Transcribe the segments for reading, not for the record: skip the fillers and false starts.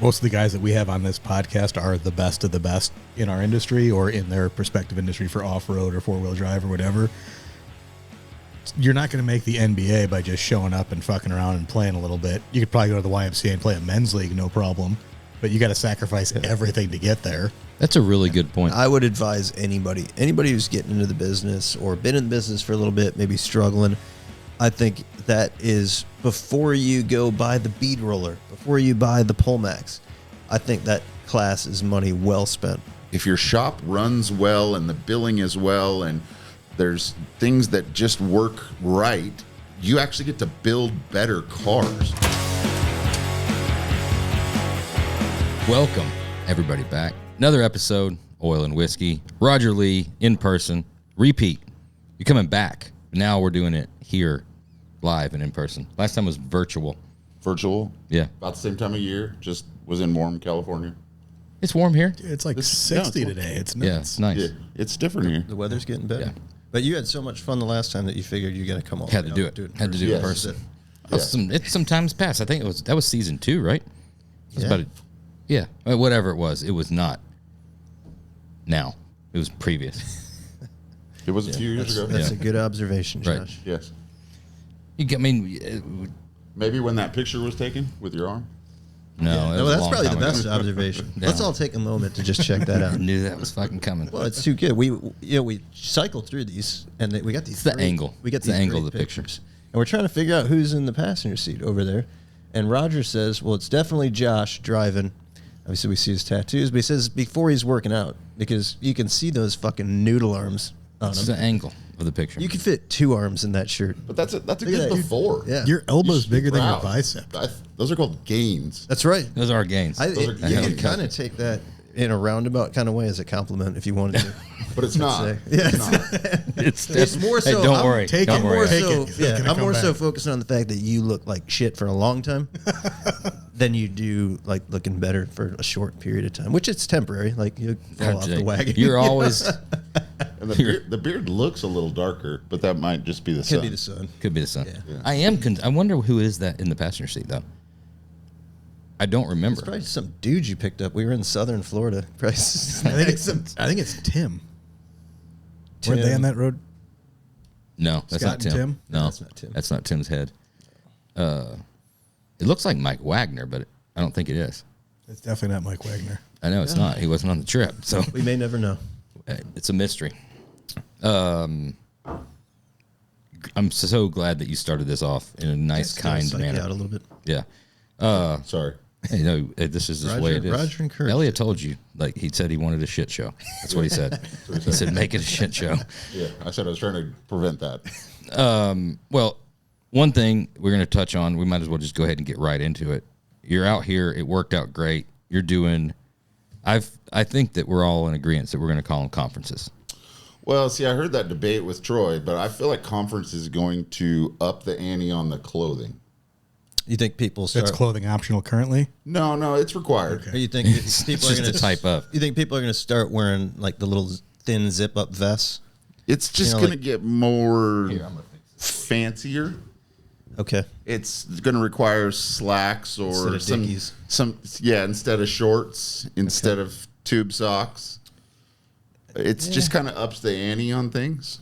Most of the guys that we have on this podcast are the best of the best in our industry or in their respective industry for off-road or four-wheel drive or whatever. You're not going to make the NBA by just showing up and fucking around and playing a little bit. You could probably go to the YMCA and play a men's league, no problem. But you got to sacrifice everything to get there. That's a really good point. I would advise anybody who's getting into the business or been in the business for a little bit, maybe struggling. I think that is before you go buy the bead roller, before you buy the Polmax. I think that class is money well spent. If your shop runs well and the billing is well and there's things that just work right, you actually get to build better cars. Welcome, everybody, back. Another episode, Oil and Whiskey. Rodger Lee, in person. Repeat. You're coming back. Now we're doing it here, live and in person. Last time was virtual. Virtual? Yeah. About the same time of year. Just was in warm California. It's warm here. It's like 60 today. It's nuts. Yeah, it's nice. Yeah, it's different here. The weather's getting better. Yeah. But you had so much fun the last time that you figured you got to come on. Had to do it. Had to do it in person. It's sometimes past. I think that was season 2, right? Whatever it was not now. It was previous. It was a few years ago. That's a good observation, Josh. Right. Yes. Maybe when that picture was taken with your arm. No, that's probably the best observation. No. Let's all take a moment to just check that out. I knew that was fucking coming. Well, it's too good. We cycled through these, and we got these. It's the angle. We got It's the these angle great of the picture. pictures, and we're trying to figure out who's in the passenger seat over there. And Rodger says, "Well, it's definitely Josh driving." Obviously, we see his tattoos, but he says before he's working out because you can see those fucking noodle arms on It's him. the angle of the picture. You could fit 2 arms in that shirt. But that's a Look good at that. before. Yeah. Your elbow's should be bigger than your proud. bicep. Those are called gains. That's right. Those are gains. You can kind of take that in a roundabout kind of way as a compliment if you wanted to. But it's not. say. It's not. It's more so. Hey, don't worry. take Don't it. worry. More Take so, it, 'cause it's gonna I'm come more so back. focusing on the fact that you look like shit for a long time than you do like looking better for a short period of time, which it's temporary. Like you fall off the wagon. You're always And the beard looks a little darker, but that might just be the sun. Could be the sun. could be the sun. Yeah. I am. I wonder who is that in the passenger seat though. I don't remember. It's probably some dude you picked up. We were in southern Florida. Probably I think it's Tim. Weren't they on that road? No, that's Scott not and Tim. Tim? No, That's not Tim. That's not Tim's head. It looks like Mike Wagner, but I don't think it is. It's definitely not Mike Wagner. I know it's not. He wasn't on the trip, so We may never know. it's a mystery. I'm so glad that you started this off in a nice, kind Psych you manner. out a little bit. Yeah. Sorry. Hey, no, this is just the way it is. Roger encouraged Elliot told you, like he said, he wanted a shit show. That's what he said. He said, make it a shit show. Yeah, I said I was trying to prevent that. Well, one thing we're going to touch on, we might as well just go ahead and get right into it. You're out here. It worked out great. You're doing, I think that we're all in agreement that we're going to call them conferences. Well, see, I heard that debate with Troy, but I feel like conference is going to up the ante on the clothing. You think people start? It's clothing optional currently. No, it's required. Or you think people are just going a type up. You think people are going to start wearing like the little thin zip up vests? It's just You know, going like- to get more fancier. Okay. It's going to require slacks or Instead of Dickies. instead of shorts, instead of tube socks. It's just kind of ups the ante on things.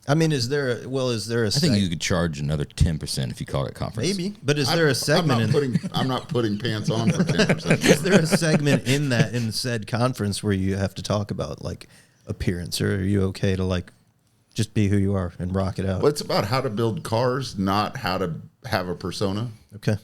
I mean, is there a I think you could charge another 10% if you call it a conference. maybe, but is there a segment I'm not putting pants on for 10%. is there a segment in said conference where you have to talk about like appearance, or are you okay to like just be who you are and rock it out? Well, it's about how to build cars, not how to have a persona. Okay.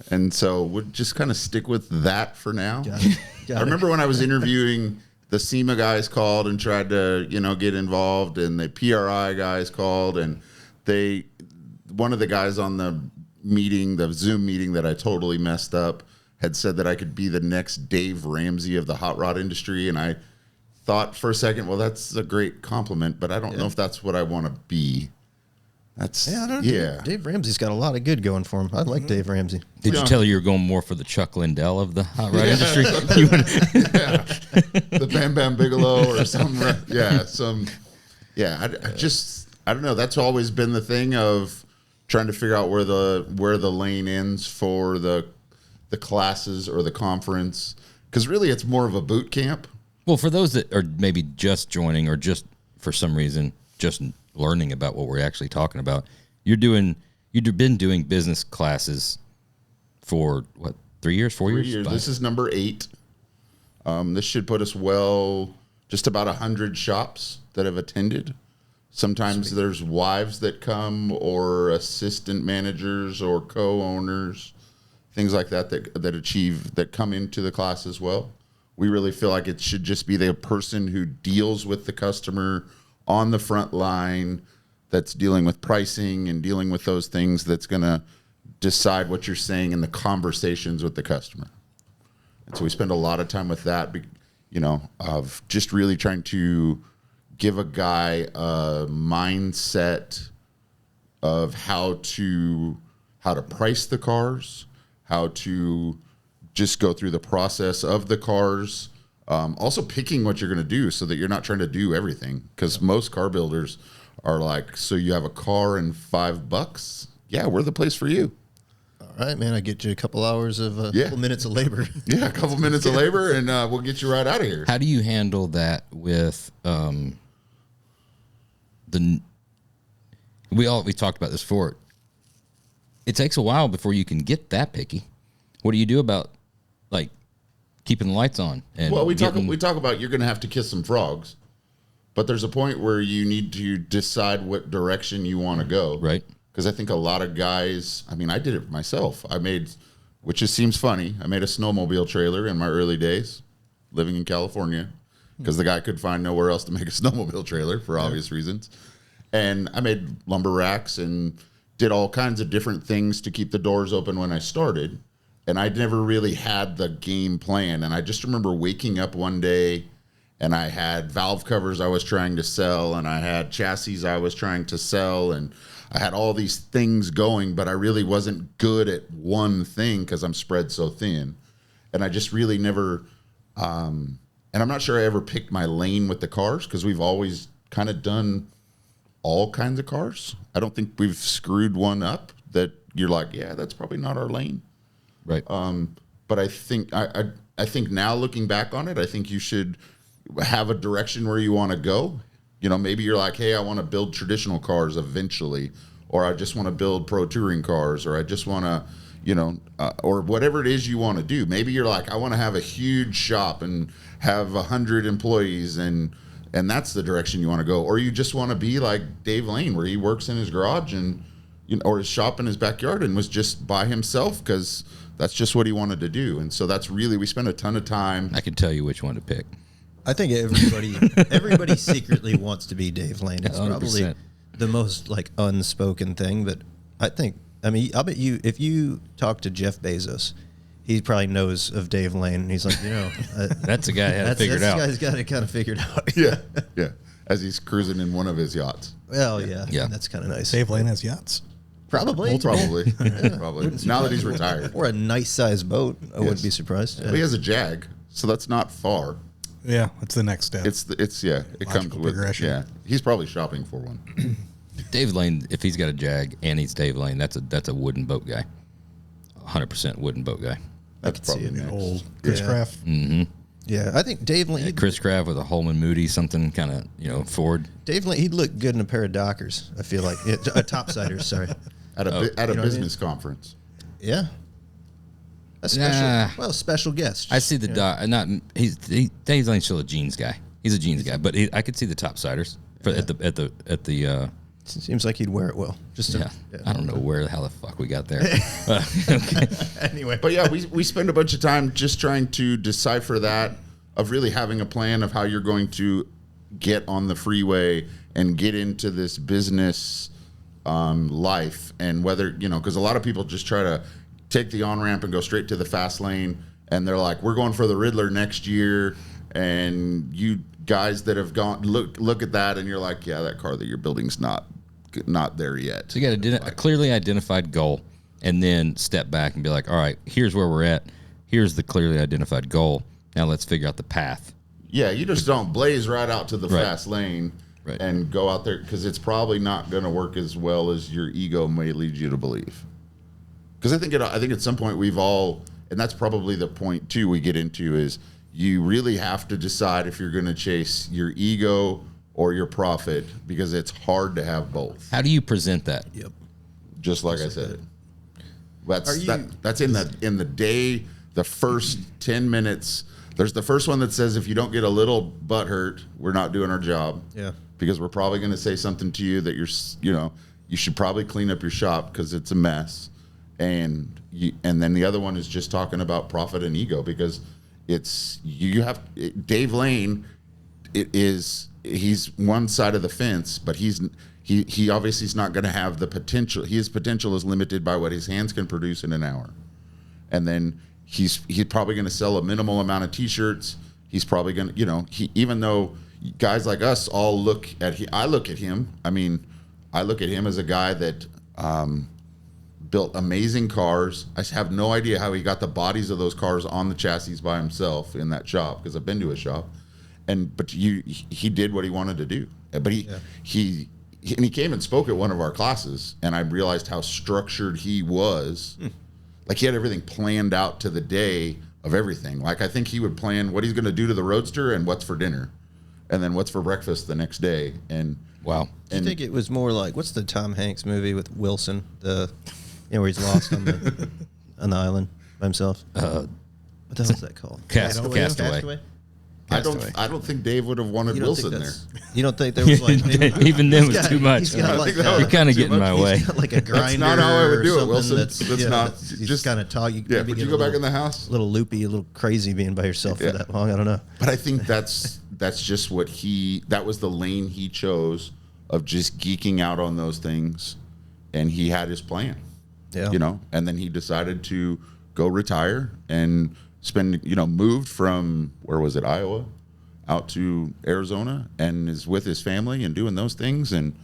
And so we'll just kind of stick with that for now. Got it. I remember when I was interviewing, the SEMA guys called and tried to, get involved, and the PRI guys called, and one of the guys on the meeting, the Zoom meeting that I totally messed up, had said that I could be the next Dave Ramsey of the hot rod industry, and I thought for a second, well, that's a great compliment, but I don't know if that's what I want to be. That's I don't know. Dave Ramsey's got a lot of good going for him. I like Dave Ramsey. Did you tell you were going more for the Chuck Liddell of the hot rod industry? The Bam Bam Bigelow or I don't know. That's always been the thing of trying to figure out where the lane ends for the the classes or the conference, because really it's more of a boot camp. Well, for those that are maybe just joining or just for some reason just learning about what we're actually talking about, you've been doing business classes for what, 3 years, 4 years? 3 years. This is number 8. This should put us just about 100 shops that have attended. Sometimes there's wives that come, or assistant managers, or co-owners, things like that come into the class as well. We really feel like it should just be the person who deals with the customer on the front line, that's dealing with pricing and dealing with those things, that's going to decide what you're saying in the conversations with the customer. And so we spend a lot of time with that, of just really trying to give a guy a mindset of how to price the cars, how to just go through the process of the cars, also picking what you're going to do so that you're not trying to do everything, because most car builders are like, so you have a car and $5? Yeah, we're the place for you. All right, man. I get you a couple hours of couple minutes of labor. Yeah, a couple minutes of labor, and we'll get you right out of here. How do you handle that with we talked about this before. It takes a while before you can get that picky. What do you do about like keeping the lights on? And we talk about you're going to have to kiss some frogs, but there's a point where you need to decide what direction you want to go. Right. Because I think a lot of guys, I did it myself. Which just seems funny, I made a snowmobile trailer in my early days living in California, because the guy could find nowhere else to make a snowmobile trailer for obvious reasons. And I made lumber racks and did all kinds of different things to keep the doors open when I started. And I never really had the game plan. And I just remember waking up one day and I had valve covers I was trying to sell, and I had chassis I was trying to sell, and I had all these things going, but I really wasn't good at one thing because I'm spread so thin. And I just really never, and I'm not sure I ever picked my lane with the cars, because we've always kind of done all kinds of cars. I don't think we've screwed one up that you're like, yeah, that's probably not our lane. Right. But I think I think now, looking back on it, I think you should have a direction where you want to go. Maybe you're like, hey, I want to build traditional cars eventually, or I just want to build pro touring cars, or I just want to, or whatever it is you want to do. Maybe you're like, I want to have a huge shop and have 100 employees, and that's the direction you want to go. Or you just want to be like Dave Lane, where he works in his garage and, or his shop in his backyard, and was just by himself because that's just what he wanted to do. And so that's really, we spend a ton of time. I can tell you which one to pick. I think everybody secretly wants to be Dave Lane. It's 100%. Probably the most like unspoken thing, but I bet you, if you talk to Jeff Bezos, he probably knows of Dave Lane, and he's like, that's a guy who had it figured out. That guy's got it kind of figured out. Yeah. As he's cruising in one of his yachts. Well, yeah. That's kind of nice. Dave Lane has yachts. Probably. Probably. Now that he's retired. Or a nice sized boat. I wouldn't be surprised. Well, he has a Jag, so that's not far. Yeah, it's the next step. It comes with progression. Yeah, he's probably shopping for one. Dave Lane, if he's got a Jag and he's Dave Lane, that's a wooden boat guy. 100% wooden boat guy. That's probably next. Old Chris Craft. Mm-hmm. Yeah, I think Dave Lane. Chris Craft with a Holman Moody, something kind of Ford. Dave Lane, he'd look good in a pair of Dockers. I feel like topsiders. Sorry, at a business conference. Yeah. A special, special guest. I see the Dave Lane's still a jeans guy. He's a jeans guy, but I could see the topsiders at the. Seems like he'd wear it well. I don't know how the fuck we got there. Anyway, but yeah, we spend a bunch of time just trying to decipher that, of really having a plan of how you're going to get on the freeway and get into this business life, and whether because a lot of people just try to take the on-ramp and go straight to the fast lane, and they're like, we're going for the Riddler next year, and you guys that have gone look at that, and you're like, yeah, that car that you're building's not there yet. So you got a clearly identified goal, and then step back and be like, all right, here's where we're at, here's the clearly identified goal, now let's figure out the path. Yeah, you just don't blaze right out to the fast lane right. and go out there, because it's probably not going to work as well as your ego may lead you to believe. Because I think at some point we've all and that's probably the point too we get into, is you really have to decide if you're going to chase your ego or your profit, because it's hard to have both. How do you present that? Yep. Just like I said, that's you- that's in the day. The first 10 minutes, there's the first one that says, if you don't get a little butt hurt, we're not doing our job. Yeah. Because we're probably going to say something to you that you should probably clean up your shop because it's a mess. And then the other one is just talking about profit and ego, because Dave Lane, he's one side of the fence, but he obviously is not going to have the potential. His potential is limited by what his hands can produce in an hour. And then he's probably going to sell a minimal amount of t-shirts. He's probably going to, even though guys like us all I look at him as a guy that built amazing cars. I have no idea how he got the bodies of those cars on the chassis by himself in that shop, because I've been to his shop. But he did what he wanted to do. But he came and spoke at one of our classes, and I realized how structured he was. Like, he had everything planned out to the day of everything. Like, I think he would plan what he's going to do to the Roadster and what's for dinner, and then what's for breakfast the next day. And Wow. I think it was more like, what's the Tom Hanks movie with Wilson? Where he's lost on the island by himself. What the hell is that called? Castaway. I don't think Dave would have wanted Wilson there. You don't think there was like Even then was too much. You're kind of getting in my way. He's got like a grinder. That's not how I would do it, Wilson. That's not. Just kind of talk. Yeah. Would you go back in the house? A little loopy, a little crazy being by yourself for that long. I don't know. But I think that's just that was the lane he chose, of just geeking out on those things, and he had his plan. Yeah. And then he decided to go retire and moved from, where was it, Iowa, out to Arizona, and is with his family and doing those things. And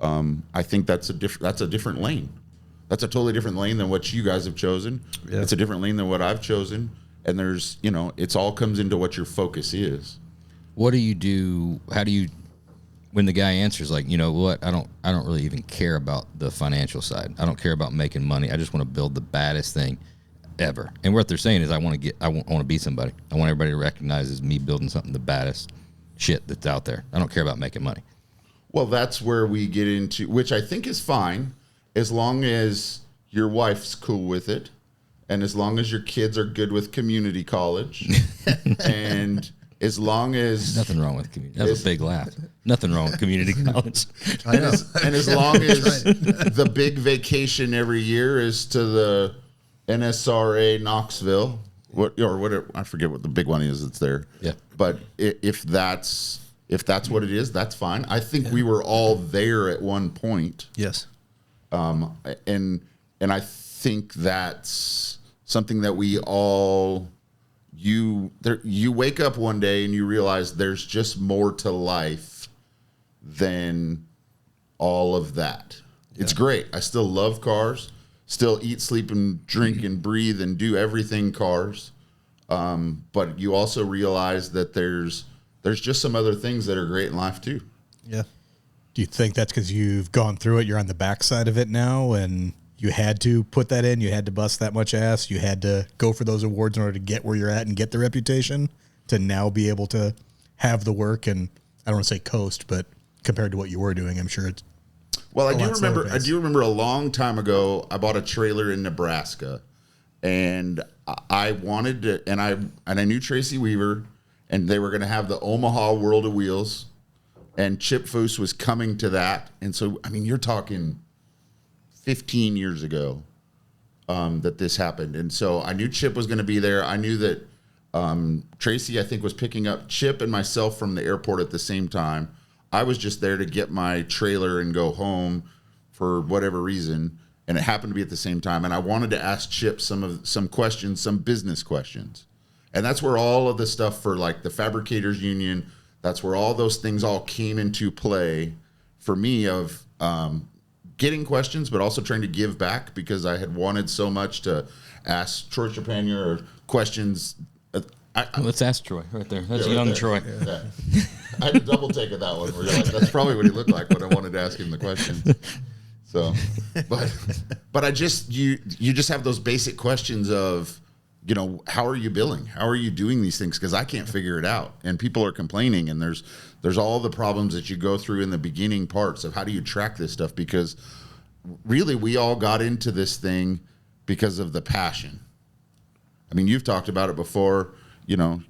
I think that's a different lane. That's a totally different lane than what you guys have chosen. Yeah. It's a different lane than what I've chosen. And there's, it's all comes into what your focus is. What do you do? How do you, when the guy answers like, what, I don't really even care about the financial side. I don't care about making money. I just want to build the baddest thing ever. And what they're saying is, I want to be somebody. I want everybody to recognize as me building something, the baddest shit that's out there. I don't care about making money. Well, that's where we get into, which I think is fine, as long as your wife's cool with it, and as long as your kids are good with community college, and as long as... Nothing wrong with community. That's a big laugh. Nothing wrong with community college. I know. And as long as the big vacation every year is to the NSRA Knoxville, whatever, I forget what the big one is that's there. Yeah. But if that's what it is, that's fine. I think we were all there at one point. Yes. And I think that's something that we all... You wake up one day and you realize there's just more to life than all of that. Yeah. It's great. I still love cars, still eat, sleep, and drink and breathe and do everything cars. But you also realize that there's just some other things that are great in life too. Yeah. Do you think that's because you've gone through it, you're on the backside of it now, and you had to put that in, you had to bust that much ass, you had to go for those awards in order to get where you're at and get the reputation, to now be able to have the work and, I don't want to say coast, but compared to what you were doing, I'm sure it's... Well, I do remember a long time ago, I bought a trailer in Nebraska, and I wanted to, and I knew Tracy Weaver, and they were going to have the Omaha World of Wheels, and Chip Foose was coming to that. And so, I mean, you're talking 15 years ago that this happened. And so I knew Chip was going to be there. I knew that Tracy, I think, was picking up Chip and myself from the airport at the same time. I was just there to get my trailer and go home for whatever reason. And it happened to be at the same time. And I wanted to ask Chip some questions, some business questions. And that's where all of the stuff for like the Fabricators Union, that's where all those things all came into play for me of getting questions, but also trying to give back, because I had wanted so much to ask Troy Trepanier questions. Let's ask Troy right there. That's young Troy. Yeah. I had to double take at that one. Where you're like, that's probably what he looked like when I wanted to ask him the questions. So, but I just, you just have those basic questions of, you know, how are you billing? How are you doing these things? Because I can't figure it out. And people are complaining, and there's all the problems that you go through in the beginning parts of how do you track this stuff? Because really, we all got into this thing because of the passion. I mean, you've talked about it before. You know,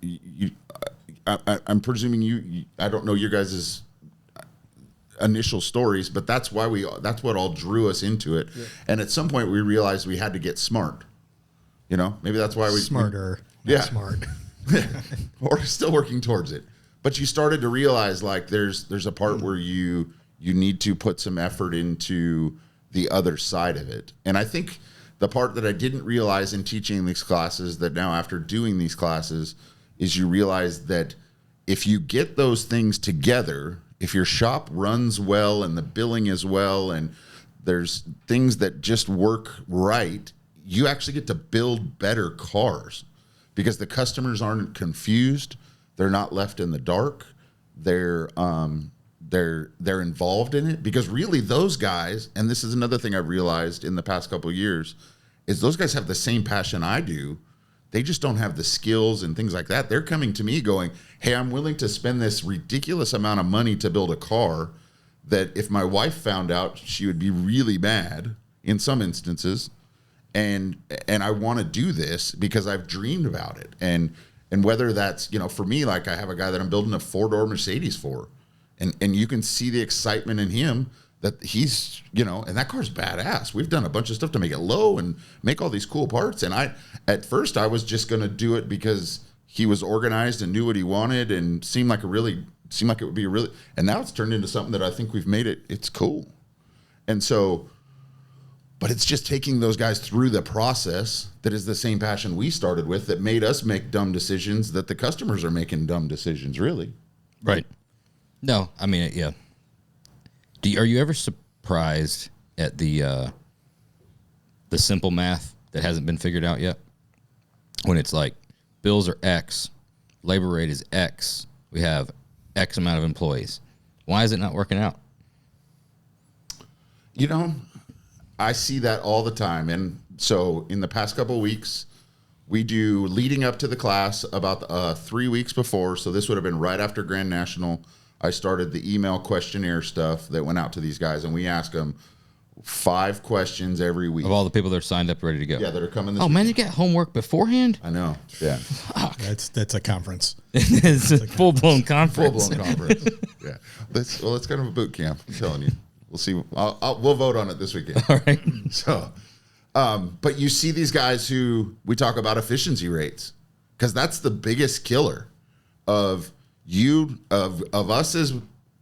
I'm presuming I don't know your guys' initial stories, but that's what all drew us into it. Yeah. And at some point, we realized we had to get smart. You know, maybe that's why smarter. Yeah, smart. Or still working towards it. But you started to realize like there's a part where you need to put some effort into the other side of it. And I think the part that I didn't realize in teaching these classes that now after doing these classes is you realize that if you get those things together, if your shop runs well and the billing is well and there's things that just work right, you actually get to build better cars because the customers aren't confused. They're not left in the dark. They're involved in it because really those guys, and this is another thing I've realized in the past couple of years, is those guys have the same passion I do. They just don't have the skills and things like that. They're coming to me going, hey, I'm willing to spend this ridiculous amount of money to build a car that if my wife found out, she would be really mad in some instances. And I want to do this because I've dreamed about it. And whether that's, you know, for me, like I have a guy that I'm building a 4-door Mercedes for. And you can see the excitement in him that he's, you know, and that car's badass. We've done a bunch of stuff to make it low and make all these cool parts. And at first I was just going to do it because he was organized and knew what he wanted and seemed like it would be a really, and now it's turned into something that I think we've made it's cool. And so, but it's just taking those guys through the process that is the same passion we started with that made us make dumb decisions that the customers are making dumb decisions, really. Right. No, I mean, yeah. Are you ever surprised at the simple math that hasn't been figured out yet? When it's like bills are X, labor rate is X, we have X amount of employees. Why is it not working out? You know, I see that all the time. And so in the past couple of weeks, we do leading up to the class about 3 weeks before. So this would have been right after Grand National. I started the email questionnaire stuff that went out to these guys, and we ask them 5 questions every week. Of all the people that are signed up, ready to go. Yeah, that are coming this week. week. Man, you get homework beforehand? I know, yeah. Fuck. That's a conference. It's a full-blown conference. Full-blown conference, yeah. It's kind of a boot camp, I'm telling you. We'll see. We'll vote on it this weekend. All right. So, but you see these guys who we talk about efficiency rates because that's the biggest killer of us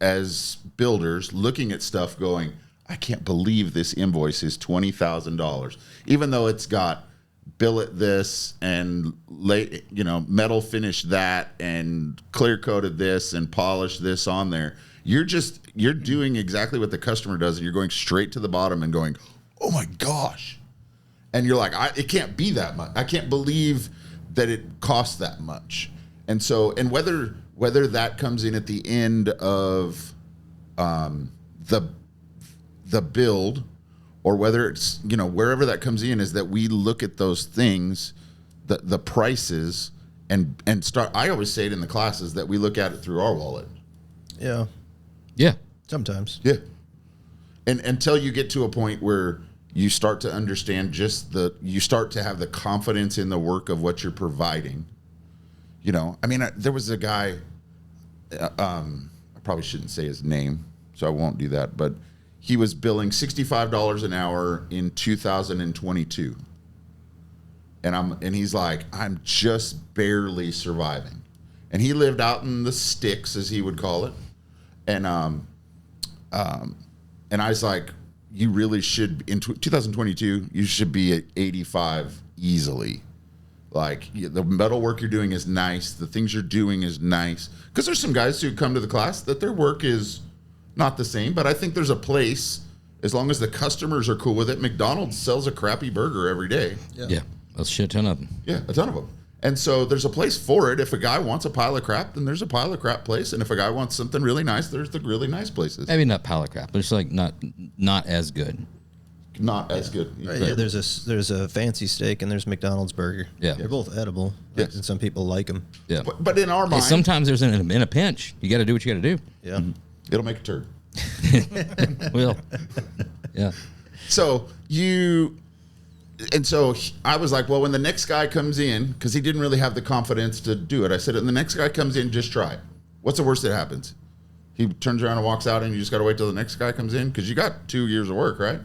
as builders looking at stuff going, I can't believe this invoice is $20,000, even though it's got billet this and metal finish that and clear coated this and polished this on there. You're doing exactly what the customer does, and you're going straight to the bottom and going, oh my gosh. And you're like, it can't be that much. I can't believe that it costs that much. And so, and whether that comes in at the end of the build, or whether it's, you know, wherever that comes in, is that we look at those things, the prices, and start. I always say it in the classes that we look at it through our wallet. Yeah. Yeah. Sometimes. Yeah. And until you get to a point where you start to understand you start to have the confidence in the work of what you're providing. You know, I mean, there was a guy, I probably shouldn't say his name, so I won't do that, but he was billing $65 an hour in 2022. And he's like, I'm just barely surviving. And he lived out in the sticks, as he would call it. And I was like, you really should, in 2022, you should be at 85 easily. Like, the metal work you're doing is nice. The things you're doing is nice. Because there's some guys who come to the class that their work is not the same. But I think there's a place, as long as the customers are cool with it. McDonald's sells a crappy burger every day. Yeah. A shit ton of them. Yeah, a ton of them. And so there's a place for it. If a guy wants a pile of crap, then there's a pile of crap place. And if a guy wants something really nice, there's the really nice places. Maybe not pile of crap, but it's like not as good. not as good. Right, yeah, there's a fancy steak and there's McDonald's burger. Yeah. They're both edible. Yes. And some people like them. Yeah. But in our Hey, mind, sometimes there's in a pinch. You got to do what you got to do. Yeah. it'll make a turd. Well, yeah. So I was like, well, when the next guy comes in, because he didn't really have the confidence to do it, I said, when the next guy comes in, just try it. What's the worst that happens? He turns around and walks out, and you just got to wait till the next guy comes in? Because you got 2 years of work, right?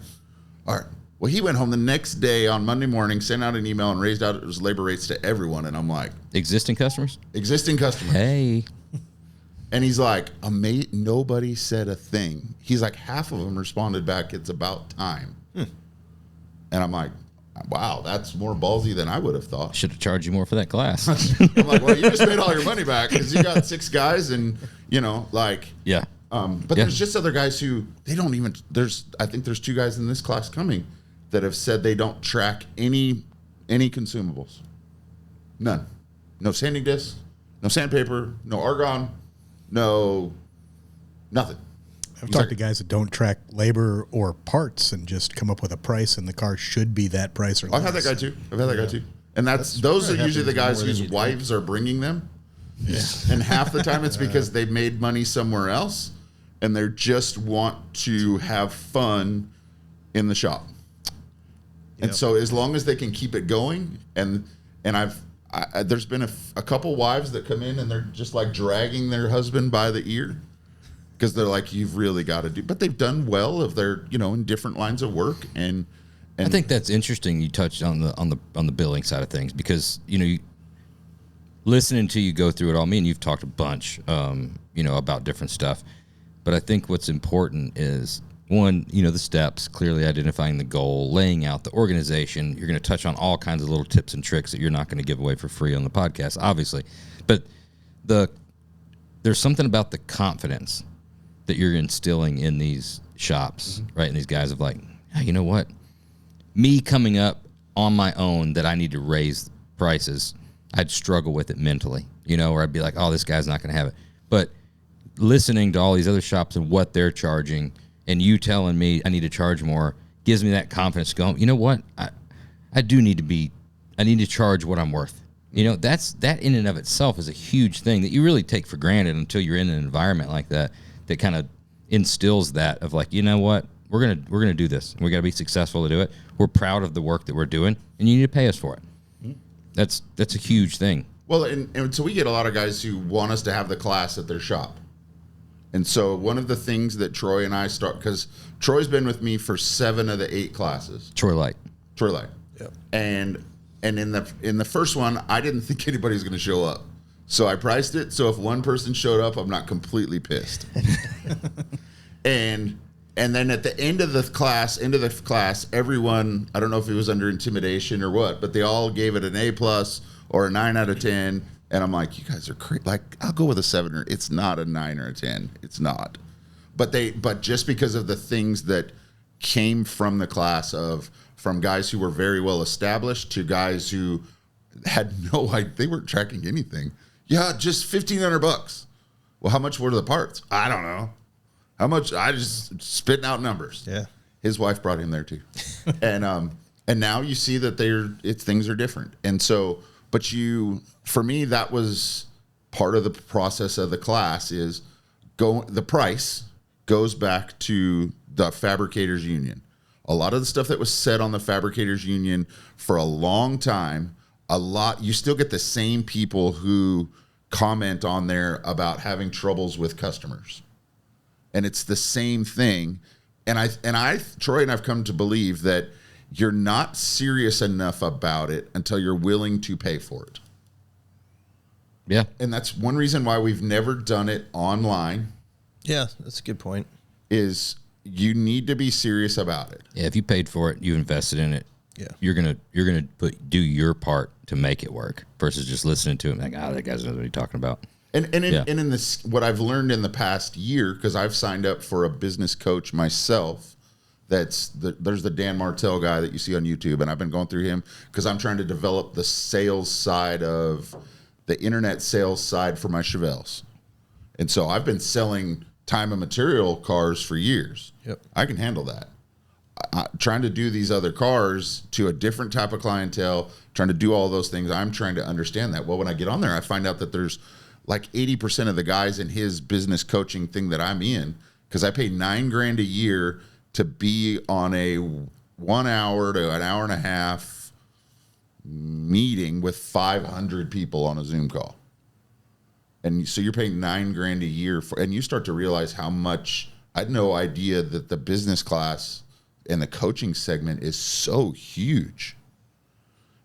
All right. Well, he went home the next day on Monday morning, sent out an email, and raised out his labor rates to everyone. And I'm like, Existing customers? existing customers. Hey. And he's like, nobody said a thing. He's like, half of them responded back, it's about time. And I'm like, wow, that's more ballsy than I would have thought. Should have charged you more for that class. I'm like, well, you just made all your money back because you got 6 guys and, Yeah. But there's just other guys who they don't even, I think there's 2 guys in this class coming that have said they don't track any consumables. None. No sanding discs, no sandpaper, no argon, no nothing. I've talked to guys that don't track labor or parts and just come up with a price, and the car should be that price or less. I've had that guy too. And those are usually the guys whose wives are bringing them. Yeah. And half the time it's because they've made money somewhere else and they just want to have fun in the shop. Yep. And so as long as they can keep it going, and there's been a couple wives that come in and they're just like dragging their husband by the ear because they're like, you've really got to do, but they've done well if they're, in different lines of work. And I think that's interesting. You touched on the billing side of things because, listening to you go through it all, me and you've talked a bunch, about different stuff. But I think what's important is, one, the steps, clearly identifying the goal, laying out the organization. You're going to touch on all kinds of little tips and tricks that you're not going to give away for free on the podcast, obviously. But there's something about the confidence that you're instilling in these shops, right? And these guys of like, hey, you know what? Me coming up on my own that I need to raise prices, I'd struggle with it mentally, or I'd be like, oh, this guy's not going to have it. But listening to all these other shops and what they're charging and you telling me I need to charge more gives me that confidence to go, you know what? I need to charge what I'm worth. That in and of itself is a huge thing that you really take for granted until you're in an environment like that kind of instills that of like, you know what? We're gonna do this. We got to be successful to do it. We're proud of the work that we're doing, and you need to pay us for it. That's a huge thing. Well, and so we get a lot of guys who want us to have the class at their shop. And so one of the things that Troy and I start, because Troy's been with me for 7 of the 8 classes. Troy Light. Yep. And in the first one, I didn't think anybody was going to show up. So I priced it. So if one person showed up, I'm not completely pissed. And then at the end of the class, everyone, I don't know if it was under intimidation or what, but they all gave it an A+ or a 9 out of 10. And I'm like, you guys are crazy. Like, I'll go with a 7 it's not a 9 or a 10. It's not. But just because of the things that came from the class from guys who were very well established to guys who had no idea, they weren't tracking anything. Yeah, just $1,500. Well, how much were the parts? I don't know. How much? I just spitting out numbers. Yeah. His wife brought him there too. And now you see that things are different. And so, for me, that was part of the process of the class is the price goes back to the Fabricators Union. A lot of the stuff that was said on the Fabricators Union for a long time, you still get the same people who comment on there about having troubles with customers. And it's the same thing. And Troy and I've come to believe that you're not serious enough about it until you're willing to pay for it. Yeah. And that's one reason why we've never done it online. Yeah, that's a good point. Is you need to be serious about it. Yeah, if you paid for it, you invested in it. Yeah. You're gonna do your part to make it work versus just listening to him like, that guy's knows what he's talking about. And in this, what I've learned in the past year, because I've signed up for a business coach myself. There's the Dan Martell guy that you see on YouTube, and I've been going through him because I'm trying to develop the sales side of the internet sales side for my Chevelles. And so I've been selling time and material cars for years. Yep. I can handle that. trying to do these other cars to a different type of clientele, trying to do all those things. I'm trying to understand that. Well, when I get on there, I find out that there's like 80% of the guys in his business coaching thing that I'm in, because I pay $9,000 a year to be on a 1 hour to an hour and a half meeting with 500 people on a Zoom call. And so you're paying $9,000 a year for, and you start to realize how much. I had no idea that the business class and the coaching segment is so huge.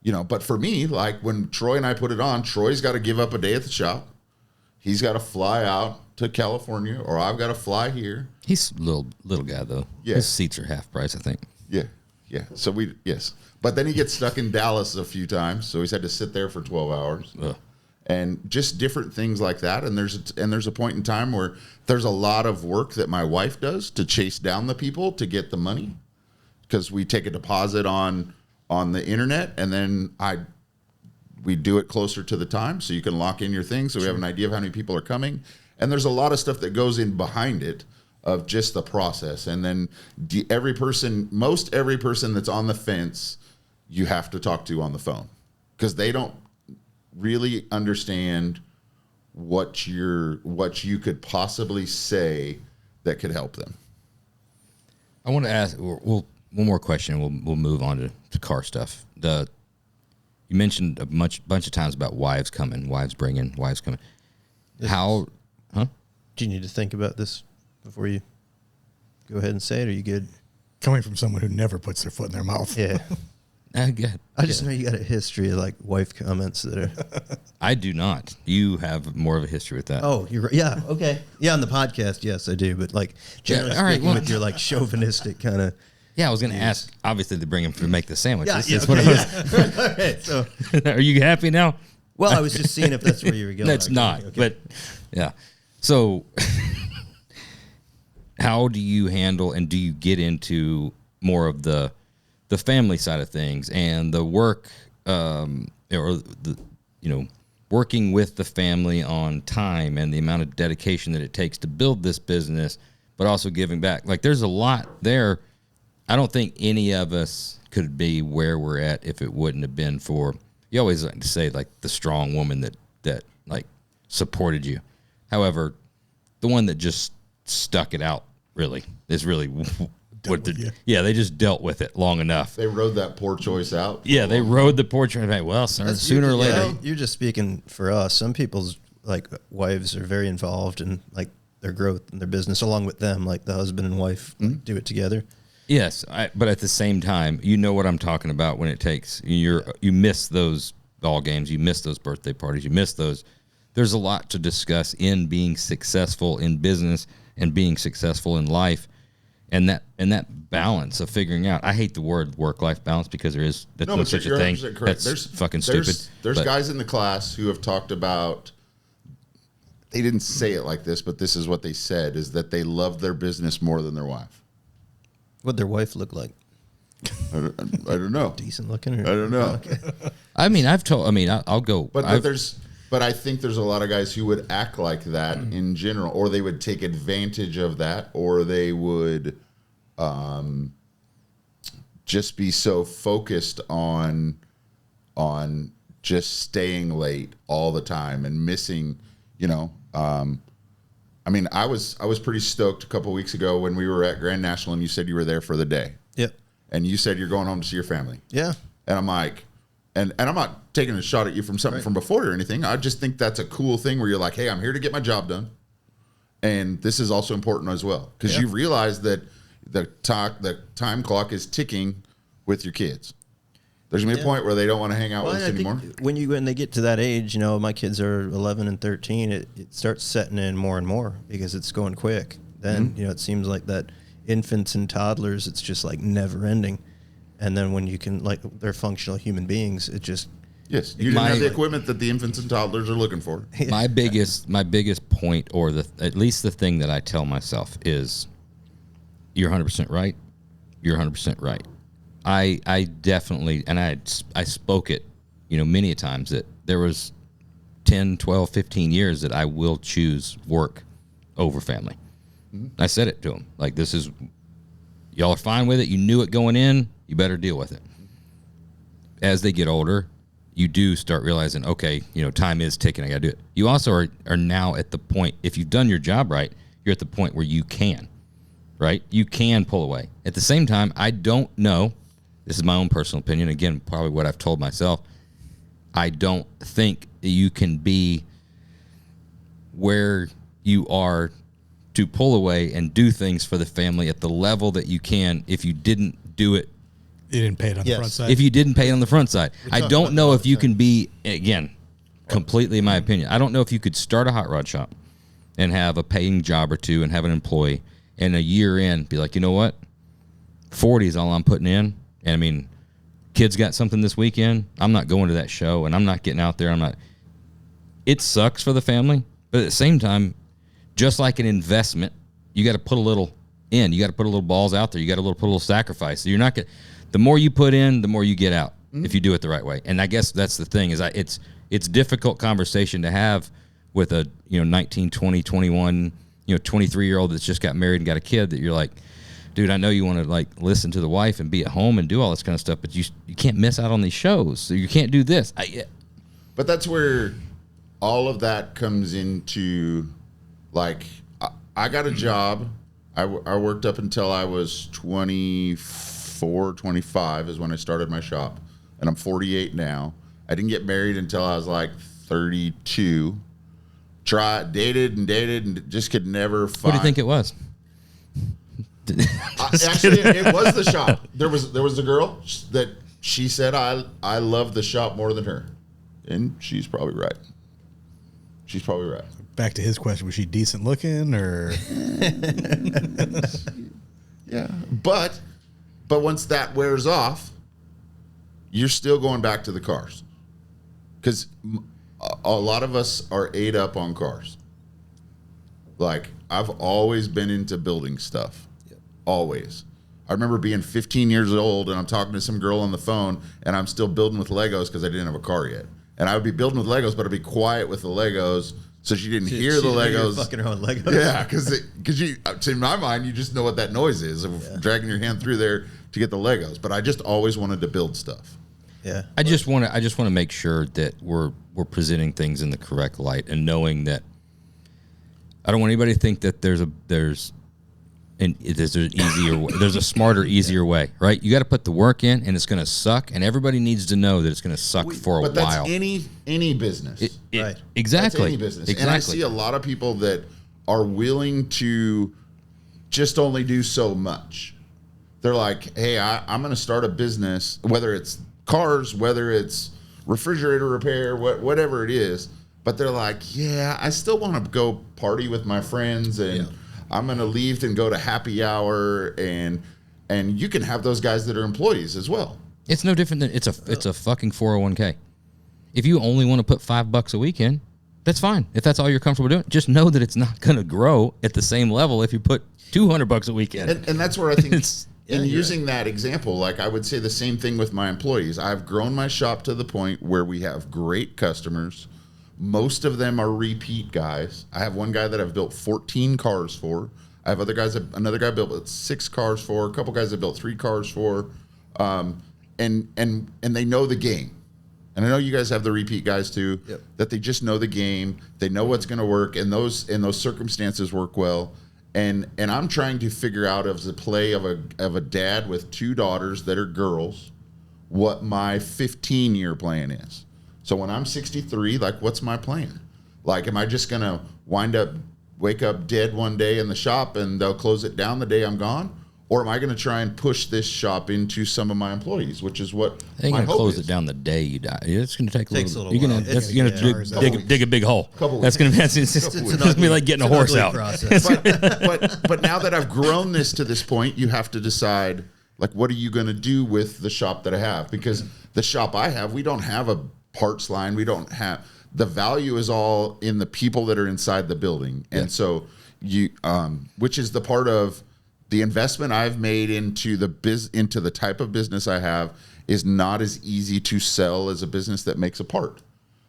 You know, but for me, like when Troy and I put it on, Troy's got to give up a day at the shop. He's got to fly out to California, or I've got to fly here. He's a little guy though. Yeah. His seats are half price, I think. Yeah. So but then he gets stuck in Dallas a few times, so he's had to sit there for 12 hours. Ugh. And just different things like that. And there's a point in time where there's a lot of work that my wife does to chase down the people to get the money, because we take a deposit on the internet, and then we do it closer to the time so you can lock in your thing, so we have an idea of how many people are coming. And there's a lot of stuff that goes in behind it of just the process. And then most every person that's on the fence, you have to talk to on the phone, because they don't really understand what you could possibly say that could help them. I want to ask one more question. We'll move on to car stuff. You mentioned a bunch of times about wives coming. How? Huh? Do you need to think about this before you go ahead and say it? Are you good? Coming from someone who never puts their foot in their mouth. Yeah. I just know you got a history of like wife comments that are. I do not. You have more of a history with that. Oh, you're right. Yeah. Okay. Yeah. On the podcast, yes, I do. But like generally speaking, with your like chauvinistic kind of. Yeah, I was going to ask. Obviously, to bring him to make the sandwiches. Yeah. Okay, so, are you happy now? Well, I was just seeing if that's where you were going. That's not. Okay. But yeah. So, how do you handle, and do you get into more of the family side of things and the work, working with the family on time and the amount of dedication that it takes to build this business, but also giving back? Like, there's a lot there. I don't think any of us could be where we're at if it wouldn't have been for, you always like to say, like, the strong woman that like supported you. However, the one that just stuck it out really is really they just dealt with it long enough. They rode that poor choice out. Yeah, they rode the poor choice. Well, sooner or later. You're just speaking for us. Some people's like wives are very involved in like their growth and their business along with them. Like the husband and wife do it together. Yes, but at the same time, you know what I'm talking about when it takes you miss those ball games, you miss those birthday parties, you miss those. There's a lot to discuss in being successful in business and being successful in life, and that balance of figuring out. I hate the word work-life balance because that's no such a thing. That's fucking stupid. There's guys in the class who have talked about. They didn't say it like this, but this is what they said: is that they love their business more than their wife. What'd their wife look like? I don't know. Decent looking? Or? I don't know. Okay. I'll go. But I think there's a lot of guys who would act like that in general, or they would take advantage of that, or they would just be so focused on just staying late all the time and missing, I was pretty stoked a couple of weeks ago when we were at Grand National and you said you were there for the day. Yep. And you said you're going home to see your family. Yeah. And I'm like, and I'm not taking a shot at you from something from before or anything. I just think that's a cool thing where you're like, hey, I'm here to get my job done. And this is also important as well, because you realize that the time clock is ticking with your kids. There's going to be a point where they don't want to hang out with us anymore. When they get to that age, my kids are 11 and 13, it starts setting in more and more because it's going quick. Then, it seems like that infants and toddlers, it's just like never ending. And then when you can, like, they're functional human beings, it just... Yes, you didn't have the equipment that the infants and toddlers are looking for. My biggest point, or at least the thing that I tell myself is, you're 100% right. You're 100% right. I definitely, and I spoke it, many a times, that there was 10, 12, 15 years that I will choose work over family. I said it to him, like, this is, Y'all are fine with it. You knew it going in. You better deal with it. As they get older, you do start realizing, okay, time is ticking. I got to do it. You also are now at the point, if you've done your job right, you're at the point where you can, right? You can pull away. At the same time, I don't know. This is my own personal opinion. Again, probably what I've told myself. I don't think you can be where you are to pull away and do things for the family at the level that you can if you didn't do it. You didn't pay it on the front side. If you didn't pay it on the front side. I don't know if you can be, again, completely in my opinion, I don't know if you could start a hot rod shop and have a paying job or two and have an employee and a year in be like, you know what? 40 is all I'm putting in. And I mean, kids got something this weekend. I'm not going to that show and I'm not getting out there. It sucks for the family, but at the same time, just like an investment, you got to put a little in. You got to put a little balls out there. You got to put a little sacrifice. So you're not going. The more you put in, the more you get out. If you do it the right way. And I guess that's the thing is it's difficult conversation to have with a 19, 20, 21, 23-year-old that's just got married and got a kid that you're like, dude, I know you want to like listen to the wife and be at home and do all this kind of stuff, but you can't miss out on these shows. So you can't do this. But that's where all of that comes into. Like, I got a job. I worked up until I was 24, 25 is when I started my shop. And I'm 48 now. I didn't get married until I was like 32. Dated and just could never find. What do you think it was? Actually, it was the shop. There was a girl that she said, I love the shop more than her. And she's probably right. Back to his question, was she decent looking or? Yeah, but once that wears off, you're still going back to the cars because a lot of us are ate up on cars. Like I've always been into building stuff, always. I remember being 15 years old and I'm talking to some girl on the phone and I'm still building with Legos because I didn't have a car yet. And I would be building with Legos, but I'd be quiet with the Legos. So she didn't hear the Legos. Fucking her own Legos. Yeah, because you, in my mind, you just know what that noise is of dragging your hand through there to get the Legos. But I just always wanted to build stuff. Yeah, I just want to make sure that we're presenting things in the correct light and knowing that I don't want anybody to think that there's an easier way. There's a smarter, easier way, right? You got to put the work in, and it's going to suck, and everybody needs to know that it's going to suck for a while. But that's any business, right? Exactly. That's any business, exactly. And I see a lot of people that are willing to just only do so much. They're like, "Hey, I'm going to start a business, whether it's cars, whether it's refrigerator repair, whatever it is." But they're like, "Yeah, I still want to go party with my friends and." Yeah. I'm going to leave and go to happy hour, and you can have those guys that are employees as well. It's no different than it's a fucking 401k. If you only want to put $5 a week in, that's fine. If that's all you're comfortable doing, just know that it's not going to grow at the same level if you put $200 a week in. And that's where I think using that example, like I would say the same thing with my employees. I've grown my shop to the point where we have great customers. Most of them are repeat guys. I have one guy that I've built 14 cars for. I have another guy built 6 cars for. A couple guys I built 3 cars for, and they know the game. And I know you guys have the repeat guys too. Yep. That they just know the game. They know what's going to work, and those circumstances work well. And I'm trying to figure out as a play of a dad with 2 daughters that are girls, what my 15-year plan is. So when I'm 63, like, what's my plan? Like, am I just going to wake up dead one day in the shop and they'll close it down the day I'm gone? Or am I going to try and push this shop into some of my employees, which is what I think my you hope close is. it down the day you die. It's going to take a little You're while. You're going to dig a big hole. That's going to be like getting a horse out. But now that I've grown this to this point, you have to decide, like, what are you going to do with the shop that I have? Because the shop I have, we don't have a parts line. We don't have, the value is all in the people that are inside the building. And so you, which is the part of the investment I've made into the type of business I have is not as easy to sell as a business that makes a part.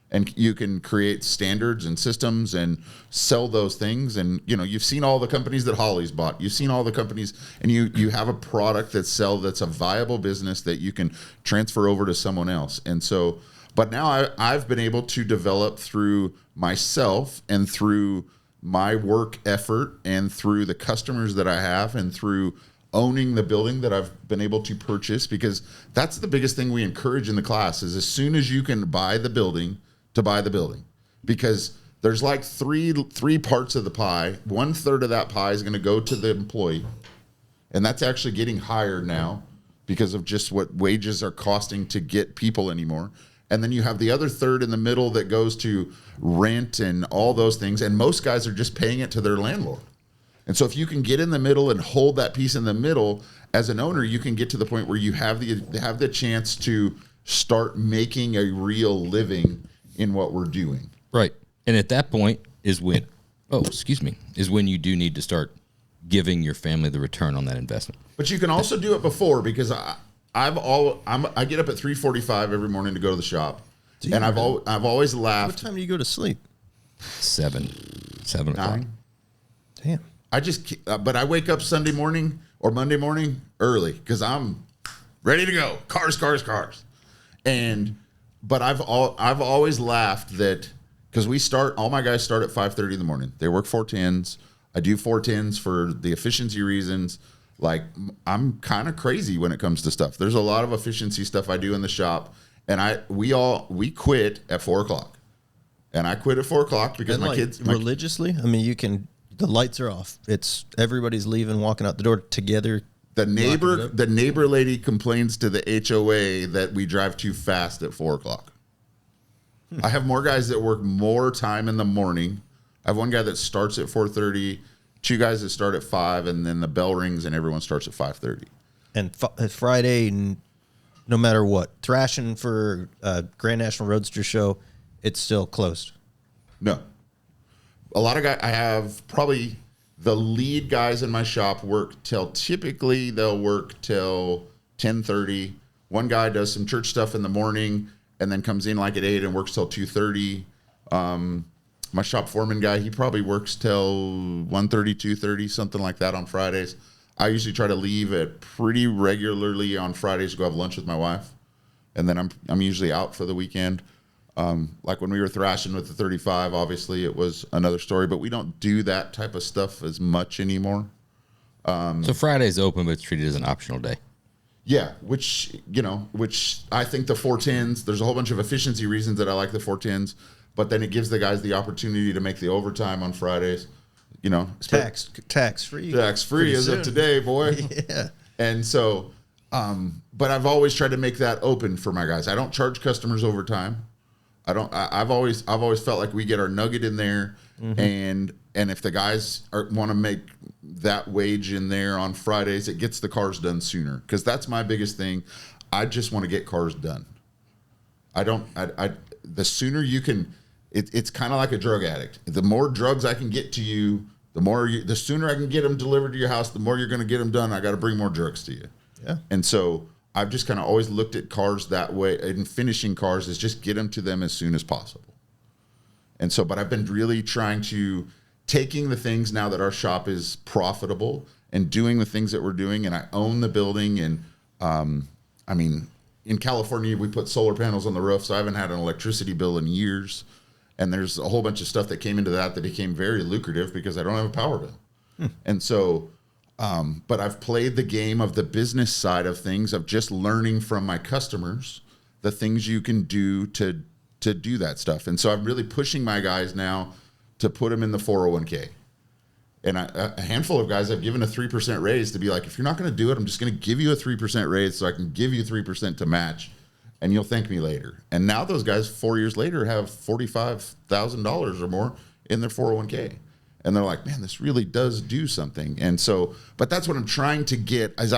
and you can create standards and systems and sell those things. And, you know, you've seen all the companies that Holly's bought. You've seen all the companies, and you have a product that's a viable business that you can transfer over to someone else. And so, but now I've been able to develop through myself and through my work effort and through the customers that I have and through owning the building that I've been able to purchase, because that's the biggest thing we encourage in the class is as soon as you can buy the building, to buy the building, because there's like three parts of the pie. 1/3 of that pie is going to go to the employee, and that's actually getting higher now because of just what wages are costing to get people anymore. And then you have the other third in the middle that goes to rent and all those things, and most guys are just paying it to their landlord. And so if you can get in the middle and hold that piece in the middle, as an owner, you can get to the point where you have the chance to start making a real living in what we're doing. Right. And at that point is when you do need to start giving your family the return on that investment. But you can also do it before, because I get up at 3:45 every morning to go to the shop. And I've always laughed. What time do you go to sleep? 7 o'clock. 9. Damn. But I wake up Sunday morning or Monday morning early because I'm ready to go. Cars. But I've always laughed that, because all my guys start at 5:30 in the morning. They work 410s. I do 410s for the efficiency reasons. Like, I'm kind of crazy when it comes to stuff. There's a lot of efficiency stuff I do in the shop, and we quit at 4:00. And I quit at 4:00 because and my like kids religiously. I mean, the lights are off. It's everybody's leaving, walking out the door together. The neighbor lady complains to the HOA that we drive too fast at 4:00. I have more guys that work more time in the morning. I have one guy that starts at 4:30, 2 guys that start at 5, and then the bell rings and everyone starts at 5:30. And Friday, no matter what, thrashing for Grand National Roadster Show, it's still closed. No. A lot of guys, I have probably the lead guys in my shop they'll work till 10:30. One guy does some church stuff in the morning and then comes in like at 8 and works till 2:30. My shop foreman guy, he probably works till 1:30, 2:30, something like that on Fridays. I usually try to leave at pretty regularly on Fridays to go have lunch with my wife. And then I'm usually out for the weekend. Like when we were thrashing with the 35, obviously it was another story, but we don't do that type of stuff as much anymore. So Friday's open, but it's treated as an optional day. Yeah, which I think the 410s, there's a whole bunch of efficiency reasons that I like the 410s, but then it gives the guys the opportunity to make the overtime on Fridays. Tax free. Tax free as of today, boy. Yeah. And so, but I've always tried to make that open for my guys. I don't charge customers overtime. I've always felt like we get our nugget in there, and if the guys want to make that wage in there on Fridays, it gets the cars done sooner, because that's my biggest thing. I just want to get cars done. The sooner you can, it's kind of like a drug addict. The more drugs I can get to you, the sooner I can get them delivered to your house, the more you're going to get them done. I got to bring more drugs to you. Yeah. And so I've just kind of always looked at cars that way, and finishing cars is just get them to them as soon as possible. And so, but I've been really trying to taking the things now that our shop is profitable and doing the things that we're doing, and I own the building. And I mean, in California, we put solar panels on the roof, so I haven't had an electricity bill in years. And there's a whole bunch of stuff that came into that became very lucrative because I don't have a power bill. And so, but I've played the game of the business side of things, of just learning from my customers the things you can do to do that stuff. And so I'm really pushing my guys now to put them in the 401k. And a handful of guys I've given a 3% raise to be like, if you're not going to do it, I'm just going to give you a 3% raise so I can give you 3% to match, and you'll thank me later. And now those guys 4 years later have $45,000 or more in their 401k. And they're like, man, this really does do something. And so, but that's what I'm trying to get, as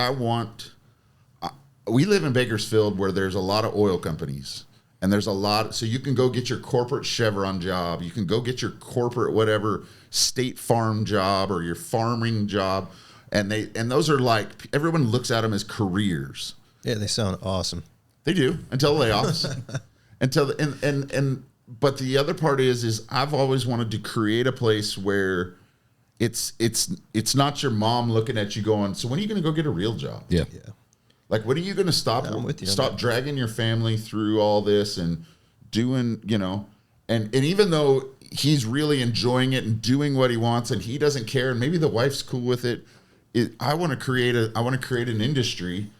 we live in Bakersfield where there's a lot of oil companies, and there's a lot, so you can go get your corporate Chevron job, you can go get your corporate whatever State Farm job or your farming job, and those are like, everyone looks at them as careers. Yeah, they sound awesome. They do, until layoffs. but the other part is I've always wanted to create a place where it's not your mom looking at you going, so when are you going to go get a real job? Yeah. Like, when are you going to stop dragging your family through all this and doing, and even though he's really enjoying it and doing what he wants and he doesn't care, and maybe the wife's cool with it, I want to create an industry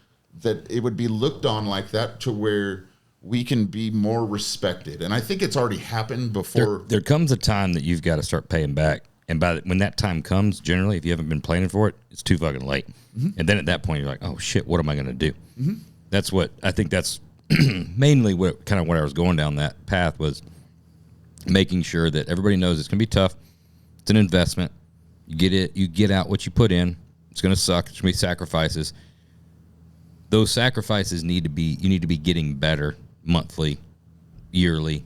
that it would be looked on like that, to where we can be more respected. And I think it's already happened before. There comes a time that you've got to start paying back. And when that time comes, generally, if you haven't been planning for it, it's too fucking late. Mm-hmm. And then at that point, you're like, oh shit, what am I going to do? Mm-hmm. That's what I think. That's mainly what I was going down that path, was making sure that everybody knows it's going to be tough. It's an investment. You get out what you put in. It's going to suck. It's going to be sacrifices. Those sacrifices you need to be getting better monthly, yearly,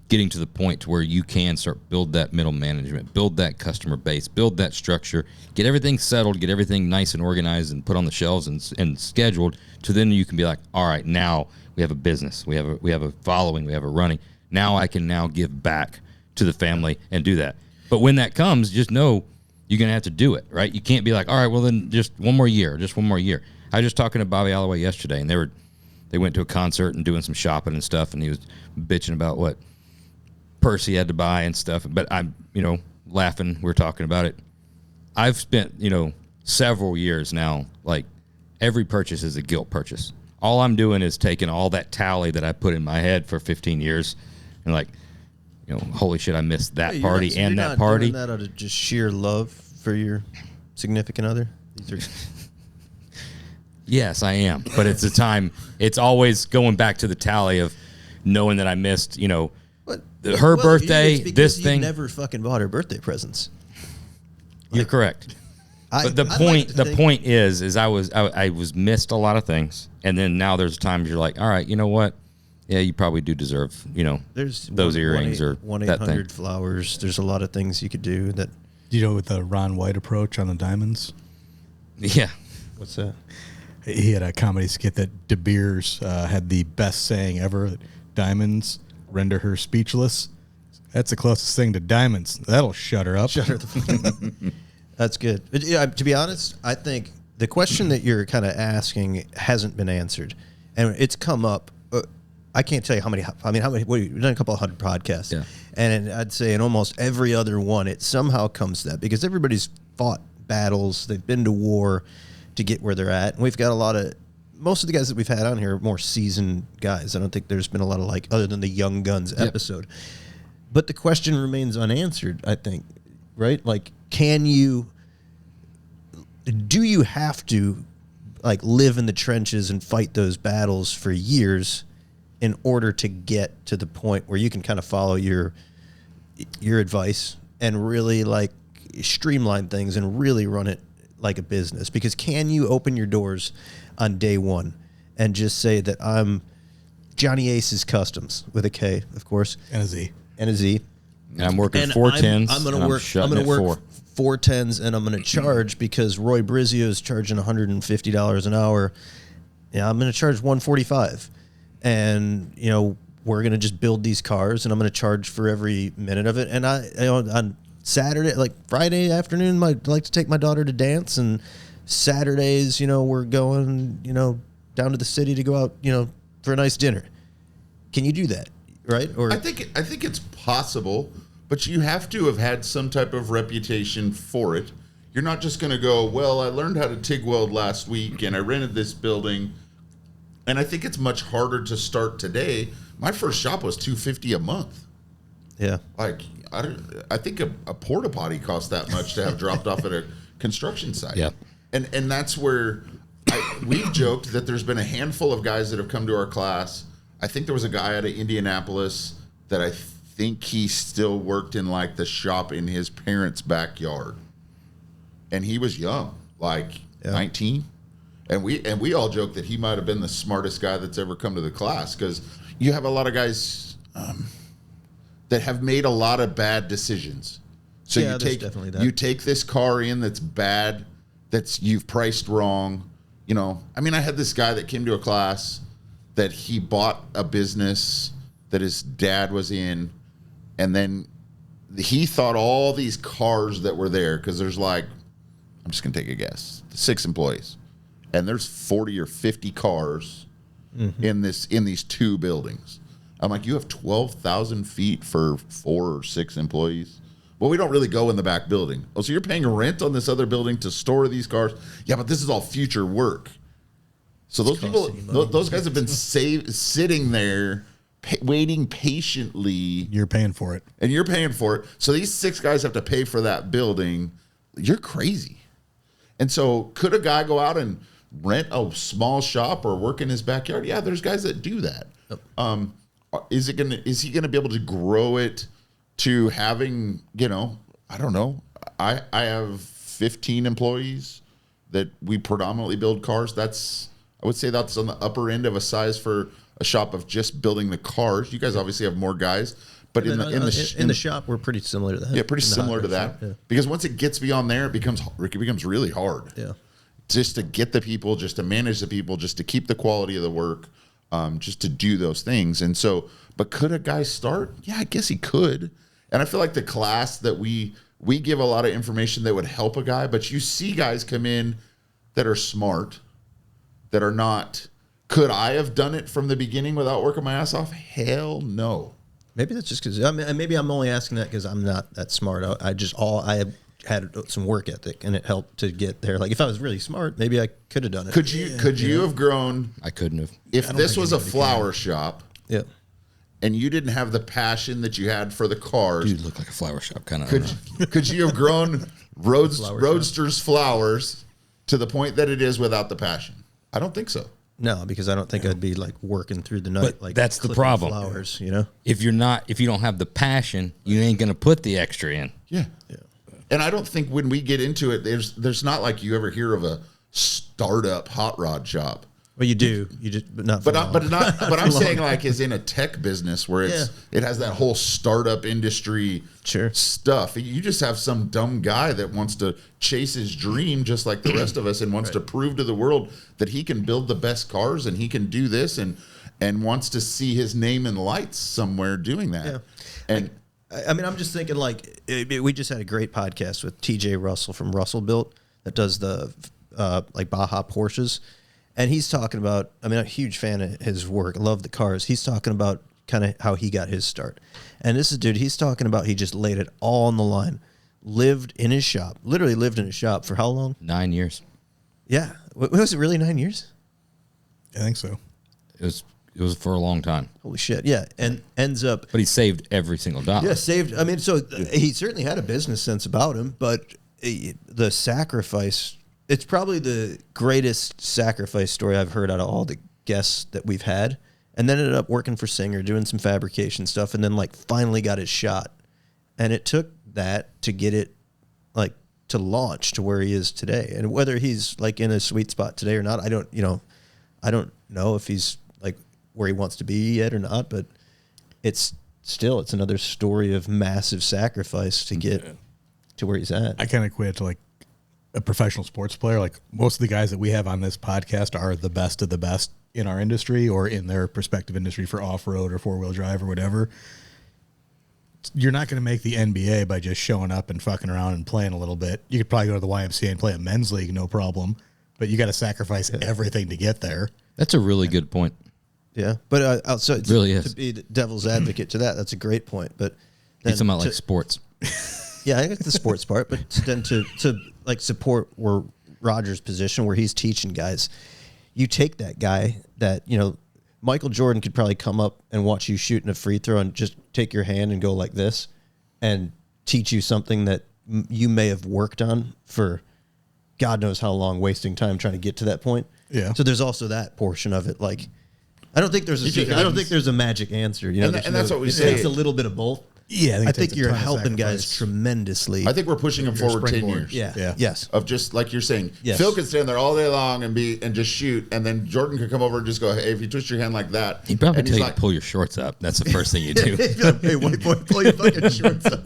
getting to the point to where you can start build that middle management, build that customer base, build that structure, get everything settled, get everything nice and organized and put on the shelves and scheduled, to then you can be like, all right, now we have a business, we have a following, we have a running. Now I can now give back to the family and do that. But when that comes, just know you're going to have to do it, right? You can't be like, all right, well then just one more year. I was just talking to Bobby Alloway yesterday, and they went to a concert and doing some shopping and stuff, and he was bitching about what purse he had to buy and stuff. But I'm, laughing. We're talking about it. I've spent, several years now, like, every purchase is a guilt purchase. All I'm doing is taking all that tally that I put in my head for 15 years and like, holy shit, I missed that party and that party. You're not doing that out of just sheer love for your significant other? Yes, I am. But it's it's always going back to the tally of knowing that I missed, her birthday, this thing. You never fucking bought her birthday presents. You're correct. But the point is I was missed a lot of things, and then now there's times you're like, all right, you know what? Yeah, you probably do deserve, there's those earrings or 1-800 flowers. There's a lot of things you could do that. With the Ron White approach on the diamonds? Yeah. What's that? He had a comedy skit that De Beers had the best saying ever: that diamonds render her speechless. That's the closest thing to diamonds. That'll shut her up. Shut her the fuck up. That's good. But, to be honest, I think the question that you're kind of asking hasn't been answered, and it's come up. I can't tell you how many. We've done a couple of hundred podcasts, yeah. And I'd say in almost every other one, it somehow comes to that, because everybody's fought battles, they've been to war to get where they're at, and we've got most of the guys that we've had on here are more seasoned guys. I don't think there's been a lot of other than the Young Guns episode. But the question remains unanswered, I think, right? Like, do you have to live in the trenches and fight those battles for years in order to get to the point where you can kind of follow your advice and really streamline things and really run it like a business? Because can you open your doors on day one and just say that I'm Johnny Ace's Customs, with a K, of course, and a Z, and I'm working 410s. I'm going to work 410s, and I'm going to charge, because Roy Brizio is charging $150 an hour. Yeah, I'm going to charge $145, and we're going to just build these cars, and I'm going to charge for every minute of it. And on Saturday, Friday afternoon, I'd like to take my daughter to dance, and Saturdays, we're going, down to the city to go out, for a nice dinner. Can you do that, right? Or I think it's possible, but you have to have had some type of reputation for it. You're not just going to go, well, I learned how to TIG weld last week, and I rented this building. And I think it's much harder to start today. My first shop was $250 a month. Yeah. I think a porta potty cost that much to have dropped off at a construction site. Yeah. And that's where we've joked that there's been a handful of guys that have come to our class. I think there was a guy out of Indianapolis that I think he still worked in the shop in his parents' backyard. And he was young, 19. And we all joke that he might have been the smartest guy that's ever come to the class, because you have a lot of guys that have made a lot of bad decisions. So yeah, you take this car in that's bad, you've priced wrong. I had this guy that came to a class that he bought a business that his dad was in, And then he thought all these cars that were there, because there's like, I'm just going to take a guess, 6 employees. And there's 40 or 50 cars in these 2 buildings. I'm like, you have 12,000 feet for 4 or 6 employees? Well, we don't really go in the back building. Oh, so you're paying rent on this other building to store these cars? Yeah, but this is all future work. So those guys have been sitting there waiting patiently. You're paying for it. And you're paying for it. So these 6 guys have to pay for that building. You're crazy. And so could a guy go out and rent a small shop or work in his backyard? Yeah, there's guys that do that. Is he gonna be able to grow it to having, I don't know. I have 15 employees that we predominantly build cars. I would say that's on the upper end of a size for a shop of just building the cars. You guys obviously have more guys, but in the shop we're pretty similar to that. Yeah, pretty similar to that. Yeah. Because once it gets beyond there, it becomes really hard. Yeah. Just to get the people, just to manage the people, just to keep the quality of the work, just to do those things. And so, but could a guy start? Yeah, I guess he could. And I feel like the class that we give a lot of information that would help a guy, but you see guys come in that are smart, that are not. Could I have done it from the beginning without working my ass off? Hell no. Maybe that's just because maybe I'm only asking that because I'm not that smart. I had some work ethic and it helped to get there. Like if I was really smart, maybe I could have done it. Could you have grown? I couldn't have. If this was a flower shop, yeah, and you didn't have the passion that you had for the cars, Dude, look like a flower shop kind of. Could you have grown Roadster's flowers to the point that it is without the passion? I don't think so. No, because I don't think I'd be like working through the night. But like that's the problem. Flowers, If you don't have the passion, you ain't gonna put the extra in. Yeah. And I don't think when we get into it, there's not like you ever hear of a startup hot rod shop. Well, you do. You just, but not. But I'm saying like is in a tech business where it has that whole startup industry stuff. You just have some dumb guy that wants to chase his dream just like the rest of us and wants to prove to the world that he can build the best cars and he can do this and wants to see his name in lights somewhere doing that. Yeah. And I mean, I'm just thinking like we just had a great podcast with TJ Russell from Russell Built that does the like Baja Porsches. And he's talking about, I'm a huge fan of his work. I love the cars. He's talking about kind of how he got his start. And this is, dude, he's talking about he just laid it all on the line. Literally lived in his shop for how long? 9 years. Yeah. Was it really 9 years? I think so. It was for a long time. Holy shit. Yeah. And ends up. But he saved every single dollar. Yeah, saved. I mean, so he certainly had a business sense about him, but the sacrifice. It's probably the greatest sacrifice story I've heard out of all the guests that we've had. And then ended up working for Singer, doing some fabrication stuff, and then like finally got his shot. And it took that to get it like to launch to where he is today. And whether he's like in a sweet spot today or not, I don't know if he's like where he wants to be yet or not, but it's another story of massive sacrifice to get to where he's at. I kind of equate it to like a professional sports player. Like most of the guys that we have on this podcast are the best of the best in our industry or in their respective industry for off-road or four-wheel drive or whatever. You're not going to make the NBA by just showing up and fucking around and playing a little bit. You could probably go to the YMCA and play a men's league, no problem, but you got to sacrifice everything to get there. That's a really good point. Yeah, but outside really is. To be the devil's advocate to that, that's a great point. But it's about like sports. Yeah, I get the sports part, but then to like support where Rodger's position where he's teaching guys, you take that guy that, Michael Jordan could probably come up and watch you shooting a free throw and just take your hand and go like this and teach you something that you may have worked on for God knows how long, wasting time trying to get to that point. Yeah. So there's also that portion of it. Like, I don't think there's a magic answer. And that's what we say. It's a little bit of both. Yeah, I think you're helping guys tremendously. I think we're pushing them forward 10 years. Yeah. Yes. Of just like you're saying, yes. Phil could stand there all day long and just shoot, and then Jordan could come over and just go, "Hey, if you twist your hand like that," he'd probably tell you to pull your shorts up. That's the first thing you do. Like, hey, white boy, pull your fucking shorts up.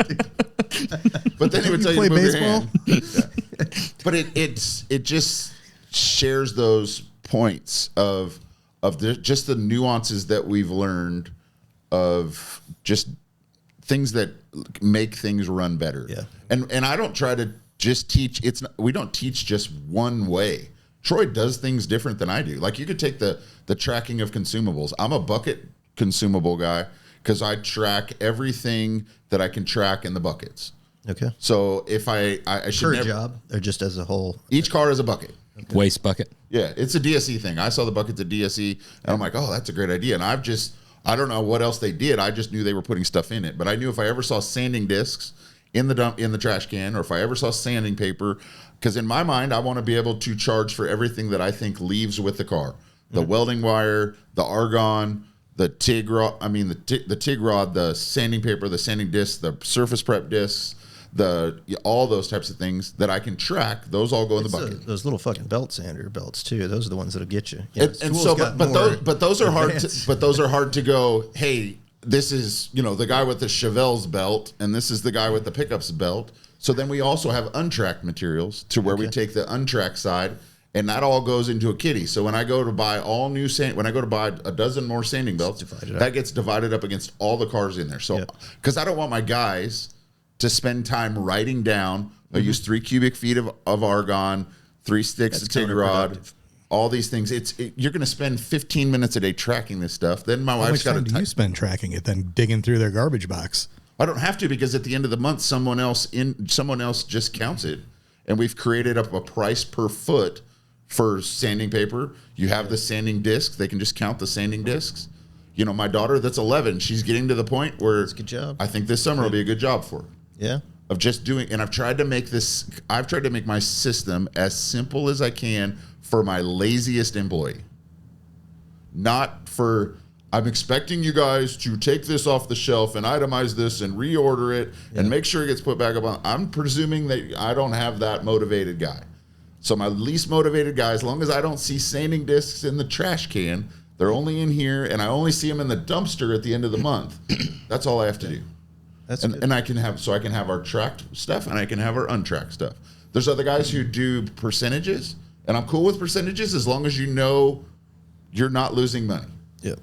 But then he would tell you to move baseball? your hand. But it just shares those points of just the nuances that we've learned of just things that make things run better. Yeah. And I don't try to just teach. We don't teach just one way. Troy does things different than I do. Like you could take the tracking of consumables. I'm a bucket consumable guy because I track everything that I can track in the buckets. Okay. So if I should Per job or just as a whole? Each car is a bucket. Okay. Waste bucket. Yeah, it's a DSE thing. I saw the buckets at DSE, and I'm like, oh, that's a great idea. And I don't know what else they did. I just knew they were putting stuff in it. But I knew if I ever saw sanding discs in the trash can, or if I ever saw sanding paper, because in my mind, I want to be able to charge for everything that I think leaves with the car. The welding wire, the argon, the TIG rod, the TIG rod, the sanding paper, the sanding disc, the surface prep discs, all those types of things that I can track. Those all go in the bucket. Those little fucking belt sander belts too. Those are the ones that'll get you. But those are hard. Those are hard to go. Hey, this is the guy with the Chevelle's belt, and this is the guy with the pickups belt. So then we also have untracked materials to where we take the untracked side, and that all goes into a kitty. So when I go to buy when I go to buy a dozen more sanding belts, that gets divided up against all the cars in there. So because I don't want my guys to spend time writing down, I use 3 cubic feet of argon, 3 sticks of TIG rod, all these things. You're going to spend 15 minutes a day tracking this stuff. Then my wife's got to. How much time do you spend tracking it? Then digging through their garbage box. I don't have to, because at the end of the month, someone else just counts it, and we've created up a price per foot for sanding paper. You have the sanding disc; they can just count the sanding discs. My daughter that's 11, she's getting to the point where that's a good job. I think this summer will be a good job for her. Yeah. Of just doing, and I've tried to make my system as simple as I can for my laziest employee. Not for, I'm expecting you guys to take this off the shelf and itemize this and reorder it and make sure it gets put back up on. I'm presuming that I don't have that motivated guy. So my least motivated guy, as long as I don't see sanding discs in the trash can, they're only in here, and I only see them in the dumpster at the end of the month. That's all I have to do. And I can have our tracked stuff, and I can have our untracked stuff. There's other guys who do percentages, and I'm cool with percentages as long as you know you're not losing money. Yeah.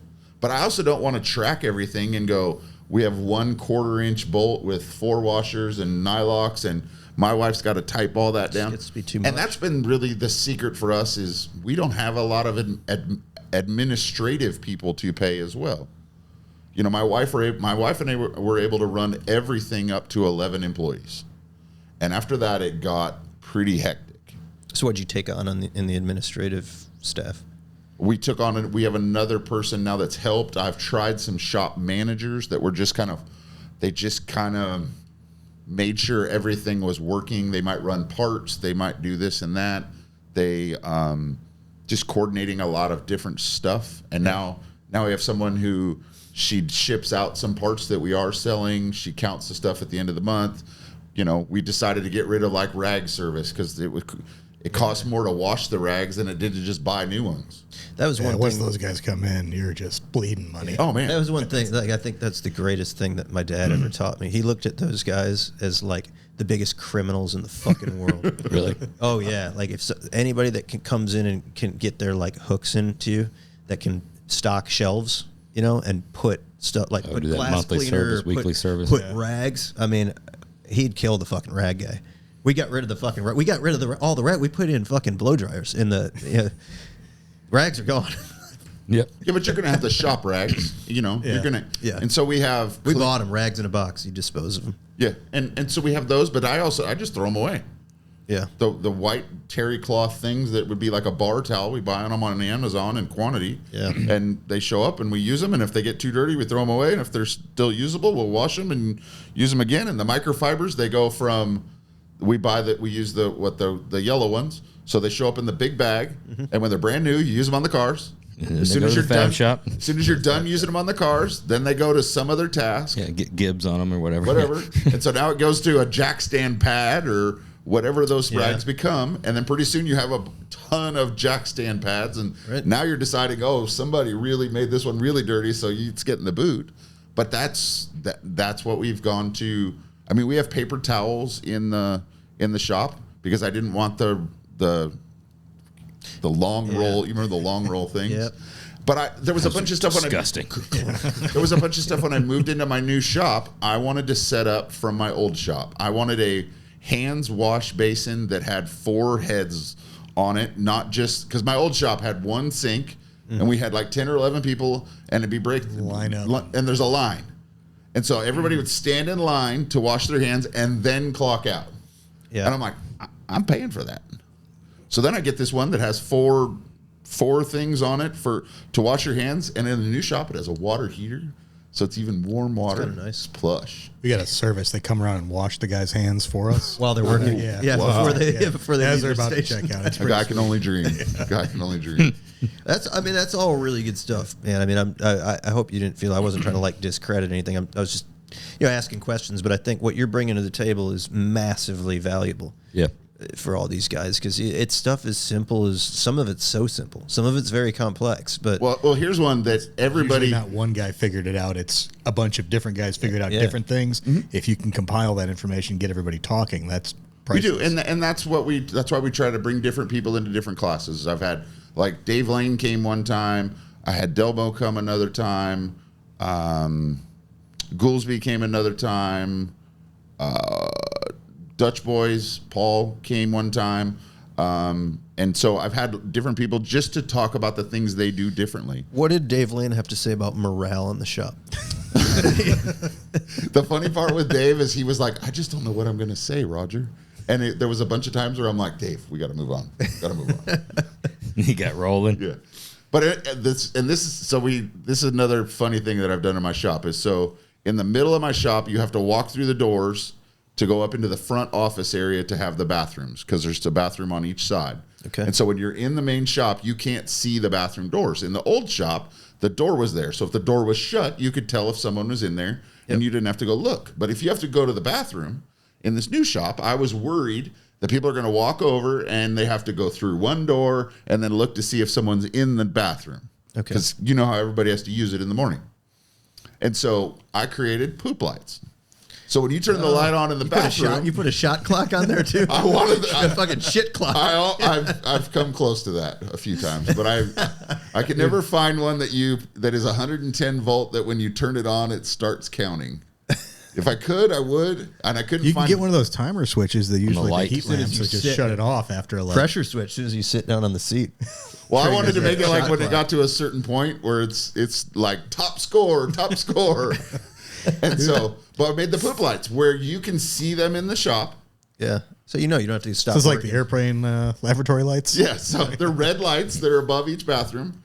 But I also don't want to track everything and go, we have 1/4 inch bolt with 4 washers and nylocks, and my wife's got to type all that down. It's be too much. And that's been really the secret for us, is we don't have a lot of administrative people to pay as well. My wife and I were able to run everything up to 11 employees. And after that, it got pretty hectic. So what'd you take on in the administrative staff? We have another person now that's helped. I've tried some shop managers that were just kind of made sure everything was working. They might run parts. They might do this and that. They just coordinating a lot of different stuff. And now we have someone who, she ships out some parts that we are selling. She counts the stuff at the end of the month. We decided to get rid of rag service because it costs more to wash the rags than it did to just buy new ones. That was one thing. Once those guys come in, you're just bleeding money. Oh man, that was one thing. I think that's the greatest thing that my dad ever taught me. He looked at those guys as the biggest criminals in the fucking world. Really? Oh yeah. If anybody that comes in and can get their hooks into you, that can stock shelves, and put stuff put do that glass monthly cleaner, service, weekly service. put rags. He'd kill the fucking rag guy. We got rid of the fucking rag. We got rid of all the rag. We put in fucking blow dryers in the rags are gone. Yep. Yeah, but you're gonna have to shop rags. You're gonna. Yeah. And so we bought them rags in a box. You dispose of them. Yeah, and so we have those, but I just throw them away. Yeah. The white terry cloth things that would be like a bar towel, we buy them on Amazon in quantity. Yeah. And they show up and we use them, and if they get too dirty, we throw them away, and if they're still usable, we'll wash them and use them again. And the microfibers, they go from, we use the yellow ones, so they show up in the big bag, and when they're brand new, you use them on the cars. As soon as you're done using them on the cars, then they go to some other task. Yeah, get Gibbs on them or whatever. And so now it goes to a jack stand pad or whatever those rags become, and then pretty soon you have a ton of jack stand pads, and now you're deciding, somebody really made this one really dirty, so it's getting the boot. But that's what we've gone to. We have paper towels in the shop because I didn't want the long roll. You remember the long roll things? Yep. But there was a bunch of stuff disgusting. There was a bunch of stuff when I moved into my new shop. I wanted to set up from my old shop. I wanted a hands wash basin that had 4 heads on it, not just because my old shop had one sink and we had like 10 or 11 people and it'd be Line up. and there's a line. And so everybody would stand in line to wash their hands and then clock out. Yeah. And I'm like, I'm paying for that. So then I get this one that has four things on it to wash your hands, and in the new shop it has a water heater, so it's even warm water. It's kinda nice. It's plush. We got a service. They come around and wash the guy's hands for us While they're working. Yeah. Before they as leave they're their about station. to check out. It's A pretty guy can only dream. A guy can only dream. That's all really good stuff, man. I mean, I hope you didn't feel I wasn't trying to like discredit anything. I was just, asking questions. But I think what you're bringing to the table is massively valuable. Yeah. For all these guys, because it's stuff as simple as some of it's so simple, some of it's very complex. But Well, here's one that everybody. Usually not one guy figured it out. It's a bunch of different guys figured out different things. If you can compile that information, get everybody talking, that's We priceless. do, and that's why we try to bring different people into different classes. I've had like Dave Lane came one time. I had Delbo come another time. Goolsby came another time. Dutch Boys, Paul came one time. And so I've had different people just to talk about the things they do differently. what did Dave Lane have to say about morale in the shop? The funny part with Dave is he was like, I just don't know what I'm going to say, Rodger. And there was a bunch of times where I'm like, Dave, we got to move on. Got to move on. He got rolling. Yeah. But this is another funny thing that I've done in my shop is so in the middle of my shop, you have to walk through the doors to go up into the front office area to have the bathrooms because there's a bathroom on each side. Okay. And so when you're in the main shop, you can't see the bathroom doors. In the old shop, the door was there. So if the door was shut, you could tell if someone was in there and you didn't have to go look. But if you have to go to the bathroom in this new shop, I was worried that people are going to walk over and they have to go through one door and then look to see if someone's in the bathroom. Okay. Because you know how everybody has to use it in the morning. And so I created poop lights. So when you turn the light on in the bathroom, You put a shot clock on there too. I wanted a fucking shit clock. I've come close to that a few times, but I could never find one that is 110 volt that when you turn it on it starts counting. If I could, I would, and I couldn't. You can find get one of those timer switches that usually light. the heat As soon as lamps you that just sit- shut it off after a Pressure switch as soon as you sit down on the seat. Well, I wanted to triggers make it that like shot when it clock. got to a certain point where it's like top score. And so, but I made the poop lights where you can see them in the shop. Yeah. So you don't have to stop. So it's like working. the airplane lavatory lights. Yeah, so they're red lights that are above each bathroom.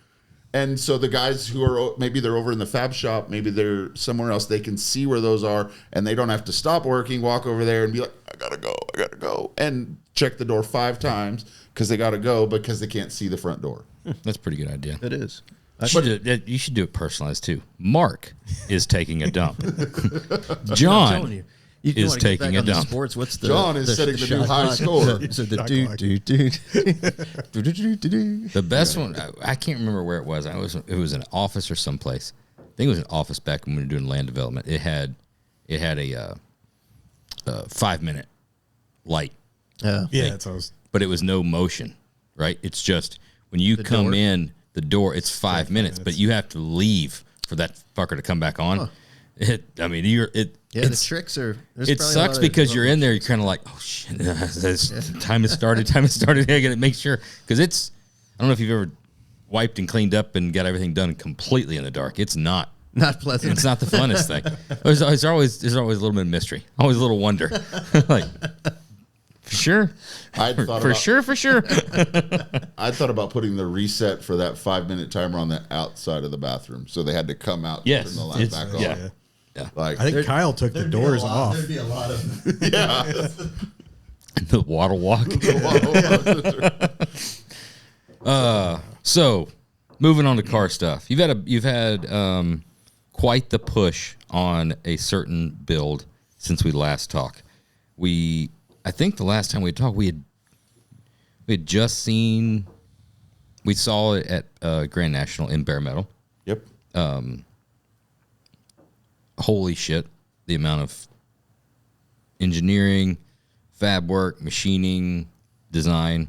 And so the guys who are, maybe they're over in the fab shop, maybe they're somewhere else, they can see where those are and they don't have to stop working, walk over there and be like, I gotta go, and check the door 5 times because they gotta go because they can't see the front door. That's a pretty good idea. It is. You should do it personalized too. Mark is taking a dump. telling John you is wanna get taking back a on the dump. Sports. What's the John is setting the new shot high clock? score. So the Shot do clock. do. The best one, I can't remember where it was. It was an office or someplace. I think it was an office back when we were doing land development. It had a 5-minute light, Yeah. Yeah, that's what I was. but it was no motion, right? It's just when you come door? in the door, it's 5 minutes, but you have to leave for that fucker to come back on. Yeah, It's, the tricks are. it sucks because you're in there. You're kind of like, oh shit, time has started. Time has started. I got to make sure because it's. I don't know if you've ever wiped and cleaned up and got everything done completely in the dark. It's not. Not pleasant. It's not the funnest thing. There's always a little bit of mystery. Always a little wonder. Like, for sure. I'd thought For about, sure. I thought about putting the reset for that 5-minute timer on the outside of the bathroom, so they had to come out Yes, and turn the light it's- back on. yeah. Like, I think Kyle took the doors off. There'd be a lot of. yeah. The waddle walk. So, moving on to car stuff. You've had quite the push on a certain build since we last talked. I think the last time we talked, we had just seen. We saw it at Grand National in bare metal. Yep. Holy shit, the amount of engineering, fab work, machining, design.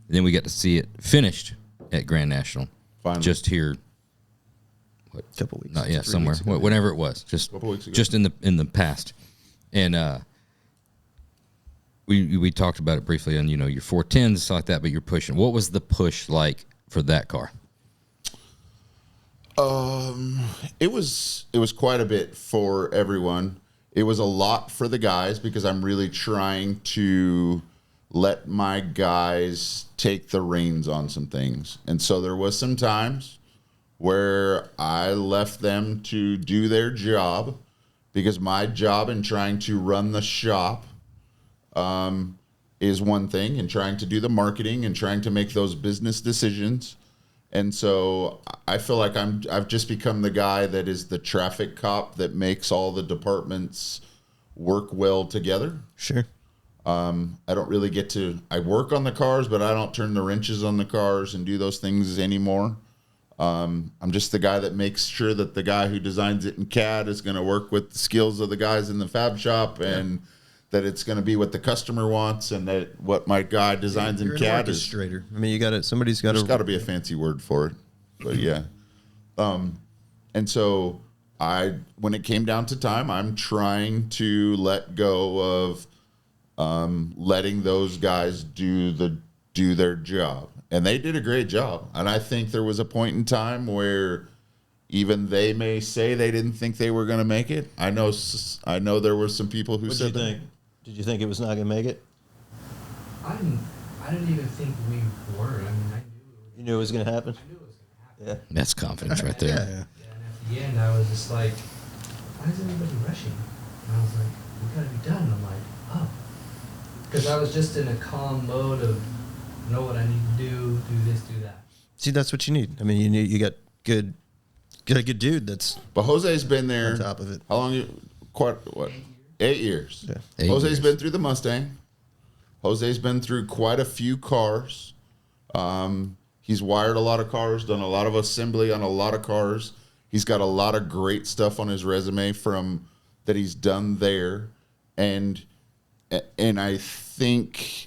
And then we got to see it finished at Grand National. Finally. Just here couple weeks. Not somewhere. Whenever it was, just Couple weeks ago. just in the past, and we talked about it briefly on your 410s and stuff like that. But you're pushing. What was the push like for that car? It was quite a bit for everyone. It was a lot for the guys because I'm really trying to let my guys take the reins on some things. And so there was some times where I left them to do their job because my job in trying to run the shop is one thing, and trying to do the marketing and trying to make those business decisions. And so I feel like I've just become the guy that is the traffic cop that makes all the departments work well together. Sure. I don't really get to, I work on the cars, but I don't turn the wrenches on the cars and do those things anymore. I'm just the guy that makes sure that the guy who designs it in CAD is going to work with the skills of the guys in the fab shop, and that it's going to be what the customer wants, and that what my guy designs in CAD is. Orchestrator. I mean, you got to, somebody's got to. There's got to be a fancy word for it, but yeah. And so when it came down to time, I'm trying to let go of letting those guys do their job, and they did a great job. And I think there was a point in time where even they may say they didn't think they were going to make it. I know there were some people who said that. Did you think it was not going to make it? I didn't even think we were. I mean, I knew. You knew it was going to happen? I knew it was going to happen. Yeah. That's confidence right there. Yeah. Yeah, and at the end, I was just like, why is everybody rushing? And I was like, we got to be done. And I'm like, oh. Because I was just in a calm mode of know what I need to do this, do that. See, that's what you need. I mean, you got a good dude that's But Jose's been there. on top of it. How long? 8 years. Yeah. 8 Jose's years. been through the Mustang. Jose's been through quite a few cars. He's wired a lot of cars, done a lot of assembly on a lot of cars. He's got a lot of great stuff on his resume from that he's done there, and I think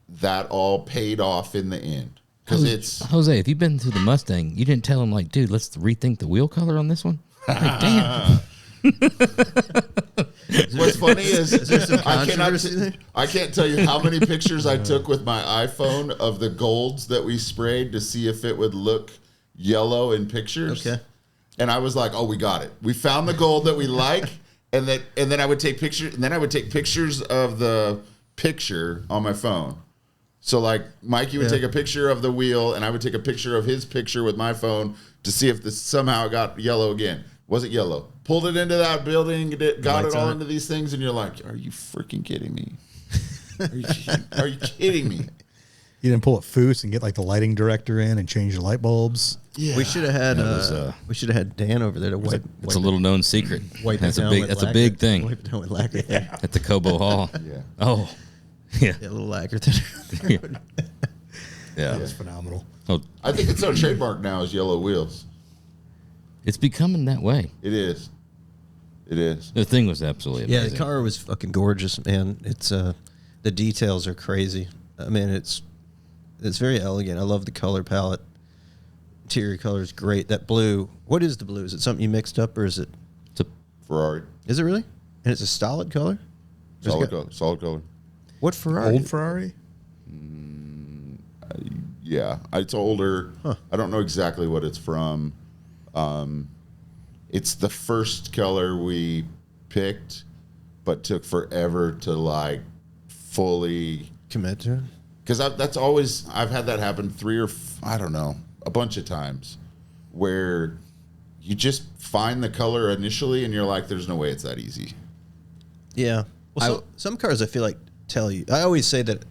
that all paid off in the end because it's Jose. If you've been through the Mustang, you didn't tell him like, dude, let's rethink the wheel color on this one. Like, damn. What's funny is there some controversy there? I can't tell you how many pictures I took with my iPhone of the golds that we sprayed to see if it would look yellow in pictures. Okay. And I was like, "Oh, we got it. We found the gold that we like." And then I would take pictures. And then I would take pictures of the picture on my phone. So like Mikey would take a picture of the wheel, and I would take a picture of his picture with my phone to see if this somehow got yellow again. Wasn't yellow. Pulled it into that building, got it all into these things, and you're like, "Are you freaking kidding me? Are you kidding me?" You didn't pull a Foos and get like the lighting director in and change the light bulbs. Yeah. We should have had Dan over there to wipe. It's a little known secret. Wipe That's it a down big. with That's a lacquer. big thing Wipe it down with lacquer. Yeah. at the Cobo Hall. Yeah. Oh, yeah, A little lacquer thinner. yeah. That was phenomenal. Oh, I think it's our trademark now is yellow wheels. it's becoming that way. It is. It is. The thing was absolutely Yeah, amazing. the car was fucking gorgeous, man. It's the details are crazy. I mean, it's very elegant. I love the color palette. Interior color is great. That blue. What is the blue? Is it something you mixed up, or is it? It's a- Ferrari. Is it really? And it's a solid color. Solid color. Solid color. What Ferrari? Old Ferrari? Yeah. It's older. Huh. I don't know exactly what it's from. It's the first color we picked, but took forever to like fully. Commit to it. Because I've had that happen a bunch of times where you just find the color initially and you're like, there's no way it's that easy. Yeah. Well, some cars I feel like tell you. I always say that.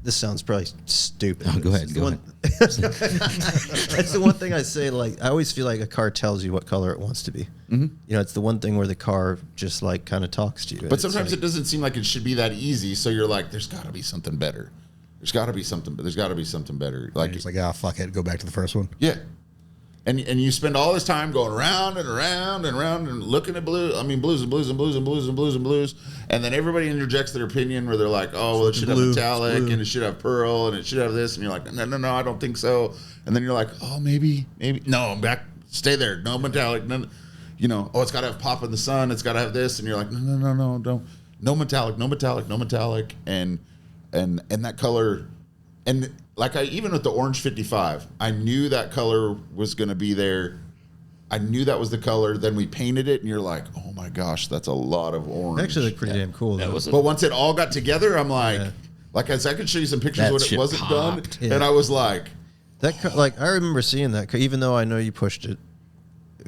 This sounds probably stupid. Oh, go ahead. Go ahead. That's the one thing I say. Like, I always feel like a car tells you what color it wants to be. Mm-hmm. You know, it's the one thing where the car just like kind of talks to you. But sometimes it doesn't seem like it should be that easy. So you're like, there's got to be something better. There's got to be something better. Like, it's like, fuck it, go back to the first one. Yeah. And you spend all this time going around and around and around and looking at blues and blues and blues and blues and blues and blues. And then everybody interjects their opinion where they're like, oh, well, it should have metallic and it should have pearl and it should have this. And you're like, no, I don't think so. And then you're like, oh, maybe. No, I'm back. Stay there. No metallic. No, you know, oh, it's got to have pop in the sun. It's got to have this. And you're like, no, don't. No metallic, no metallic, no metallic. And that color, and like even with the orange 55, I knew that color was going to be there. I knew that was the color. Then we painted it, and you're like, oh my gosh, that's a lot of orange. It actually looked pretty damn cool. But once it all got together, I'm like, I could show you some pictures when it wasn't done, and I was like, like I remember seeing that, even though I know you pushed it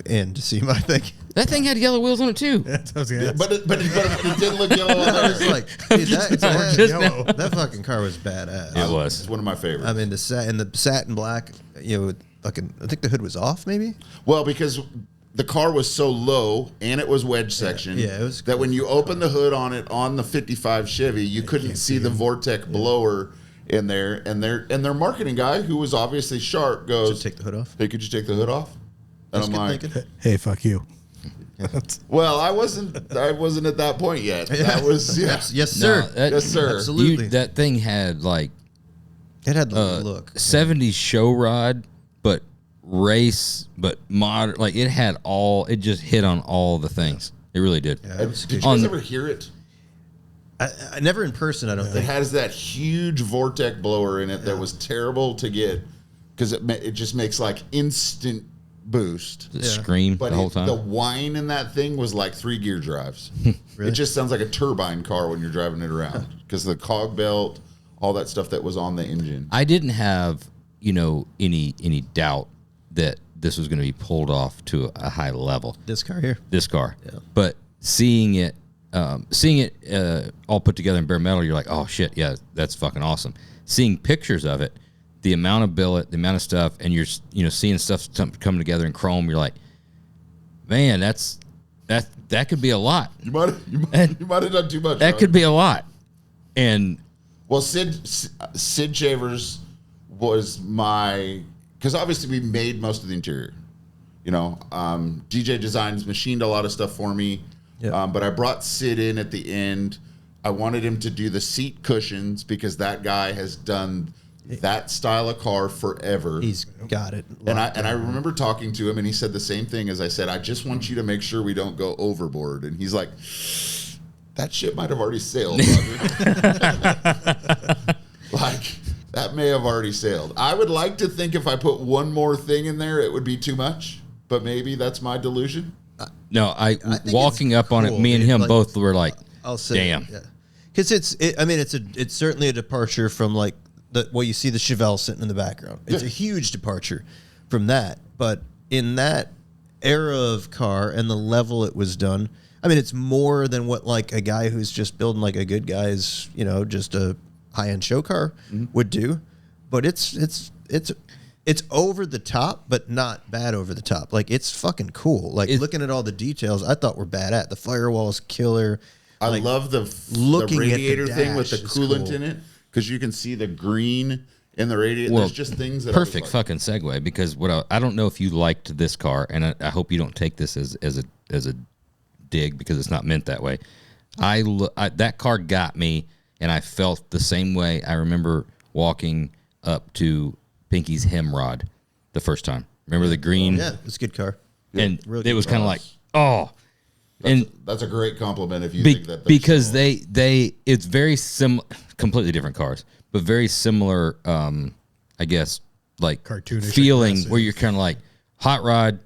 in to see my thing. That thing had yellow wheels on it too. but it didn't look yellow on I was there. like, dude, that fucking car was badass. It was. It's one of my favorites. I mean, the satin black, you know, fucking. I think the hood was off, maybe. Well, because the car was so low and it was wedge section. Yeah, it was that when you open the hood on it on the 55 Chevy, you couldn't see the Vortec blower in there. And their marketing guy, who was obviously sharp, goes, "Take the hood off." Hey, could you take the hood off? And I'm like, Hey, fuck you. well, I wasn't at that point yet. That was yes, sir. Yes, sir. Absolutely. That thing had like It had the look. 70s show rod, but race, but modern. Like it had it just hit on all the things. It really did. Yeah, it was Did you good. guys ever hear it? I never in person. I don't It think. has that huge Vortec blower in it that was terrible to get because it just makes like instant boost. The scream But the whole time. the whine in that thing was like 3 gear drives. Really? It just sounds like a turbine car when you're driving it around because the cog belt, all that stuff that was on the engine. I didn't have, any doubt that this was going to be pulled off to a high level. This car here. This car, Yeah. but seeing it all put together in bare metal, you're like, oh shit, yeah, that's fucking awesome. Seeing pictures of it, the amount of billet, the amount of stuff, and you're seeing stuff come together in chrome, you're like, man, that could be a lot. You might have done too much. That could be a lot, and Well, Sid Shavers was because obviously we made most of the interior. DJ Designs machined a lot of stuff for me. Yeah. But I brought Sid in at the end. I wanted him to do the seat cushions because that guy has done that style of car forever. He's got it. And I remember talking to him, and he said the same thing as I said. I just want you to make sure we don't go overboard. And he's like, that ship might have already sailed, Rodger. Like, that may have already sailed. I would like to think if I put one more thing in there, it would be too much. But maybe that's my delusion. no, I think walking it's up on it, cool, me and dude. him Like, both were like, I'll say, damn. because it's certainly a departure from like you see the Chevelle sitting in the background. It's a huge departure from that, but in that era of car and the level it was done, I mean, it's more than what like a guy who's just building like a good guy's, just a high-end show car would do, but it's over the top, but not bad over the top. Like it's fucking cool. Like looking at all the details, I thought were badass. The firewall's killer. I love the looking at the radiator thing with the dash is coolant cool. in it because you can see the green in the radiator. Well, There's just things that I was perfect like, fucking segue because I don't know if you liked this car, and I hope you don't take this as a dig because it's not meant that way. That car got me, and I felt the same way. I remember walking up to Pinky's Hemrod the first time. Remember the green? Yeah, it's a good car. And Real it good was kind of car. like, oh. That's a great compliment if you think that. Because it's very completely different cars, but very similar, I guess, like Cartoonish feeling aggressive. where you're kind of like hot rod,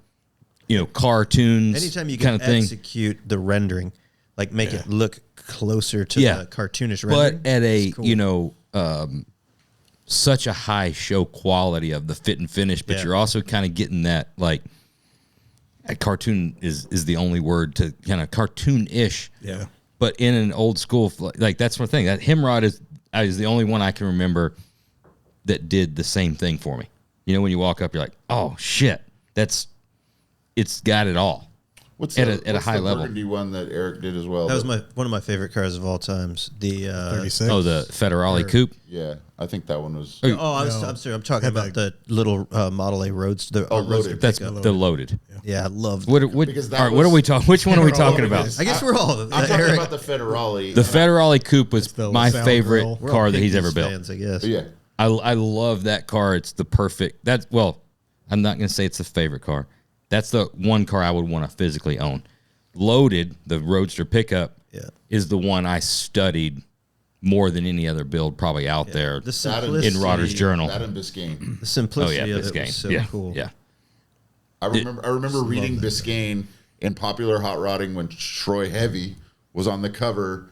cartoons, Anytime you kind can of thing. execute the rendering, like make it look closer to Yeah. the cartoonish rendering. But at it's cool. such a high show quality of the fit and finish, but Yeah. you're also kind of getting that like a cartoon is the only word to kind of cartoon-ish. Yeah. But in an old school, like that's one thing. That Hemrod is the only one I can remember that did the same thing for me. When you walk up, you're like, oh shit, it's got it all. What's at the, a high the level. Burgundy one that Eric did as well? That was one of my favorite cars of all times. The 36. Oh, the Federale Coupe. Yeah, I think that one was. I'm sorry. I'm talking about the little Model A Roadster. Loaded. Roadster That's pickup. the loaded. Yeah, I love. What Because that all right, what are was- we talking? Which one are we talking about? I guess we're all. I'm talking Eric, about the Federale. The Federale Coupe was the my sound favorite grill. we're all car that he's Pinky's ever built. fans, I guess. Yeah. I love that car. It's the perfect. I'm not going to say it's the favorite car. That's the one car I would want to physically own. Loaded, the Roadster pickup, is the one I studied more than any other build probably out there The simplicity, in Rodger's journal. That and Biscayne. the simplicity of it Biscayne. was so cool. Yeah. I remember reading Biscayne in Popular Hot Rodding when Troy Heavy was on the cover,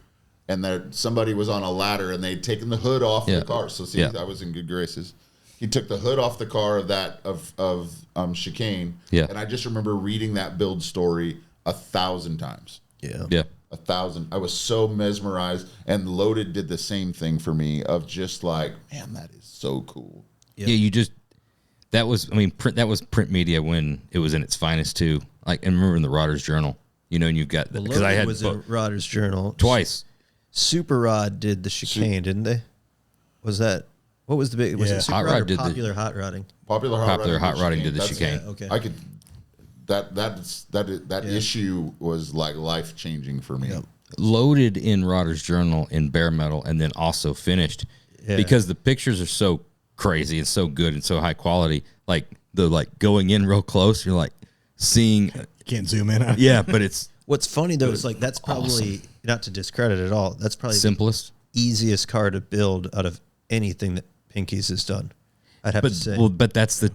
and that somebody was on a ladder and they'd taken the hood off the car. So see, I was in good graces. He took the hood off the car of Chicane. Yeah. And I just remember reading that build story 1,000 times. Yeah. Yeah. 1,000. I was so mesmerized, and Loaded did the same thing for me of just like, man, that is so cool. Yeah, you just that was print media when it was in its finest too. Like, and remember in the Rodger's journal, you know, and you've got because I had was in Rodger's journal twice. Super Rod did the Chicane, didn't they? Was that what was the big? Was it Super Hot Rod Rod or did Popular Hot Rodding? Popular Hot Rodding did the Chicane. Yeah, okay. I could. That issue was like life changing for me. Yep. Loaded in Rodger's journal in bare metal, and then also finished because the pictures are so crazy and so good and so high quality. Like going in real close, you're like seeing. Can't zoom in on it. Yeah, but it's What's funny though is like that's probably not to discredit at all. That's probably simplest. the easiest car to build out of anything that Pinky's has done. I'd have to say. Well, but that's the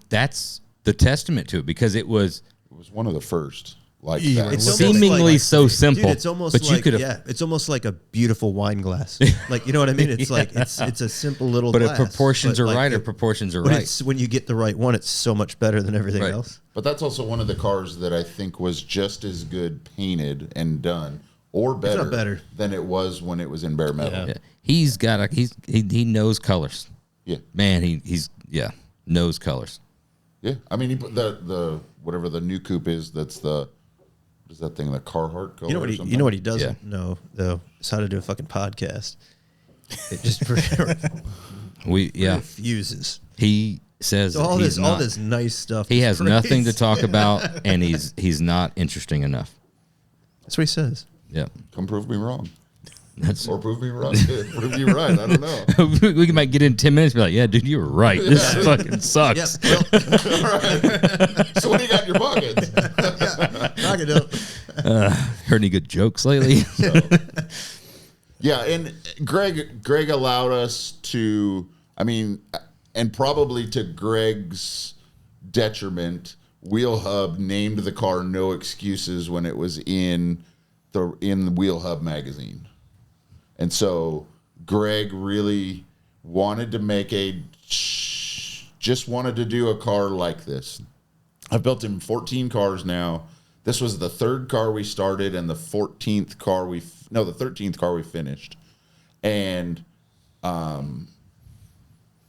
testament to it because it was one of the first. Like Yeah, that. It's almost seemingly like- so simple. Dude, it's almost but like you could have. it's almost like a beautiful wine glass. Like, you know what I mean? It's like it's a simple little But glass. if proportions are like right, or proportions are but right. it's when you get the right one, it's so much better than everything Right. else. But that's also one of the cars that I think was just as good painted and done, or better, better. than it was when it was in bare metal. Yeah. He's got he knows colors. Yeah. Man, he's knows colors. Yeah. I mean, he put the whatever the new coupe is. That's the what is that thing? The Carhartt color. You know what he doesn't know though is how to do a fucking podcast. It just refuses. He says So all he's this not, all this nice stuff. he is has nothing to praise. talk about, and he's not interesting enough. That's what he says. Yeah, Come prove me wrong, that's. or prove me wrong. Prove you right. I don't know. We might get in 10 minutes and be like, yeah, dude, you were right. This fucking sucks. Yep. Well, So what do you got in your pockets? knock it up. Heard any good jokes lately? Yeah, and Greg allowed us to, I mean, and probably to Greg's detriment, Wheel Hub named the car No Excuses when it was in the Wheel Hub magazine. And so Greg really wanted to make just wanted to do a car like this. I've built him 14 cars now. This was the third car we started and the 13th car we finished. And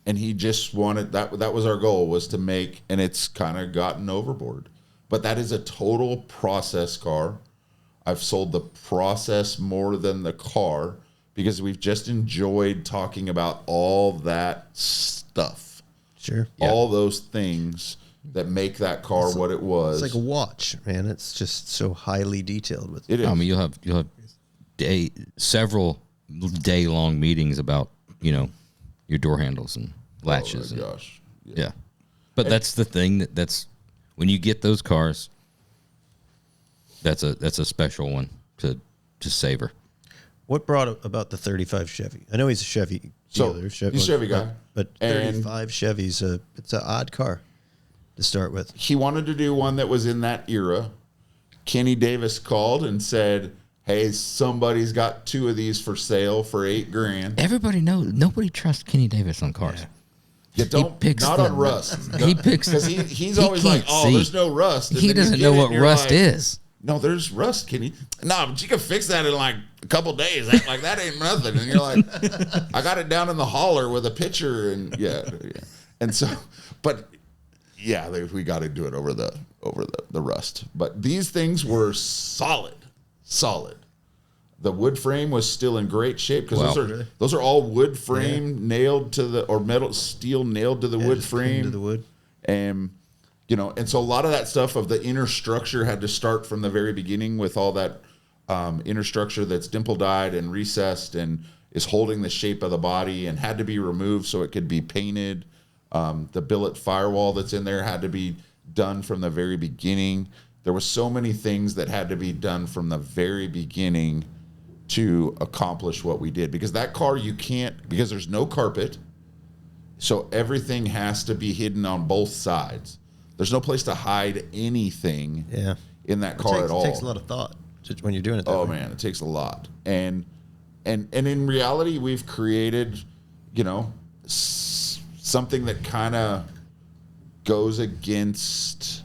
he just wanted that was our goal, was to make, and it's kind of gotten overboard. But that is a total process car. I've sold the process more than the car because we've just enjoyed talking about all that stuff. Sure. All those things that make that car what it was. It's like a watch, man. It's just so highly detailed with It is. I mean, you'll have several day-long meetings about, your door handles and latches. Oh my and, gosh. yeah. But that's the thing that's when you get those cars, that's a special one to savor. What brought about the 35 Chevy? I know he's a Chevy dealer. He's a Chevy guy. But And 35 Chevy's it's an odd car to start with. He wanted to do one that was in that era. Kenny Davis called and said, hey, somebody's got 2 of these for sale for $8,000. Everybody knows. Nobody trusts Kenny Davis on cars. You don't, picks not the- on rust. He picks Because he's he always like, can't oh, see. there's no rust. And He then you doesn't get know it what and you're rust like, is. No, there's rust, Kenny. No, but you can fix that in like a couple days. Like that ain't nothing. And you're like, I got it down in the hauler with a pitcher, and yeah. And so, but yeah, we got to do it over the rust. But these things were solid. The wood frame was still in great shape because those are all wood frame nailed to the steel nailed to the wood just frame into the wood. and. And so a lot of that stuff of the inner structure had to start from the very beginning with all that inner structure that's dimple dyed and recessed and is holding the shape of the body and had to be removed so it could be painted. The billet firewall that's in there had to be done from the very beginning. There were so many things that had to be done from the very beginning to accomplish what we did. Because that car, you can't, because there's no carpet, so everything has to be hidden on both sides. There's no place to hide anything in that car at all. It takes a lot of thought when you're doing it. Oh man, it takes a lot. And in reality, we've created, something that kind of goes against.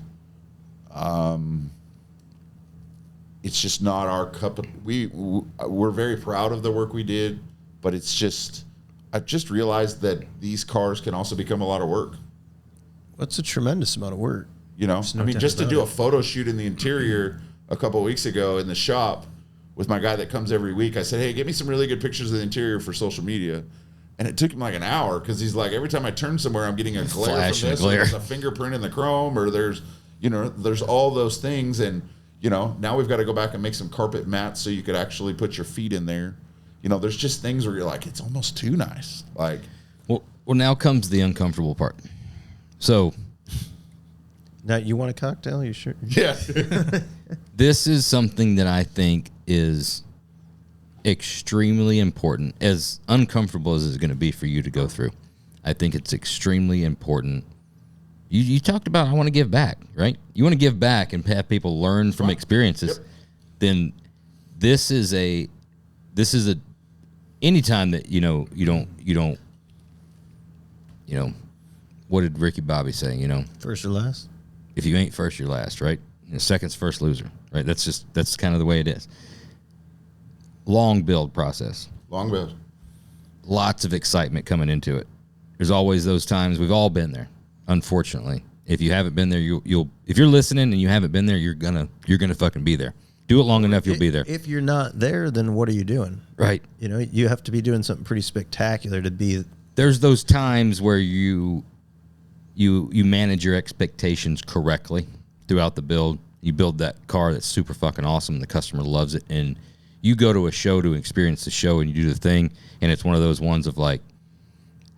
It's just not our cup of. We're very proud of the work we did, but it's just. I've just realized that these cars can also become a lot of work. That's a tremendous amount of work. Just to do a photo shoot in the interior a couple of weeks ago in the shop with my guy that comes every week, I said, hey, get me some really good pictures of the interior for social media. And it took him like an hour because he's like, every time I turn somewhere, I'm getting a glare Flash from this. Or there's a fingerprint in the chrome, or there's all those things. And, now we've got to go back and make some carpet mats so you could actually put your feet in there. There's just things where you're like, it's almost too nice. Like, well, now comes the uncomfortable part. So, now you want a cocktail? You sure? yeah. This is something that I think is extremely important, as uncomfortable as it's going to be for you to go through. I think it's extremely important. You talked about, I want to give back, right? You want to give back and have people learn from experiences. Yep. Then this is a anytime that you don't what did Ricky Bobby say? First or last? If you ain't first, you're last, right? Second's first loser, right? That's kind of the way it is. Long build process. Long build. Lots of excitement coming into it. There's always those times. We've all been there, unfortunately. If you haven't been there, you'll if you're listening and you haven't been there, you're gonna fucking be there. Do it long enough, you'll be there. If you're not there, then what are you doing? Right. You have to be doing something pretty spectacular to be. There's those times where you manage your expectations correctly throughout the build. You build that car that's super fucking awesome. The customer loves it. And you go to a show to experience the show and you do the thing. And it's one of those ones of like,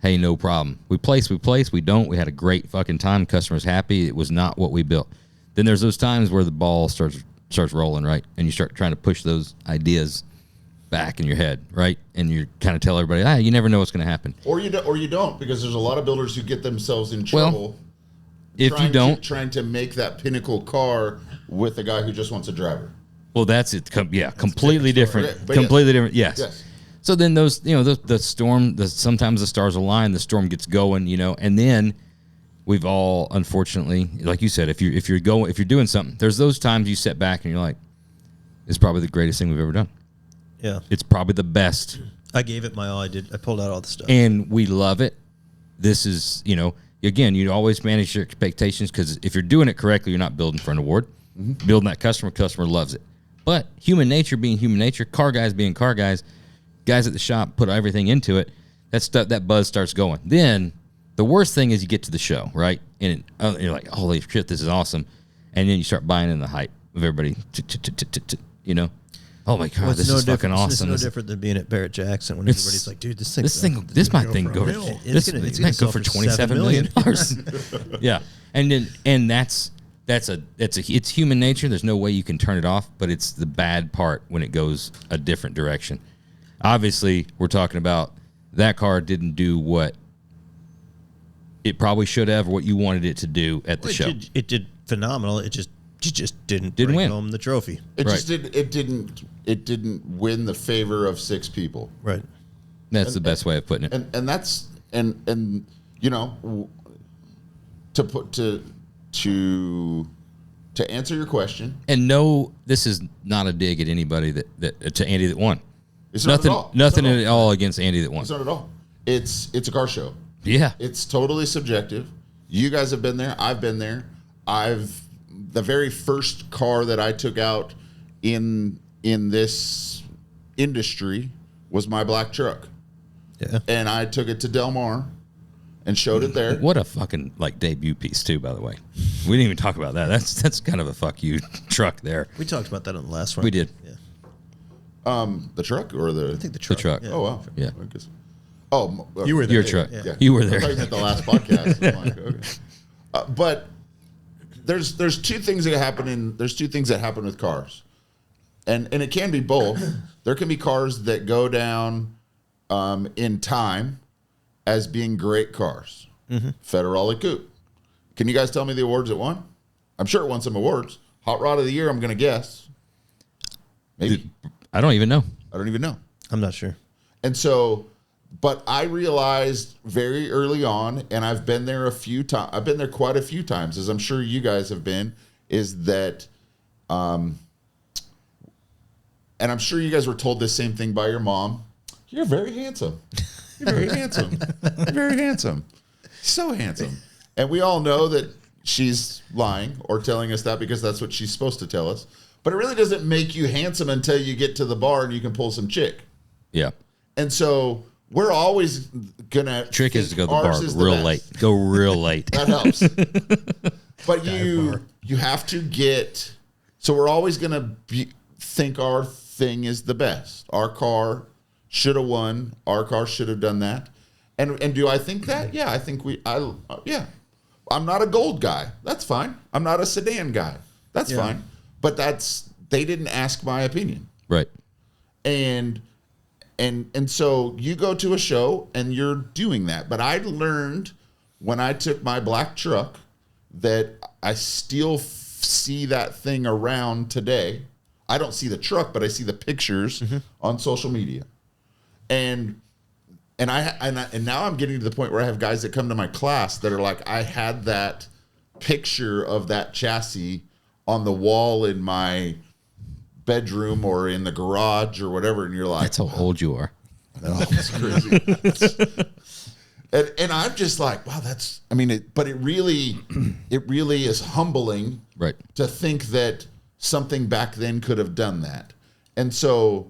hey, no problem. We place. We don't. We had a great fucking time. Customer's happy. It was not what we built. Then there's those times where the ball starts rolling, right? And you start trying to push those ideas back in your head, right? And you kind of tell everybody, you never know what's going to happen. Or you don't, because there's a lot of builders who get themselves in trouble. If you don't, trying to make that pinnacle car with a guy who just wants a driver. Well, that's it. Completely different. But Completely different. Yes. Yes. So then those, the storm, sometimes the stars align, the storm gets going, and then we've all, unfortunately, like you said, if you're doing something, there's those times you sit back and you're like, it's probably the greatest thing we've ever done. Yeah. It's probably the best. I gave it my all. I pulled out all the stuff. And we love it. This is, again, you always manage your expectations, because if you're doing it correctly, you're not building for an award. Mm-hmm. Building that customer loves it. But human nature being human nature, car guys being car guys at the shop put everything into it. That buzz starts going. Then the worst thing is you get to the show, right? And you're like, holy shit, this is awesome. And then you start buying in the hype of everybody, Oh my God, this is fucking awesome. It's no different than being at Barrett Jackson when everybody's like, dude, this might go for $27 million. Yeah. And it's human nature. There's no way you can turn it off, but it's the bad part when it goes a different direction. Obviously, we're talking about that car didn't do what it probably should have, or what you wanted it to do at the show. It did phenomenal. It just didn't bring win home the trophy. It didn't win the favor of 6 people. Right. That's the best way of putting it. And that's to answer your question. And no, this is not a dig at anybody that to Andy that won. It's nothing at all against Andy that won. It's not at all. It's a car show. Yeah. It's totally subjective. You guys have been there. I've been there. The very first car that I took out in this industry was my black truck. Yeah. And I took it to Del Mar and showed it there. What a fucking debut piece too, by the way. We didn't even talk about that. That's kind of a fuck you truck there. We talked about that on the last one. We did. Yeah. The truck or I think the truck. The truck. Yeah. Oh wow. Yeah. You were there. Your truck. Yeah. You were there. I thought you meant the last podcast. I'm like, okay. But there's two things that happen with cars, and it can be both. There can be cars that go down in time as being great cars. Federale Coupe. Can you guys tell me the awards it won? I'm sure it won some awards. Hot Rod of the Year, I'm going to guess. Maybe. I don't even know. I don't even know. I'm not sure. And so, but I realized very early on, and I've been there a few times. I've been there quite a few times, as I'm sure you guys have been. Is that, and I'm sure you guys were told the same thing by your mom. You're very handsome. You're very handsome. You're very handsome. So handsome. And we all know that she's lying or telling us that because that's what she's supposed to tell us. But it really doesn't make you handsome until you get to the bar and you can pull some chick. Yeah. And so we're always gonna Trick is to go to the bar real late. Go real late. That helps. But you have to get. So we're always gonna think our thing is the best. Our car should have won. Our car should have done that. And do I think that? Yeah, I think yeah. I'm not a gold guy. That's fine. I'm not a sedan guy. That's fine. But they didn't ask my opinion. Right. And so you go to a show and you're doing that. But I learned when I took my black truck that I still see that thing around today. I don't see the truck, but I see the pictures on social media. And now I'm getting to the point where I have guys that come to my class that are like, I had that picture of that chassis on the wall in my bedroom or in the garage or whatever, and you're like, that's how old you are. Oh, that's crazy. and I'm just like, wow, but it really is humbling, right, to think that something back then could have done that. And so,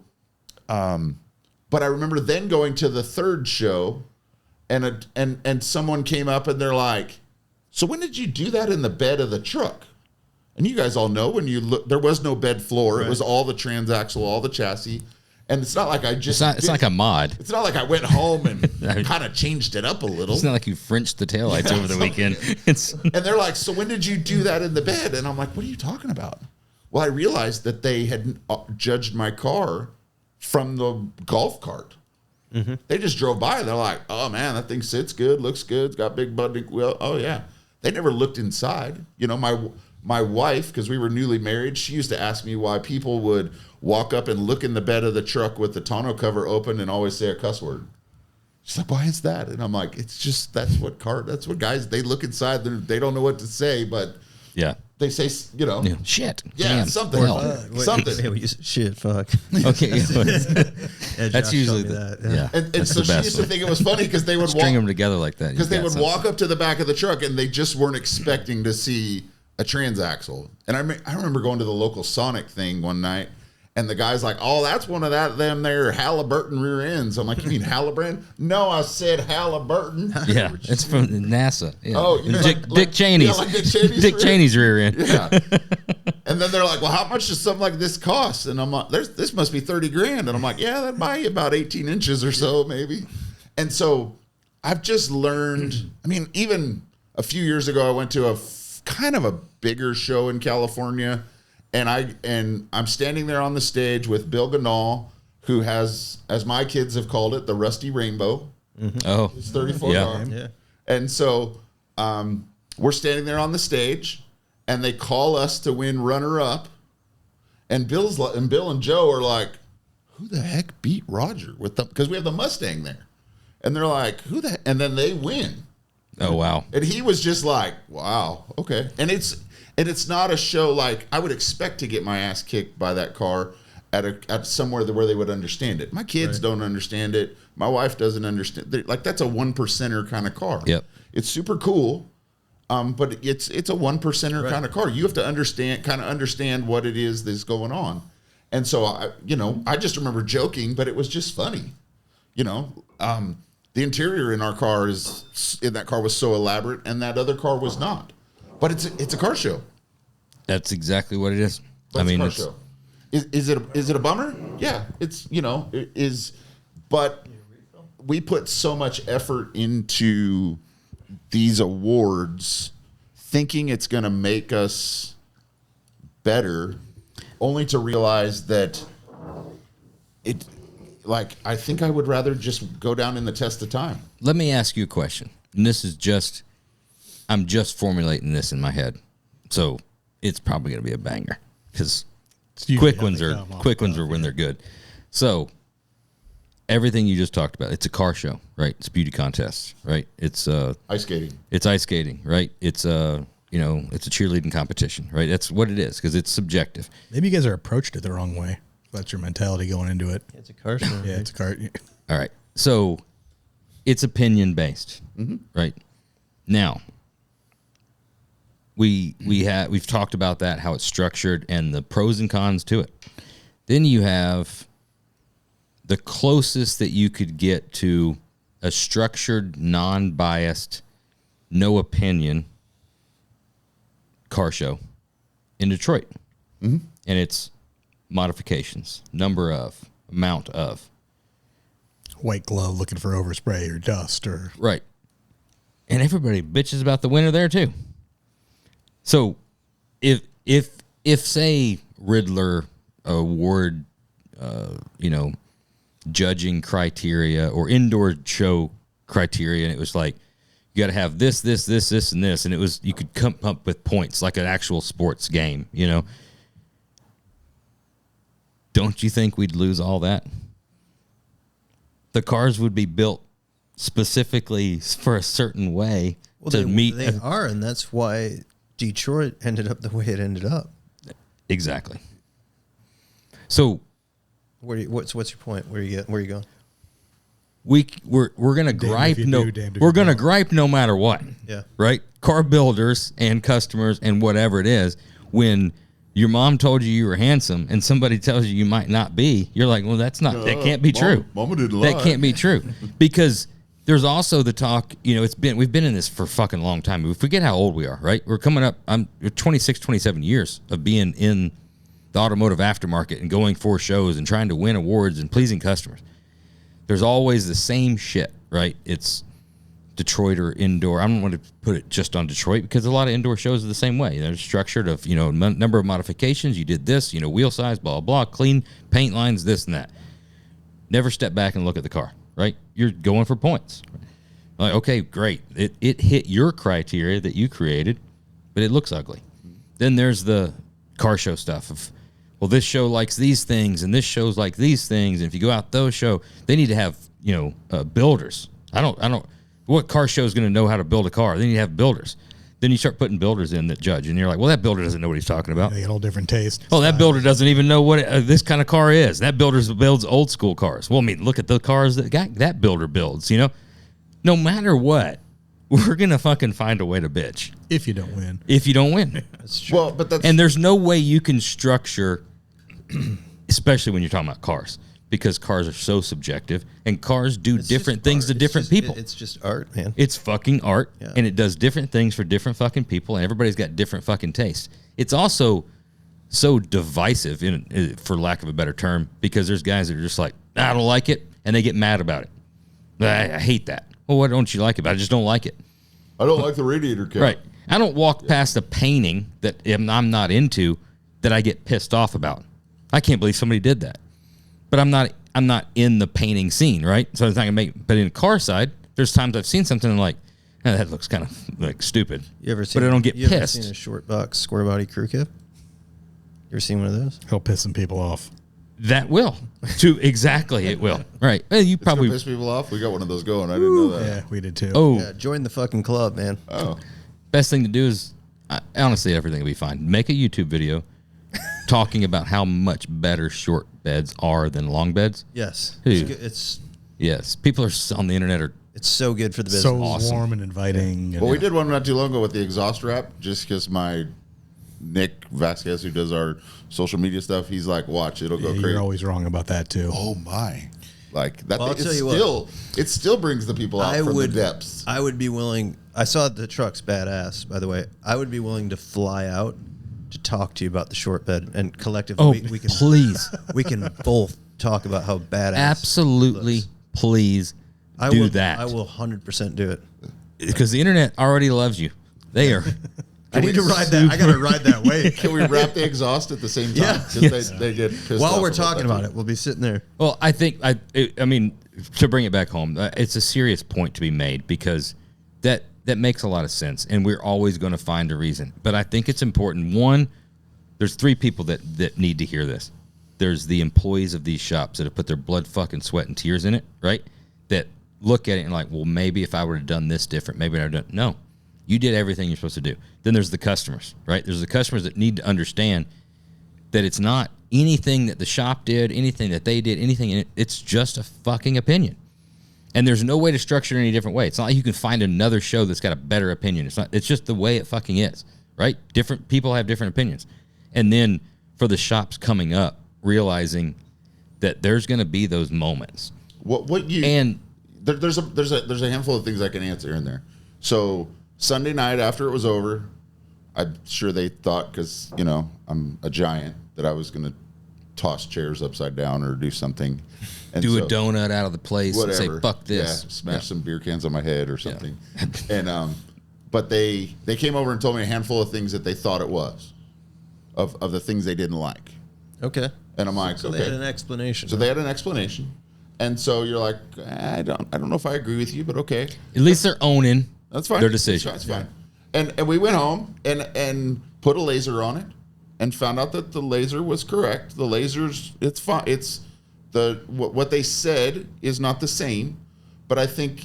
but I remember then going to the third show, and someone came up and they're like, so when did you do that in the bed of the truck? And you guys all know when you look, there was no bed floor. Right. It was all the transaxle, all the chassis. And it's not like I just... It's like a mod. It's not like I went home and kind of changed it up a little. It's not like you Frenched the taillights over the weekend. And they're like, so when did you do that in the bed? And I'm like, what are you talking about? Well, I realized that they had judged my car from the golf cart. Mm-hmm. They just drove by. They're like, oh, man, that thing sits good, looks good. It's got big button wheel. Oh, yeah. They never looked inside. You know, my wife, because we were newly married, she used to ask me why people would walk up and look in the bed of the truck with the tonneau cover open and always say a cuss word. She's like, why is that? And I'm like, it's just, that's what guys, they look inside, they don't know what to say, but yeah, they say, you know, shit, yeah, damn, something, something. Shit, fuck. Okay, That's usually that. Yeah, and so she used to think it was funny because they would string them together like that because they would walk up to the back of the truck and they just weren't expecting to see a transaxle. And I remember going to the local Sonic thing one night, and the guy's like, oh, that's one of them there Halliburton rear ends. I'm like, you mean Halliburton? No, I said Halliburton. Yeah, it's from NASA. Yeah. Oh, Dick Cheney's. Yeah, like Dick Cheney's rear end. Yeah. And then they're like, well, how much does something like this cost? And I'm like, this must be $30,000. And I'm like, yeah, that'd buy you about 18 inches or so, maybe. And so I've just learned, I mean, even a few years ago, I went to a kind of a bigger show in California, and I'm standing there on the stage with Bill Ganal, who has, as my kids have called it, the Rusty Rainbow. Mm-hmm. Oh, it's 34 car. Yeah. And so we're standing there on the stage, and they call us to win runner-up, and Bill and Joe are like, who the heck beat Rodger with them? Because we have the Mustang there, and they're like, who the heck? And then they win. Oh, wow. And he was just like, wow, okay. And it's not a show like I would expect to get my ass kicked by that car at somewhere where they would understand it. My kids don't understand it. My wife doesn't understand. Like, that's a 1%er kind of car. Yep. It's super cool, but it's a 1%er kind of car. You have to understand what it is that's going on. And so I just remember joking, but it was just funny, The interior in that car was so elaborate, and that other car was not. But it's a car show. That's exactly what it is. But it's a car show. Is it a bummer? Yeah, it is. But we put so much effort into these awards, thinking it's going to make us better, only to realize that it, like, I think I would rather just go down in the test of time. Let me ask you a question. And this is just, I'm just formulating this in my head. So it's probably going to be a banger because quick ones are when they're good. So everything you just talked about, it's a car show, right? It's beauty contests, right? It's ice skating. It's ice skating, right? It's it's a cheerleading competition, right? That's what it is because it's subjective. Maybe you guys are approached it the wrong way. That's your mentality going into it. It's a car show. Yeah, it's a car. All right. So it's opinion based, right? Now we've talked about that, how it's structured and the pros and cons to it. Then you have the closest that you could get to a structured, non-biased, no opinion car show in Detroit. And it's modifications, number of, amount of. White glove looking for overspray or dust or Right. And everybody bitches about the winner there too. So if say Riddler award judging criteria or indoor show criteria, and it was like you got to have this, and this, and it was you could come up with points like an actual sports game, Don't you think we'd lose all that? The cars would be built specifically for a certain way to meet. They are, and that's why Detroit ended up the way it ended up. Exactly. So, what's your point? Where you going? We're gonna gripe gripe no matter what. Yeah. Right. Car builders and customers and whatever it is, when your mom told you were handsome and somebody tells you might not be, you're like, well, that can't be true. Mama didn't lie. That can't be true. Because there's also the talk, we've been in this for a fucking long time. We forget how old we are, right? We're coming up, I'm 26, 27 years of being in the automotive aftermarket and going for shows and trying to win awards and pleasing customers. There's always the same shit, right? It's Detroit or indoor. I don't want to put it just on Detroit because a lot of indoor shows are the same way. They're structured of, number of modifications. You did this, wheel size, blah, blah, clean paint lines, this and that. Never step back and look at the car, right? You're going for points. Like, okay, great. It hit your criteria that you created, but it looks ugly. Then there's the car show stuff of, well, this show likes these things and this show's like these things. And if you go out those show, they need to have, builders. What car show is going to know how to build a car? Then you have builders. Then you start putting builders in that judge, and you're like, well, that builder doesn't know what he's talking about. they got a whole different taste. Oh, that builder doesn't even know what this kind of car is. That builder builds old school cars. Well, I mean, look at the cars that builder builds, No matter what, we're going to fucking find a way to bitch. If you don't win. That's true. Well, but that's And there's no way you can structure, especially when you're talking about cars, because cars are so subjective and cars do different things to different people. It's just art, man. It's fucking art, Yeah. and it does different things for different fucking people, and everybody's got different fucking tastes. It's also so divisive, for lack of a better term, because there's guys that are just like, I don't like it, and they get mad about it. I hate that. Well, what don't you like about it? I just don't like it. I don't like the radiator cap. Right. I don't walk past a painting that I'm not into that I get pissed off about. I can't believe somebody did that. But I'm not in the painting scene, right? So it's not gonna make. But in the car side, there's times I've seen something and I'm like, that looks kind of like stupid. You ever seen? But I don't get you ever pissed. seen a short box square body crew cab? You ever seen one of those? He'll piss some people off. That will. Exactly, it will. Right. Well, you It's gonna probably. piss people off. We got one of those going. I didn't know that. Yeah, we did too. Oh, Yeah, join the fucking club, man. Oh. best thing to do is, honestly, everything will be fine. Make a YouTube video talking about how much better short beds are than long beds. Yes, Dude. it's Yes, people are on the internet are. it's so good for the business. so awesome. warm and inviting. Well, we did one not too long ago with the exhaust wrap, just because my Nick Vasquez, who does our social media stuff, he's like, watch, it'll go crazy. You're always wrong about that too. Oh my. Like that Well, I'll thing tell is you what. still it still brings the people out from the depths. I would be willing. I saw the truck's badass, by the way. I would be willing to fly out to talk to you about the short bed and collectively we can please. we can both talk about how badass. Absolutely, looks. please I do will, that. I will 100% do it. Because the internet already loves you. They are I need to ride that. I got to ride that wave. Can we wrap the exhaust at the same time? Yeah. 'Cause they get pissed While off we're about talking that about too. it, we'll be sitting there. Well, I think I mean, to bring it back home, it's a serious point to be made because that makes a lot of sense, and we're always going to find a reason. But I think it's important. One, there's three people that need to hear this. There's the employees of these shops that have put their blood, fucking sweat, and tears in it, right? That look at it and like, well, maybe if I would have done this different, maybe I'd have done. No, you did everything you're supposed to do. Then there's the customers, right? There's the customers that need to understand that it's not anything that the shop did, anything that they did, anything in it. It's just a fucking opinion. And there's no way to structure it any different way. It's not like you can find another show that's got a better opinion. It's not. It's just the way it fucking is, right? Different people have different opinions. And then for the shops coming up, realizing that there's going to be those moments. What you and there's a handful of things I can answer in there. So Sunday night after it was over, I'm sure they thought, because I'm a giant, that I was going to toss chairs upside down or do something. And do so, a donut out of the place and say, fuck this. Yeah, smash some beer cans on my head or something. Yeah. And but they came over and told me a handful of things that they thought it was, of the things they didn't like. Okay. And I'm like, so okay. they had an explanation. So they had an explanation. And so you're like, I don't know if I agree with you, but okay. At least they're owning That's fine. their decision. That's fine. And we went home and put a laser on it and found out that the laser was correct. The laser's, it's fine. It's what they said is not the same, but I think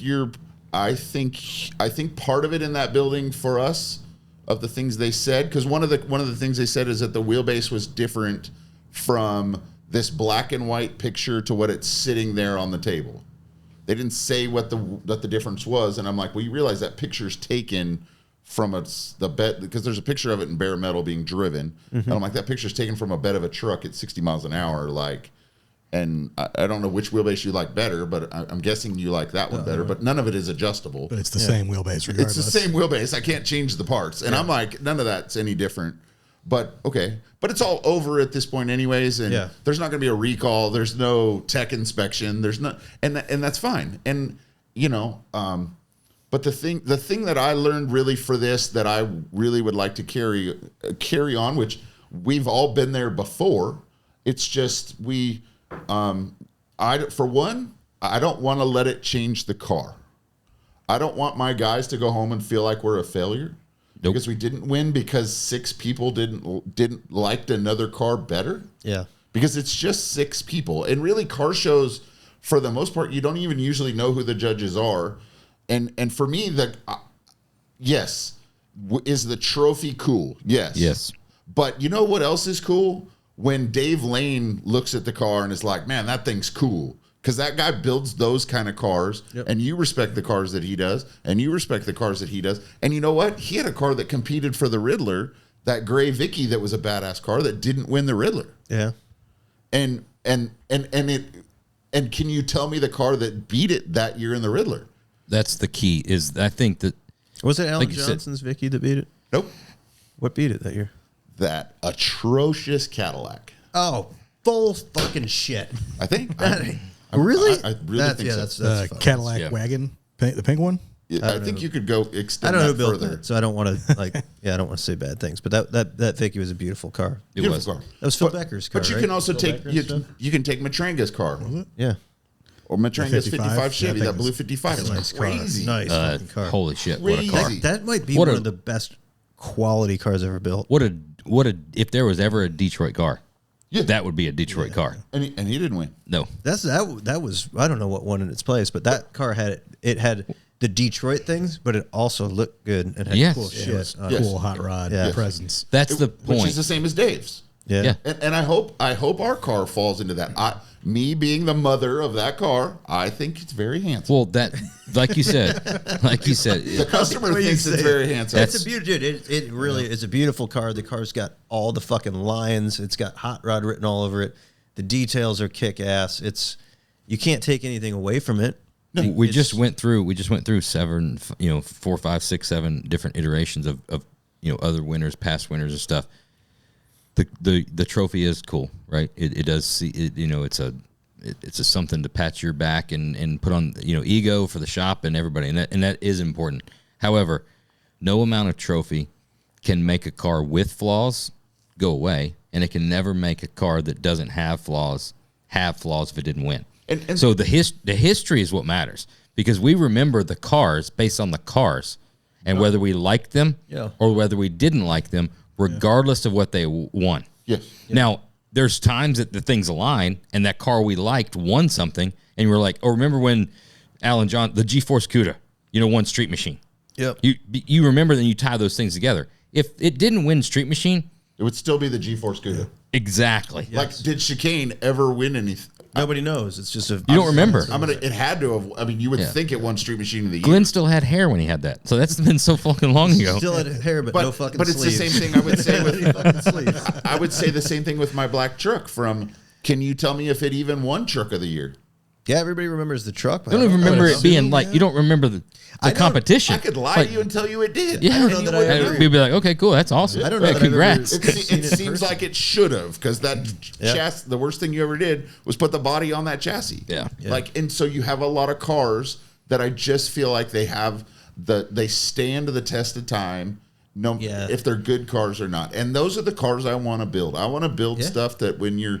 part of it in that building for us, of the things they said, because one of the things they said is that the wheelbase was different from this black and white picture to what it's sitting there on the table. They didn't say what the difference was, and I'm like, well, you realize that picture's taken from the bed, because there's a picture of it in bare metal being driven, and I'm like, that picture's taken from a bed of a truck at 60 miles an hour, like. And I don't know which wheelbase you like better, but I'm guessing you like that one better. But none of it is adjustable. But it's the same wheelbase regardless. It's the same wheelbase. I can't change the parts. And I'm like, none of that's any different. But okay. But it's all over at this point anyways. And there's not going to be a recall. There's no tech inspection. There's no, and that's fine. And, but the thing that I learned really for this that I really would like to carry on, which we've all been there before. It's just for one, I don't want to let it change the car. I don't want my guys to go home and feel like we're a failure because we didn't win because 6 people didn't like another car better. Yeah. Because it's just 6 people. And really car shows, for the most part, you don't even usually know who the judges are. And for me, yes, is the trophy cool? Yes. Yes. But you know what else is cool? When Dave Lane looks at the car and is like, man, that thing's cool. Because that guy builds those kind of cars, and you respect the cars that he does, and you respect the cars that he does. And you know what? He had a car that competed for the Riddler, that gray Vicky that was a badass car that didn't win the Riddler. Yeah. And can you tell me the car that beat it that year in the Riddler? That's the key. I think that was it Alan Johnson's Vicky that beat it? Nope. What beat it that year? That atrocious Cadillac. Oh, full fucking shit. I think. Really? I really think so. That's Cadillac wagon, the pink one. Yeah, I think you could go extend. I don't know that who built further. that, so I don't want to I don't want to say bad things. But that Vicky was a beautiful car. Beautiful car. That was Phil Becker's car. But you can also take you can take Matranga's car. Yeah. Or Matranga's 55 Chevy, that blue 55. That's It's crazy. Nice fucking car. Holy shit! What a car! That might be one of the best quality cars ever built. What a if there was ever a Detroit car, that would be a Detroit car. And he didn't win. No. That was I don't know what won in its place, but that car had the Detroit things, but it also looked good and had cool shit. Cool hot rod presence. That's the point. Which is the same as Dave's. Yeah. And I hope our car falls into that. Me being the mother of that car, I think it's very handsome. Well, that, like you said, the customer thinks it's very handsome. It's a beautiful, dude. It really is a beautiful car. The car's got all the fucking lines. It's got hot rod written all over it. The details are kick ass. You can't take anything away from it. No, we just went through 7, 4, 5, 6, 7 different iterations of other winners, past winners and stuff. The trophy is cool, right? It does see it, it's a something to pat your back and put on ego for the shop and everybody, and that is important. However, no amount of trophy can make a car with flaws go away, and it can never make a car that doesn't have flaws if it didn't win. And So the history is what matters, because we remember the cars based on the cars and whether we liked them or whether we didn't like them, regardless of what they won. Yes. Now, there's times that the things align and that car we liked won something, and we're like, oh, remember when Alan John, the G-Force CUDA, won Street Machine. Yep. You remember, then you tie those things together. If it didn't win Street Machine, it would still be the G-Force CUDA. exactly. Like, did Chicane ever win anything? Nobody knows. It's just a. You don't remember. It had to have. I mean, you would think it won Street Machine of the Year. Glenn still had hair when he had that, so that's been so fucking long ago. Still had hair, but no fucking But it's the sleeves. same thing I would say with. Fucking sleeves. I would say the same thing with my black truck from. Can you tell me if it even won Truck of the Year? Yeah, everybody remembers the truck. But I don't even remember it being like, you don't remember the competition. I could lie Like, to you and tell you it did. Yeah, know that I ever- we'd be like, okay, cool, that's awesome. I don't know Yeah, that I've ever- congrats. Seen It it in seems person. like it should have, because that chassis, the worst thing you ever did was put the body on that chassis. Yeah. Like, and so you have a lot of cars that I just feel like they stand the test of time, if they're good cars or not. And those are the cars I want to build. I want to build stuff that when you're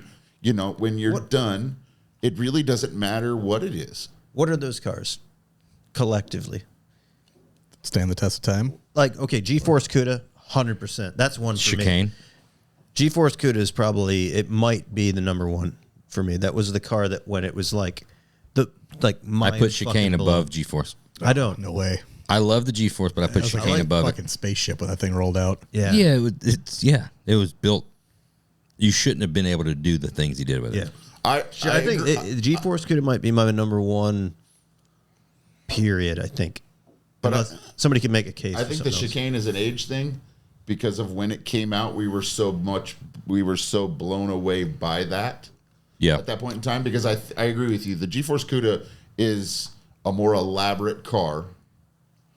done, it really doesn't matter what it is. What are those cars collectively? Stand the test of time. Like, okay, G-Force CUDA, 100%. That's one for me. Chicane. G-Force CUDA is probably, it might be the number one for me. That was the car that when it was like, I put Chicane above G-Force. I don't. No way. I love the G-Force, but I put Chicane I like above fucking spaceship when that thing rolled out. Yeah. Yeah, it was built. You shouldn't have been able to do the things he did with it. Yeah. I think agree. G-Force CUDA might be my number one, period, I think. But Unless somebody can make a case. I for think the something else. Chicane is an age thing because of when it came out. We were so blown away by that. Yeah. At that point in time, because I agree with you. The G-Force CUDA is a more elaborate car.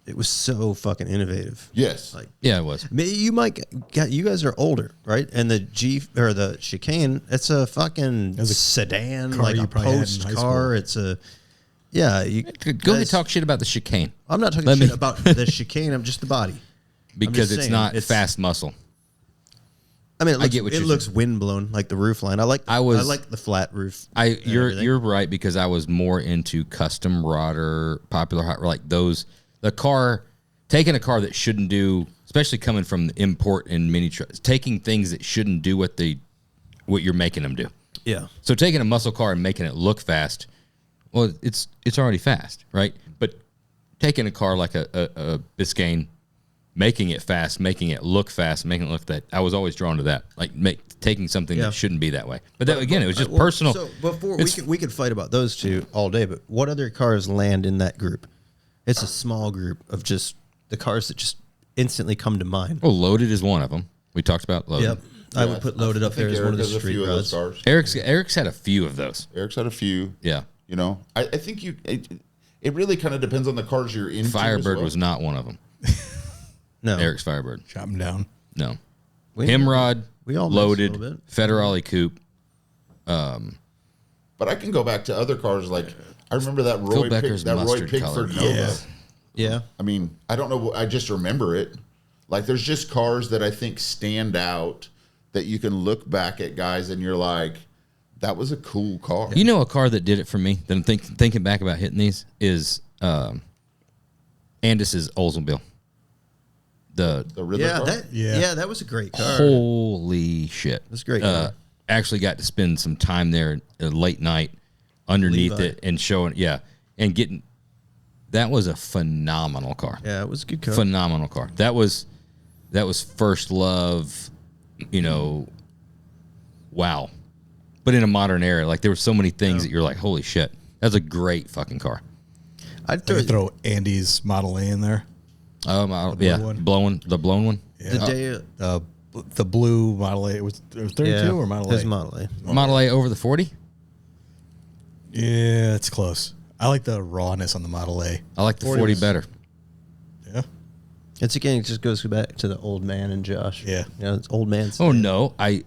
It was so fucking innovative. Yes. Yeah, it was. Maybe you guys are older, right? And the Chicane, it's a fucking sedan, car like you a probably had in post high car. school. It's a, yeah. You Go ahead guys- and talk shit about the Chicane. I'm not talking Let shit me- about the Chicane. I'm just the body. Because just it's saying, not it's- fast muscle. I mean, get what it you're looks saying. windblown, like the roof line. I like the flat roof. You're right, because I was more into custom Rodger, popular hot, like those. Taking a car that shouldn't do, especially coming from the import and mini trucks, taking things that shouldn't do what you're making them do. Yeah. So taking a muscle car and making it look fast, well, it's already fast, right? But taking a car like a Biscayne, making it fast, making it look fast, making it look that, I was always drawn to that. Like taking something that shouldn't be that way. But that, again, it was just personal. So before we could fight about those two all day, but what other cars land in that group? It's a small group of just the cars that just instantly come to mind. Well, Loaded is one of them. We talked about Loaded. Yep. I would put Loaded up there as one of the street rods. Eric's had a few of those. Eric's had a few. Yeah. You know, I think it really kind of depends on the cars you're into. Firebird as well. was not one of them. No. Eric's Firebird. Chop them down. No. We- Himrod, we all missed a Loaded, little bit. Federale Coupe. But I can go back to other cars like I remember that Roy Becker's mustard Pickford color. Nova. Yeah. Yeah. I mean, I don't know. I just remember it. Like, there's just cars that I think stand out that you can look back at guys and you're like, that was a cool car. You know, a car that did it for me that I'm thinking back about hitting these is Andis's Oldsmobile. The Riddler Yeah, car? that was a great car. Holy shit. That's a great car. Actually got to spend some time there late night underneath Levi. it and showing, and getting, that was a phenomenal car. Yeah, it was a good car. Phenomenal car. That was first love, wow. But in a modern era, like there were so many things that you're like, holy shit, that's a great fucking car. I'd I could throw Andy's Model A in there. Yeah, blue one. the blown one. the day. The blue Model A. It was 32 or Model A? It was Model A. Model A over the 40. Yeah, it's close. I like the rawness on the Model A. I like the 40 40 was- better. Yeah. It's again, it just goes back to the old man and Josh. Yeah. It's old man. Oh no, I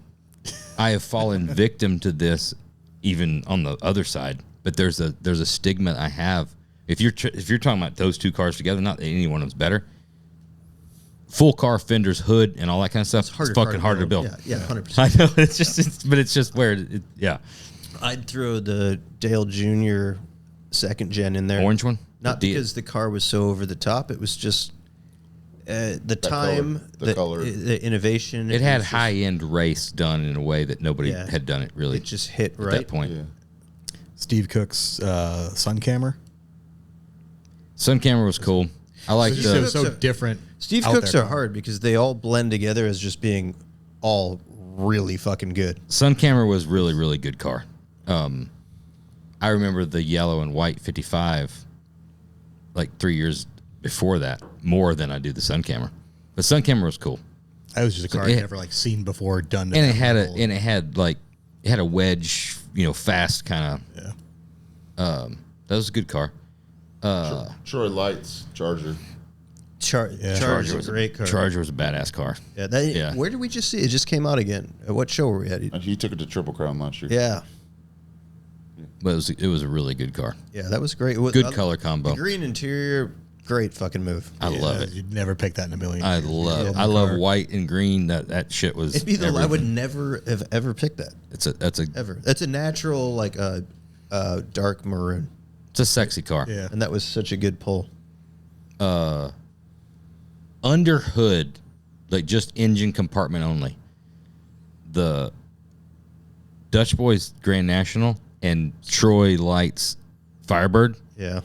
have fallen victim to this even on the other side. But there's a stigma I have. If you're talking about those two cars together, not that any one of them's better. full car fenders, hood, and all that kind of stuff. It's fucking harder to build. Yeah, 100%. I know. But it's just where, yeah. I'd throw the Dale Jr. second gen in there. Orange one? Not because the car was so over the top. It was just the time, the color. the innovation. It had was just- high-end race done in a way that nobody had done it really. It just hit at right. that point. Yeah. Steve Cook's Sun Camera. Sun camera was cool. I like It Steve the was so different. Steve out Cooks there. are hard because they all blend together as just being all really fucking good. Sun camera was really, really good car. I remember the yellow and white 55 like 3 years before that more than I do the Sun camera. The Sun camera was cool. That was just a car I'd never like seen before, done. To And it that had level. it had a wedge, fast kind of. Yeah. That was a good car. Troy Lights Charger. Charger was a great car. Charger was a badass car. Yeah, Where did we just see it? It just came out again. At what show were we at? He took it to Triple Crown last year. Yeah. But it was a really good car. Yeah, that was great. Good color combo. The green interior, great fucking move. I love it. You'd never pick that in a million. I years. love white and green. That shit was. It'd be the I everything. would never have ever picked that. That's a Ever. That's a natural like dark maroon. it's a sexy car. Yeah. And that was such a good pull. Under hood, like just engine compartment only. The Dutch Boys Grand National and Troy Lights Firebird. Yeah.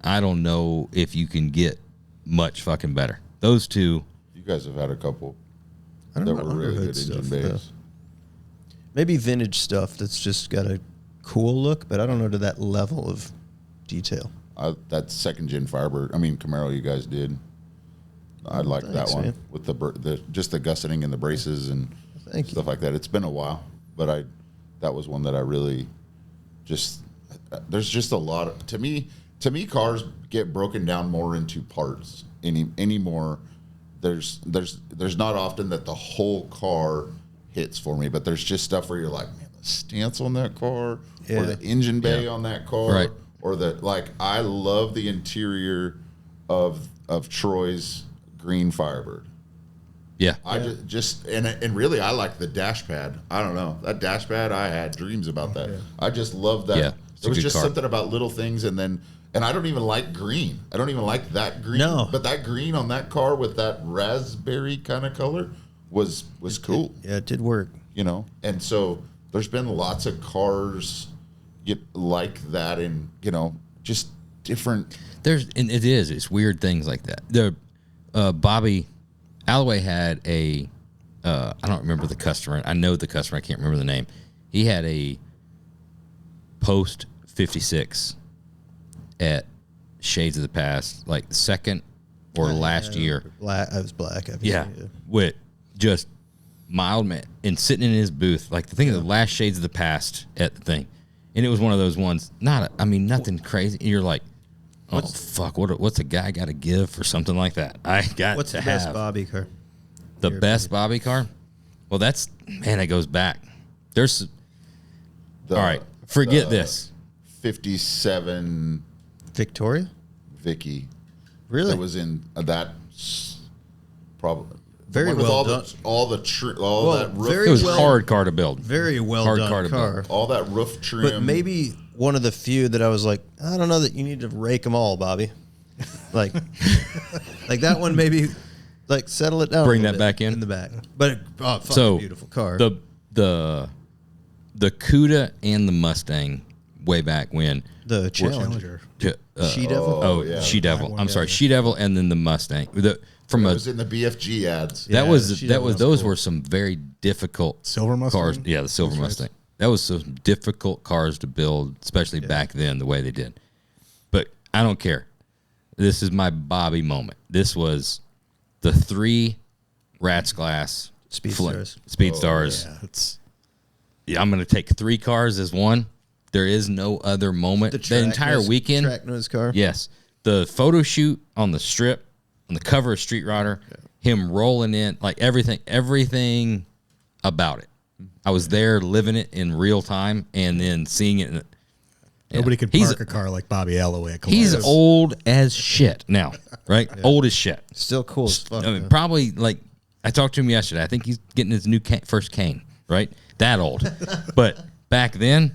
I don't know if you can get much fucking better. Those two. You guys have had a couple I don't that know were really underhood good engine stuff, bays. Maybe vintage stuff that's just got a cool look, but I don't know to that level of detail. That second gen Firebird, Camaro you guys did. I like that Thanks, one man. with the just the gusseting and the braces and Thank you. stuff like that. It's been a while, but that was one that I really just there's just a lot of to me cars get broken down more into parts anymore. There's not often that the whole car hits for me, but there's just stuff where you're like, man, the stance on that car Yeah. or the engine bay on that car, Right. or I love the interior of Troy's green Firebird. Yeah. I and really I like the dash pad. I don't know. That dash pad, I had dreams about that. I just love that. Yeah, it's a There was good just car. something about little things and I don't even like green. I don't even like that green. No. But that green on that car with that raspberry kind of color was cool. Yeah, it did work. And so there's been lots of cars like that and just different. It's weird things like that. Bobby Alloway had I don't remember the customer. I know the customer. I can't remember the name. He had a post 56 at Shades of the Past, like the second or last year. Black. I was black. Obviously. Yeah, with just mild man and sitting in his booth, like the thing of the last Shades of the Past at the thing, and it was one of those ones. Nothing crazy. And you're like, oh fuck, what's a guy got to give for something like that? I got What's to the have best Bobby car? the best Bobby car. Well, it goes back. There's all right. Forget this. 57 Victoria? Vicky. Really? That was in that probably Very the one with well all done. that roof. very It was well- hard car to build. Very well Hard done car to car. build. all that roof trim. But maybe one of the few that I was like, I don't know that you need to rake them all, Bobby. Like, like that one maybe, like settle it down. Bring a little that bit back in? the back. But fucking So beautiful car. The Cuda and the Mustang way back when. The Challenger. She Devil. Oh, yeah. She Devil. one, I'm yeah. sorry, She Devil, and then the Mustang. it was in the BFG ads. Yeah, She Devil was those cool. were some very difficult Silver Mustang? cars. Yeah, the Silver Mustang. That was some difficult cars to build, especially back then, the way they did. But I don't care. This is my Bobby moment. This was the 3 Rat's Glass Speedstars. Speedstars. Yeah, I'm going to take 3 cars as one. There is no other moment. The entire weekend. Track nose car. Yes. The photo shoot on the strip, on the cover of Street Rodder, him rolling in, like everything about it. I was there living it in real time and then seeing it. Nobody could He's- park a car like Bobby Alloway at He's Columbus. old as shit now, right? Old as shit. Still cool as fuck. I mean, man. probably like I talked to him yesterday. I think he's getting his new first cane, right? That old. But back then,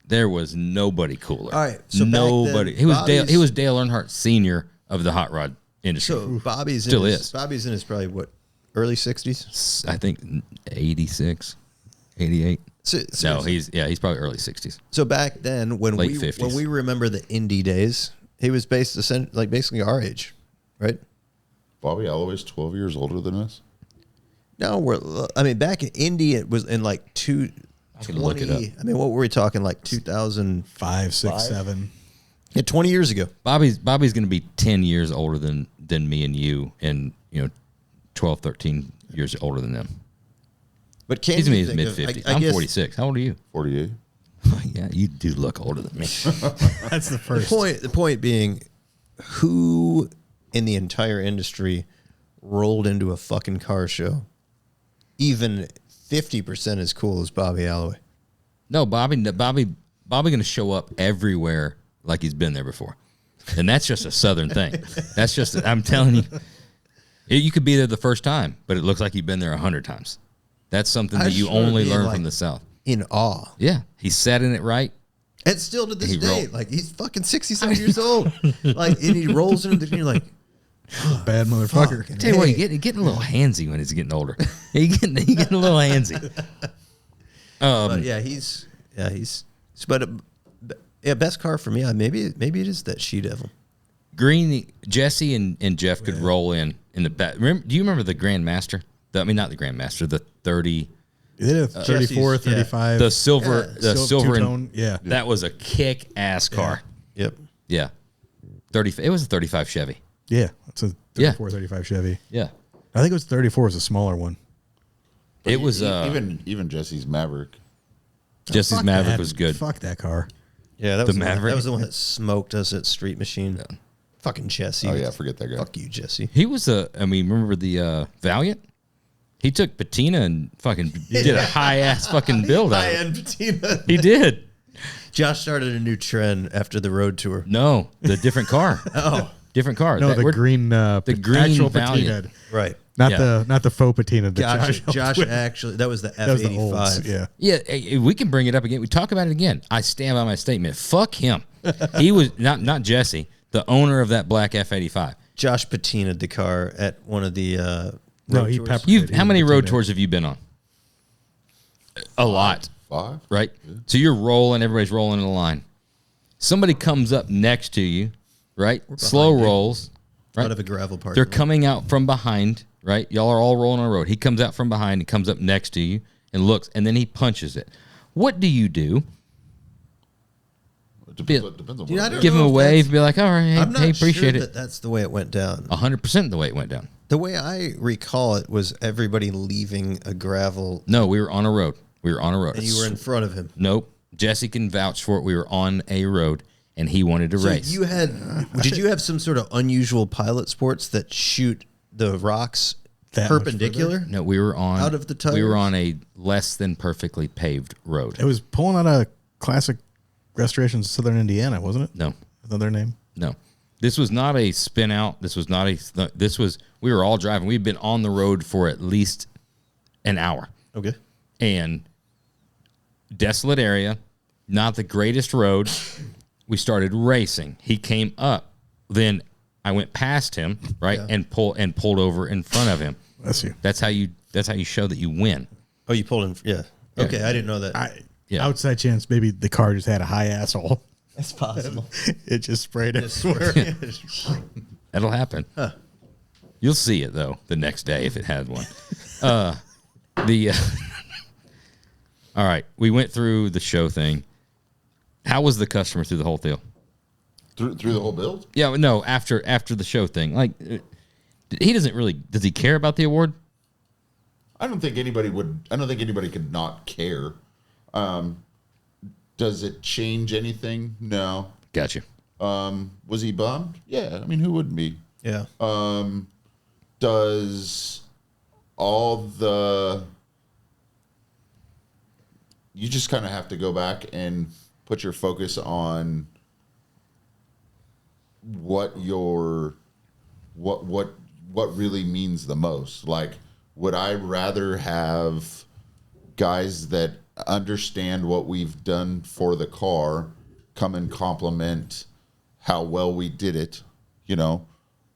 there was nobody cooler. All right, so back then, nobody. He was Bobby's- He was Dale Earnhardt Senior of the hot rod industry. So Bobby's Still in his, is. Bobby's in his probably what, early 60s? I think 86, 88. So, No, he's probably early 60s. so back then when Late we 50s. when we remember the indie days, he was like basically our age, right? Bobby Alloway's 12 years older than us. No, I mean back in indie it was in like I can look it up. I mean what were we talking like 2000? 5, 6, 7. Yeah, 20 years ago. Bobby's going to be 10 years older than me and you, and 12, 13 years older than them. But can He's you in his think mid of- 50s. I I'm guess 46. How old are you? 48. Yeah, you do look older than me. That's the first. The point being, who in the entire industry rolled into a fucking car show even 50% as cool as Bobby Alloway? No, Bobby going to show up everywhere like he's been there before, and that's just a Southern thing. That's just I'm telling you, you could be there the first time, but it looks like you've been there 100 times. That's something I that just you remember only being, learn like, from the South. In awe. Yeah, he's setting it right. And still to this He day, rolled. like he's fucking 67 years old. Like, and he rolls into the, and you're like, Bad motherfucker. fucking Tell you what, hey. he's getting a little handsy when he's getting older. He's getting a little handsy. But but best car for me. Maybe it is that She Devil. Green, Jesse and Jeff could roll in the back. Do you remember the Grandmaster? Not the Grandmaster, the 30, They did a 34, Jesse's, yeah. 35. the silver, Yeah, the silver, two-tone, yeah. That was a kick-ass car. Yep. Yeah, 30. It was a 35 Chevy. Yeah. It's a Yeah. 34, 35 Chevy. Yeah, I think it was 34 was a smaller one. it was. Even Jesse's Maverick. Jesse's Fuck Maverick that. was good. Fuck that car. Yeah, that was Maverick? That was the one that smoked us at Street Machine. Fucking Jesse. Oh yeah, forget that guy. Fuck you, Jesse. He was remember the Valiant? He took patina and fucking did a high ass fucking build out of it. High-end patina. He did. Josh started a new trend after the road tour. No, the different car. Different car. No, the we're- green, green actual Valiant. patina, Right. not Yeah. the faux patina. That Josh actually, that was the that was the F85. olds. Yeah, Yeah, we can bring it up again. We talk about it again. I stand by my statement. Fuck him. He was not Jesse, the owner of that black F85. Josh patinaed the car at one of the no, road he tours. peppered. You've it. how He many patinaed road it. tours have you been on? A lot, 5. right? So you're rolling. Everybody's rolling in a line. Somebody comes up next to you, right? Slow rolls. Right? out of a gravel park. They're coming out from behind, right? Y'all are all rolling on the road. He comes out from behind and comes up next to you and looks, and then he punches it. What do you do? It depends on Dude, I what. don't Give him know a if wave, that's- be like, all right, I'm not hey, appreciate sure it. that's the way it went down. 100% the way it went down. The way I recall it was everybody leaving a gravel, No, we were on a road. We were on a road. and you were in front of him. Nope. Jesse can vouch for it. We were on a road, and he wanted to So race. did you have some sort of unusual pilot sports that shoot the rocks That much perpendicular? No, we were on Out of the We were tires? on a less than perfectly paved road. It was pulling out a classic restorations of Southern Indiana, wasn't it? No, Another name. no. This was not a spin out. This was not a. This was. We were all driving. We'd been on the road for at least an hour, Okay. and desolate area, not the greatest road. We started racing. He came up. Then I went past him, right, Yeah. and pulled over in front of him. Bless you. That's how you show that you win. Oh, you pulled in. Yeah. Okay, I didn't know that. Yeah. Outside chance, maybe the car just had a high asshole. That's possible. It just sprayed everywhere. That'll happen. You'll see it though the next day if it had one. All right, we went through the show thing. How was the customer through the whole deal? Through the whole build? Yeah, no, after the show thing, like he doesn't really. Does he care about the award? I don't think anybody could not care. Does it change anything? No. Gotcha. Was he bummed? Yeah. I mean, who wouldn't be? Yeah. Does all the... You just kind of have to go back and put your focus on what really means the most. Like, would I rather have guys that understand what we've done for the car come and compliment how well we did it, you know,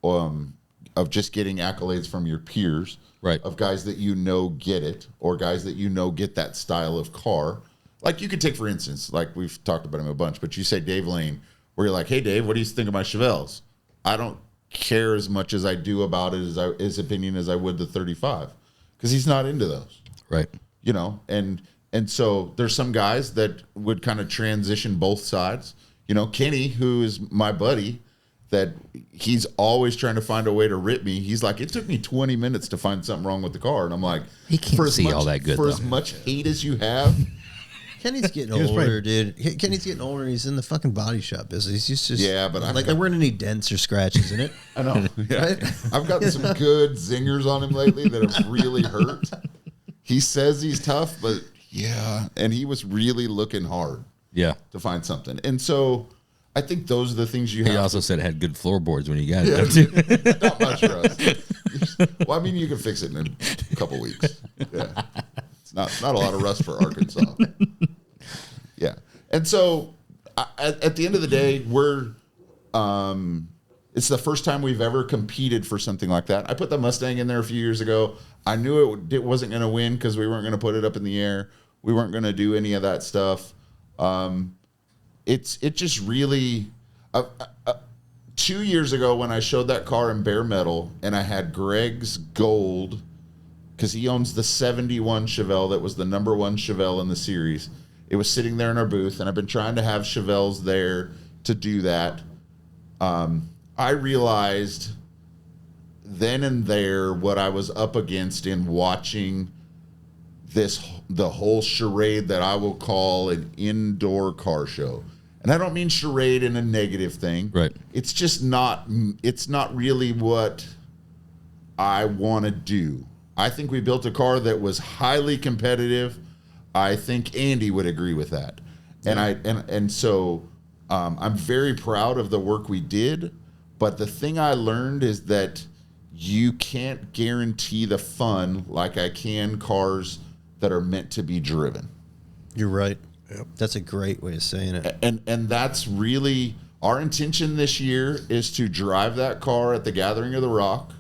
of just getting accolades from your peers, right? Of guys that you know get it, or guys that you know get that style of car. Like, you could take, for instance, like we've talked about him a bunch, but you say Dave Lane, where you're like, hey, Dave, what do you think of my Chevelles? I don't care as much as I do about it, his opinion, as I would the 35, because he's not into those. Right. You know, and so there's some guys that would kind of transition both sides. You know, Kenny, who is my buddy, that he's always trying to find a way to rip me. He's like, it took me 20 minutes to find something wrong with the car. And I'm like, he can't see all that good, for though. as much hate as you have. Kenny's getting older, dude. Kenny's getting older. He's in the fucking body shop business. He's just but there weren't any dents or scratches in it. I know. Yeah. Right? I've gotten some good zingers on him lately that have really hurt. He says he's tough, but yeah, and he was really looking hard. Yeah, to find something. And so I think those are the things you have. He also said it had good floorboards when you got it. Not much rust. Well, I mean, you can fix it in a couple weeks. Yeah. It's not a lot of rust for Arkansas. Yeah. And so at the end of the day, we're it's the first time we've ever competed for something like that. I put the Mustang in there a few years ago. I knew it wasn't going to win because we weren't going to put it up in the air. We weren't going to do any of that stuff. It just really 2 years ago when I showed that car in bare metal and I had Greg's gold, because he owns the 71 Chevelle that was the number one Chevelle in the series. It was sitting there in our booth, and I've been trying to have Chevelles there to do that. I realized then and there what I was up against in watching the whole charade that I will call an indoor car show. And I don't mean charade in a negative thing. Right. It's just not really what I want to do. I think we built a car that was highly competitive. I think Andy would agree with that. And so I'm very proud of the work we did. But the thing I learned is that you can't guarantee the fun like I can cars that are meant to be driven. You're right. Yep. That's a great way of saying it. And that's really our intention this year, is to drive that car at the Gathering of the Rock,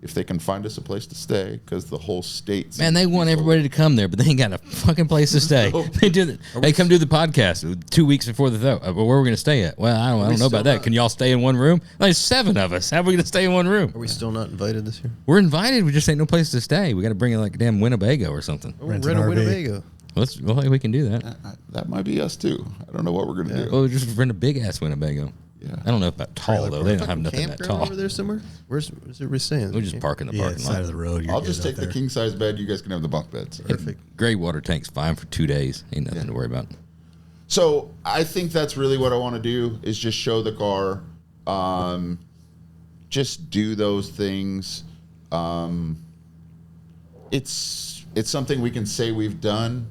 if they can find us a place to stay, because the whole state's... Man, they want everybody to come there, but they ain't got a fucking place to stay. They come do the podcast 2 weeks before the throw. Where we're going to stay at? Well, I don't know about that. Can y'all stay in one room? There's 7 of us. How are we going to stay in one room? Are we still not invited this year? We're invited. We just ain't no place to stay. We got to bring in like a damn Winnebago or something. Rent a Winnebago. Well, we can do that. That might be us too. I don't know what we're going to do. Well, just rent a big ass Winnebago. Yeah. I don't know about tall though. They don't have nothing that tall. Over there somewhere. Where's it saying? We just park in the parking lot. Side of the road. I'll just take the king size bed. You guys can have the bunk beds. Perfect. Gray water tank's fine for 2 days. Ain't nothing to worry about. So I think that's really what I want to do, is just show the car, just do those things. It's something we can say we've done.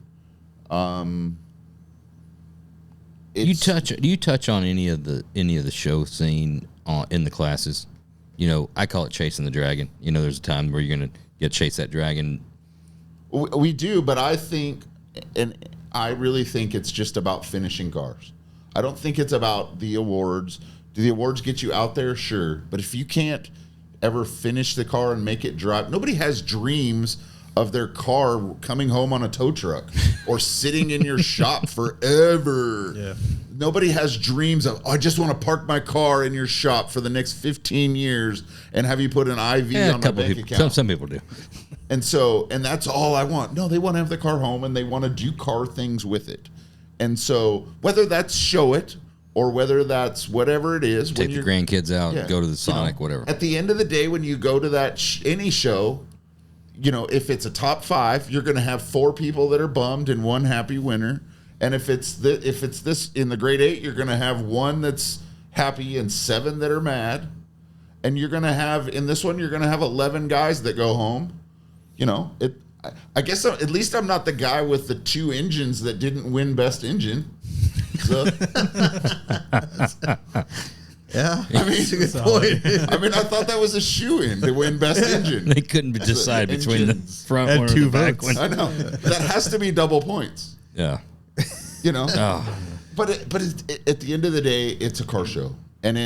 Do you touch on any of the show scene in the classes? You know, I call it chasing the dragon. You know, there's a time where you're gonna chase that dragon. We do, but I think, and I really think it's just about finishing cars. I don't think it's about the awards. Do the awards get you out there? Sure, but if you can't ever finish the car and make it drive, nobody has dreams of their car coming home on a tow truck or sitting in your shop forever. Yeah. Nobody has dreams of, I just want to park my car in your shop for the next 15 years and have you put an IV on my bank account. Some people do. And that's all I want. No, they want to have the car home and they want to do car things with it. And so whether that's show it or whether that's whatever it is. Take the grandkids out, go to the Sonic, whatever. At the end of the day, when you go to that any show, you know, if it's a top 5, you're going to have 4 people that are bummed and 1 happy winner. And if it's this in the grade 8, you're going to have 1 that's happy and 7 that are mad. And you're going to have, in this one, you're going to have 11 guys that go home. You know, I guess at least I'm not the guy with the 2 engines that didn't win best engine. Yeah, I mean, that's a good point. I mean, I thought that was a shoo-in to win best engine. They couldn't decide between the Engines. front Had one or two the back votes. one. I know that has to be double points. Yeah. You know, Oh, but at the end of the day, it's a car show, and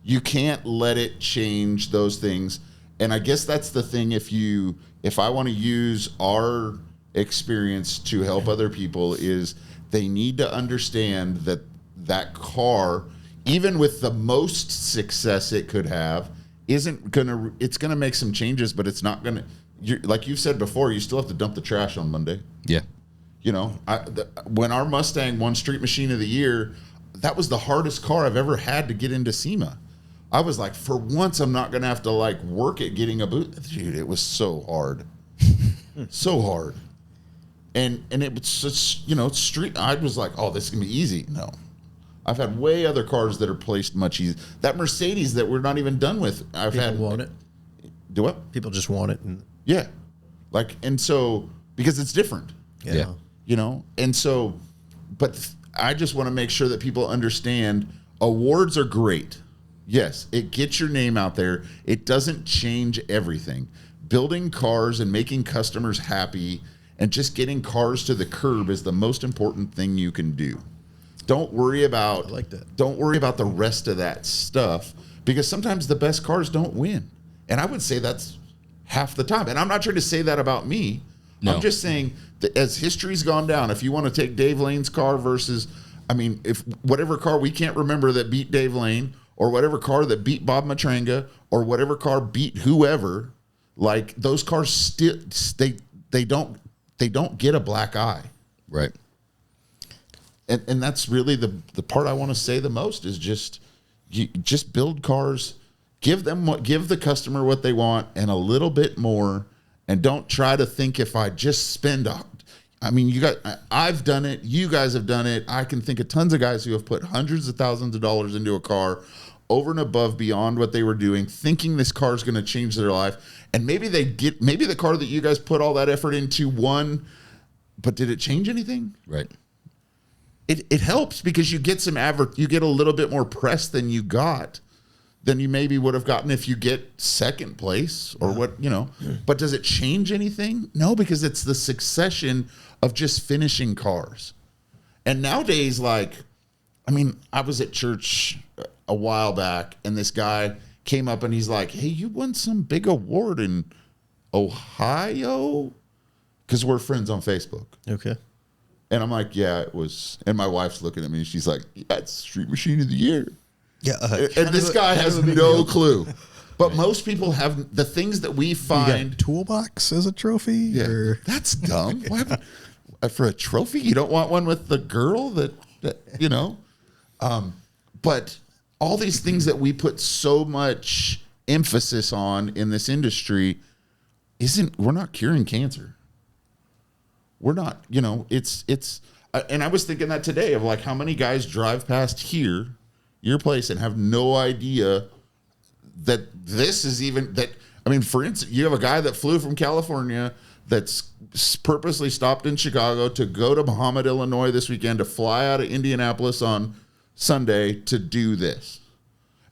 you can't let it change those things. And I guess that's the thing. If I want to use our experience to help other people, is they need to understand that car, even with the most success it could have, it's gonna make some changes, but it's not gonna. Like you've said before, you still have to dump the trash on Monday. yeah. You know, when our Mustang won Street Machine of the Year, that was the hardest car I've ever had to get into SEMA. I was like, for once, I'm not going to have to like work at getting a boot. Dude, it was so hard. So hard. And it was just, street. I was like, oh, this is going to be easy. No. I've had way other cars that are placed much easier. That Mercedes that we're not even done with, People want it. Do what? People just want it. And Yeah. And so, because it's different. Yeah. And so, but I just want to make sure that people understand awards are great. Yes, it gets your name out there. It doesn't change everything. Building cars and making customers happy and just getting cars to the curb is the most important thing you can do. Don't worry about, I like that. Don't worry about the rest of that stuff, because sometimes the best cars don't win. And I would say that's half the time. And I'm not trying to say that about me. No. I'm just saying that as history's gone down, if you want to take Dave Lane's car versus, if whatever car we can't remember that beat Dave Lane, or whatever car that beat Bob Matranga, or whatever car beat whoever, like those cars still, they don't get a black eye. Right. And that's really the part I want to say the most is just build cars, give the customer what they want and a little bit more. And don't try to think if I just spend I've done it. You guys have done it. I can think of tons of guys who have put hundreds of thousands of dollars into a car over and above beyond what they were doing, thinking this car is going to change their life. And maybe the car that you guys put all that effort into won, but did it change anything? Right. It helps because you get you get a little bit more press than you maybe would have gotten if you get second place or but does it change anything? No, because it's the succession of just finishing cars. And nowadays, I was at church a while back and this guy came up and he's like, hey, you won some big award in Ohio? Because we're friends on Facebook. okay. And I'm like, yeah, it was. And my wife's looking at me and she's like, yeah, it's Street Machine of the Year. Yeah. And this guy has no clue. But most people have the things that we You find. got toolbox as a trophy? Yeah, Or? that's dumb. Why for a trophy? You don't want one with the girl that. But all these things that we put so much emphasis on in this industry we're not curing cancer. We're not, and I was thinking that today of how many guys drive past your place, and have no idea that this is even that. For instance, you have a guy that flew from California that's purposely stopped in Chicago to go to Muhammad, Illinois this weekend to fly out of Indianapolis on Sunday to do this.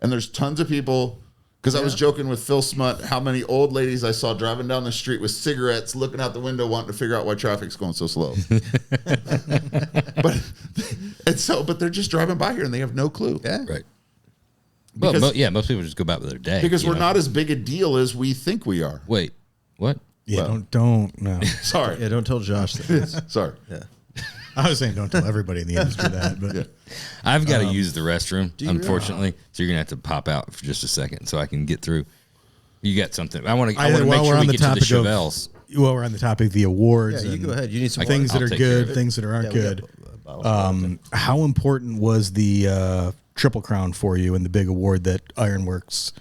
And there's tons of people, because I was joking with Phil Smut how many old ladies I saw driving down the street with cigarettes, looking out the window, wanting to figure out why traffic's going so slow. But they're just driving by here and they have no clue. Yeah. Right. Because- Most people just go about with their day. Because we're not as big a deal as we think we are. Wait, what? Yeah, Well. don't. No. Sorry. Yeah. Don't tell Josh that. Sorry. Yeah. I was saying don't tell everybody in the industry that, but I've got to use the restroom, you unfortunately. So you're gonna have to pop out for just a second so I can get through. You got something? I want to while make sure we're on we the get to the topic of- Chevelles. while we're on the topic of the awards, Yeah. You and go ahead. You need some things that I'll are take care of good, it. things that aren't Yeah, we good. got a bottle of water. How important was the Triple Crown for you and the big award that Ironworks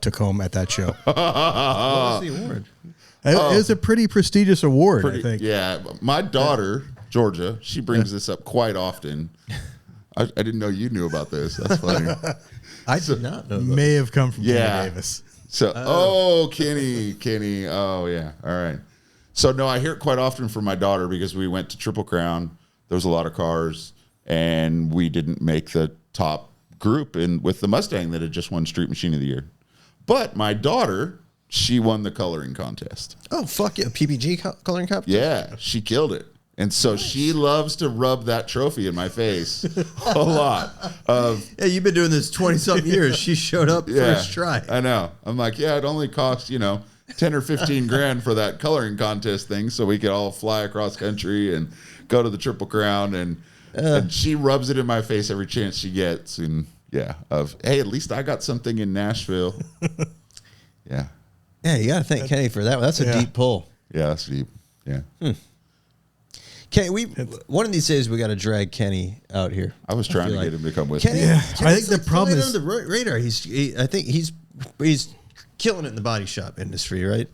took home at that show? What was the award? It was a pretty prestigious award, I think. Yeah. My daughter, Georgia, she brings this up quite often. I didn't know you knew about this. That's funny. I did not know that. May have come from Yeah. Kenny Davis. So, Kenny. Oh, yeah. All right. So, no, I hear it quite often from my daughter because we went to Triple Crown. There was a lot of cars. and we didn't make the top group with the Mustang that had just won Street Machine of the Year. But my daughter, she won the coloring contest. Oh, fuck yeah. PPG coloring contest? Yeah, she killed it. And so she loves to rub that trophy in my face a lot. Yeah, you've been doing this 20-something years. She showed up first try. I know. I'm like, yeah, it only cost, 10 or 15 grand for that coloring contest thing so we could all fly across country and go to the Triple Crown. And she rubs it in my face every chance she gets. And, hey, at least I got something in Nashville. Yeah. Yeah, you got to thank Kenny for that. That's a deep pull. Yeah, that's deep. Yeah. Kenny, one of these days we got to drag Kenny out here. I was trying to get him to come with Kenny, me. Yeah, Kenny's I think the problem is under the radar. I think he's killing it in the body shop industry, right?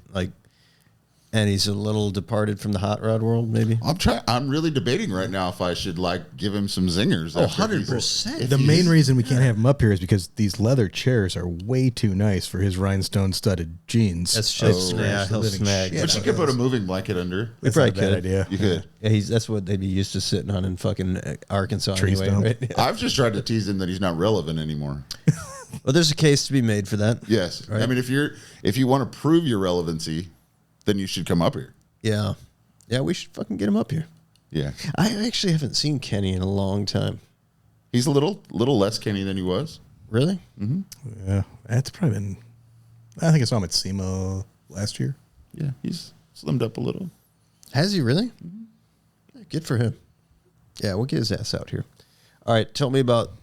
And he's a little departed from the hot rod world, maybe. I'm really debating right now if I should give him some zingers. Oh, 100%. the main reason we can't have him up here is because these leather chairs are way too nice for his rhinestone studded jeans. That's just he'll snag. But you could put a moving blanket under. We probably Not a bad could. idea. You could. Yeah, that's what they'd be used to sitting on in fucking Arkansas Tree anyway, stump. right? I've just tried to tease him that he's not relevant anymore. Well, there's a case to be made for that. Yes. Right. I mean, if you want to prove your relevancy, then you should come up here. Yeah. Yeah, we should fucking get him up here. Yeah. I actually haven't seen Kenny in a long time. He's a little less Kenny than he was. Really? Yeah, that's probably been. I think I saw him at SEMA last year. Yeah, he's slimmed up a little. Has he really? Yeah, good for him. Yeah, we'll get his ass out here. All right, tell me about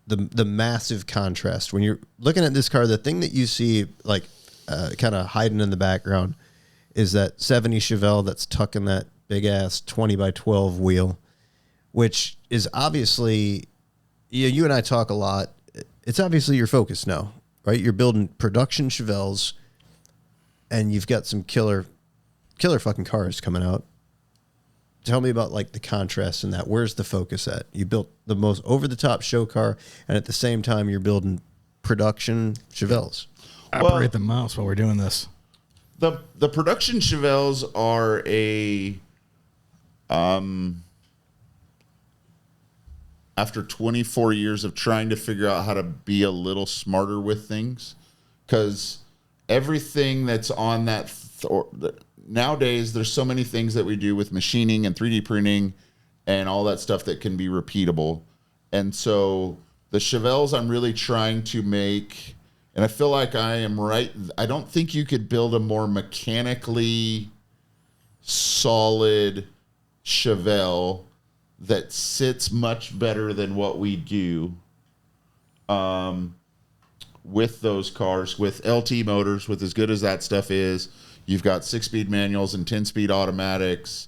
the massive contrast. When you're looking at this car, the thing that you see kind of hiding in the background is that 70 Chevelle that's tucking that big ass 20 by 12 wheel, which is obviously, you and I talk a lot. It's obviously your focus now, right? You're building production Chevelles and you've got some killer fucking cars coming out. Tell me about the contrast in that. Where's the focus at? You built the most over the top show car and at the same time you're building production Chevelles. Operate the mouse while we're doing this. The production Chevelles are after 24 years of trying to figure out how to be a little smarter with things, because everything that's on that nowadays, there's so many things that we do with machining and 3D printing and all that stuff that can be repeatable. And so the Chevelles I'm really trying to make, and I feel like I am right. I don't think you could build a more mechanically solid Chevelle that sits much better than what we do with those cars, with LT motors, with as good as that stuff is. You've got 6-speed manuals and 10-speed automatics.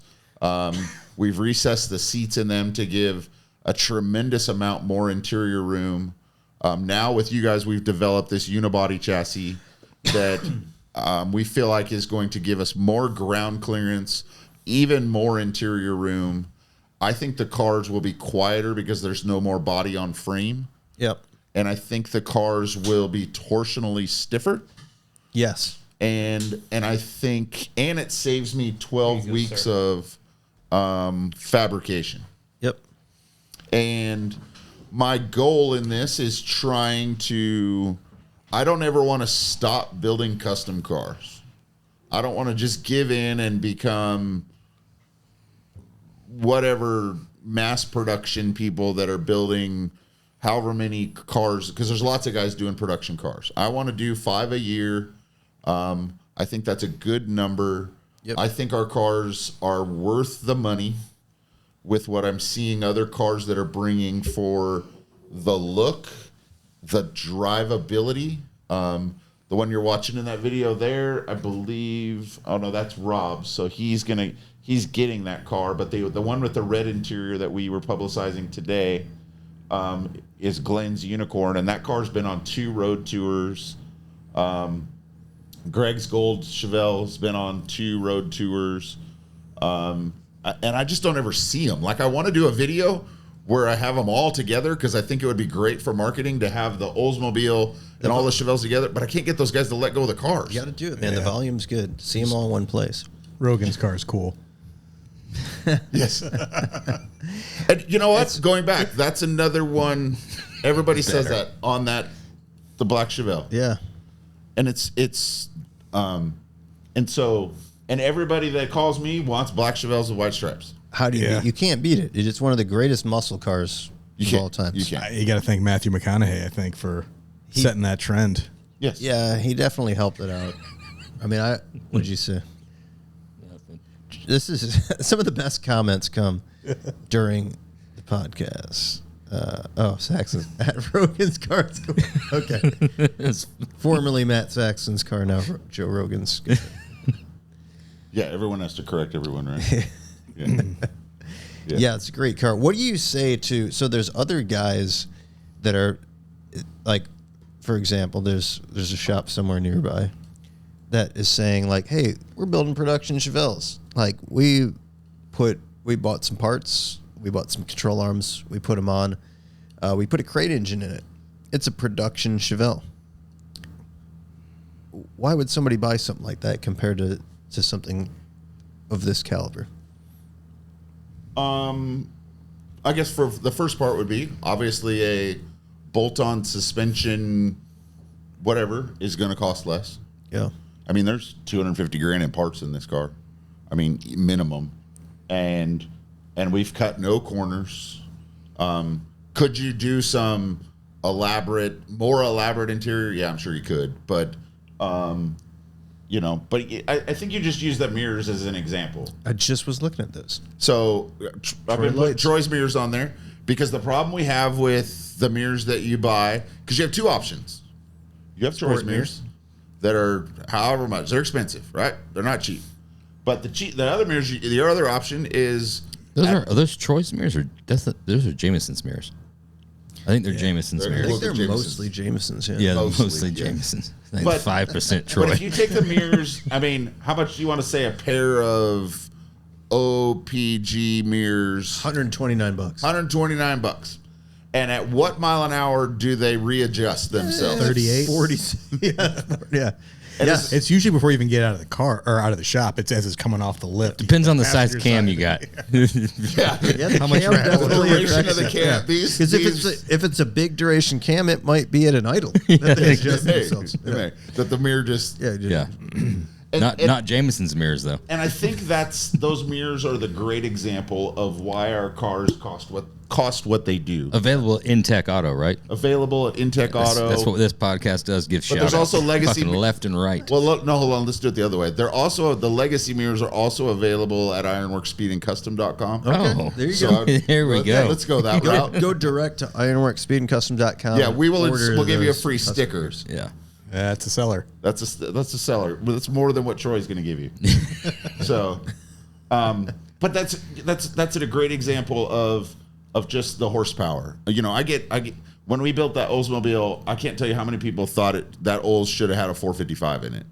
We've recessed the seats in them to give a tremendous amount more interior room. Now with you guys, we've developed this unibody chassis that we feel like is going to give us more ground clearance, even more interior room. I think the cars will be quieter because there's no more body on frame. Yep. And I think the cars will be torsionally stiffer. Yes. And I think, and it saves me 12 weeks of fabrication. Yep. And my goal in this is trying to, I don't ever want to stop building custom cars. I don't want to just give in and become whatever mass production people that are building however many cars, because there's lots of guys doing production cars. I want to do 5 a year. I think that's a good number. Yep. I think our cars are worth the money with what I'm seeing other cars that are bringing for the look, the drivability. The one you're watching in that video there, I believe, oh no, that's Rob. So he's getting that car, but the one with the red interior that we were publicizing today is Glenn's Unicorn, and that car's been on 2 road tours. Greg's Gold Chevelle's been on 2 road tours. And I just don't ever see them. I want to do a video where I have them all together because I think it would be great for marketing to have the Oldsmobile and all the Chevelles together, but I can't get those guys to let go of the cars. You got to do it, man. The volume's good. See them all in one place. Rogan's car is cool. Yes. And you know what? Going back, that's another one. Everybody says that on the black Chevelle. Yeah. And and everybody that calls me wants black Chevelles with white stripes. How do you? You can't beat it. It's one of the greatest muscle cars of all time. You can't. You got to thank Matthew McConaughey, I think, for setting that trend. Yes. Yeah, he definitely helped it out. I mean, what'd you say? This is some of the best comments come during the podcast. Saxon at Rogan's car. Okay. Formerly Matt Saxon's car, now Joe Rogan's. Yeah, everyone has to correct everyone, right? Yeah. Yeah, it's a great car. What do you say to? So there's other guys that are like, for example, there's a shop somewhere nearby that is saying like, "Hey, we're building production Chevelles. Like we bought some parts, we bought some control arms, we put them on, we put a crate engine in it. It's a production Chevelle. Why would somebody buy something like that compared to something of this caliber?" I guess for the first part would be obviously a bolt-on suspension, whatever, is going to cost less. Yeah. I mean, there's $250,000 in parts in this car. I mean, minimum, and we've cut no corners. Could you do some more elaborate interior? Yeah, I'm sure you could, but but I think you just use the mirrors as an example. I just was looking at this. So I've been putting Troy's mirrors on there because the problem we have with the mirrors that you buy, because you have two options. You have Troy's mirrors that are however much. They're expensive, right? They're not cheap. But the other mirrors, the other option is... Are those Troy's mirrors or those are Jameson's mirrors? I think they're Jameson's I mirrors. think they're Jameson's. mostly Jameson's. Yeah, mostly yeah. Jameson's. I think But- 5% Troy. But if you take the mirrors, I mean, how much do you want to say a pair of OPG mirrors? $129. $129. And at what mile an hour do they readjust themselves? 38? 40. Yeah. Yes. It's usually before you even get out of the car or out of the shop. It's as it's coming off the lift. Depends on the size cam you got. Yeah. How much definitely Duration of the affects it. cam. These, Because if it's a big duration cam, it might be at an idle. That they adjust themselves. that the mirror just... Yeah. And, Not Jameson's mirrors, though. And I think those mirrors are the great example of why our cars cost what they do. Available in Tech Auto, right? Available at Intech Auto. That's what this podcast does, give shout there's outs. also legacy- Fucking left and right. Well, no, hold on. Let's do it the other way. They're also... The legacy mirrors are also available at ironworksspeedandcustom.com. Oh, there you So go. There we yeah, go. let's go that route. Go direct to ironworksspeedandcustom.com. Yeah, we'll give you a those free custom sticker. mirrors. Yeah. That's a seller. That's a seller. But that's more than what Troy's going to give you. So, but that's a great example of just the horsepower. You know, I get when we built that Oldsmobile, I can't tell you how many people thought that Olds should have had a 455 in it.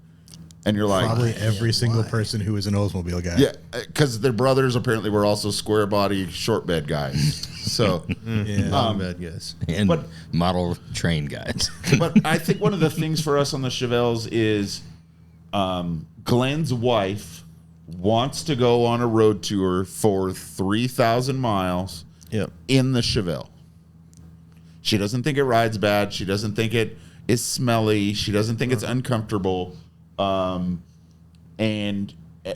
And you're like, Probably every single person who is an Oldsmobile guy. yeah, because their brothers apparently were also square body, short bed guys. So, Bad guys. And But- model train guys. but I think one of the things for us on the Chevelles is Glenn's wife wants to go on a road tour for 3,000 miles Yep. in the Chevelle. She doesn't think it rides bad. She doesn't think it is smelly. She doesn't think it's uncomfortable. And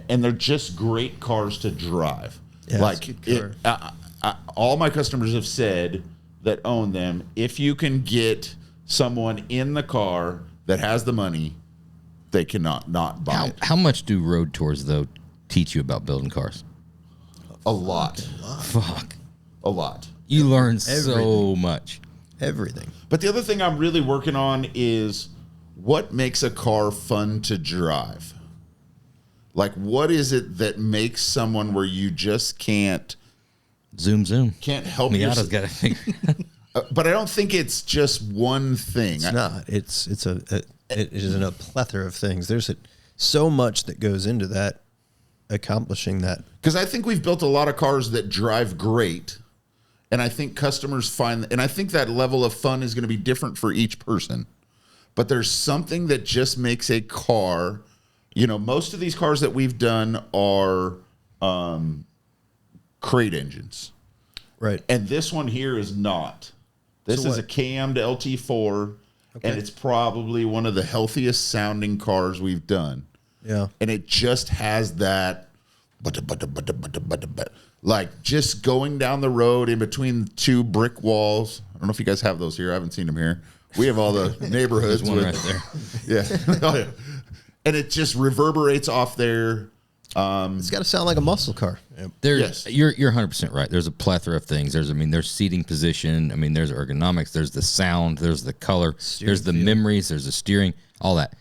they're just great cars to drive. Yeah, like it's a good all my customers have said that own them, if you can get someone in the car that has the money, they cannot not buy it. How much do road tours, though, teach you about building cars? A lot. Fuck. A lot. You learn so Everything. much. Everything. But the other thing I'm really working on is what makes a car fun to drive? Like, what is it that makes someone where you just can't Zoom. help Miata's yourself? got to figure. But I don't think it's just one thing. It's not. It is in a plethora of things. There's so much that goes into that, accomplishing that. Because I think we've built a lot of cars that drive great, and I think customers find, and I think that level of fun is going to be different for each person. But there's something that just makes a car, you know, most of these cars that we've done are crate engines. Right. And this one here is not. This So is what? a cammed LT4, Okay. and it's probably one of the healthiest sounding cars we've done. Yeah. And it just has that, like just going down the road in between two brick walls. I don't know if you guys have those here. I haven't seen them here. We have all the neighborhoods. There's one with- right there. Yeah. Oh, yeah. And it just reverberates off there. It's got to sound like a muscle car. There's Yes. you're 100% right. There's a plethora of things. There's seating position. There's ergonomics. There's the sound. There's the color. There's the memories. There's the steering. All that.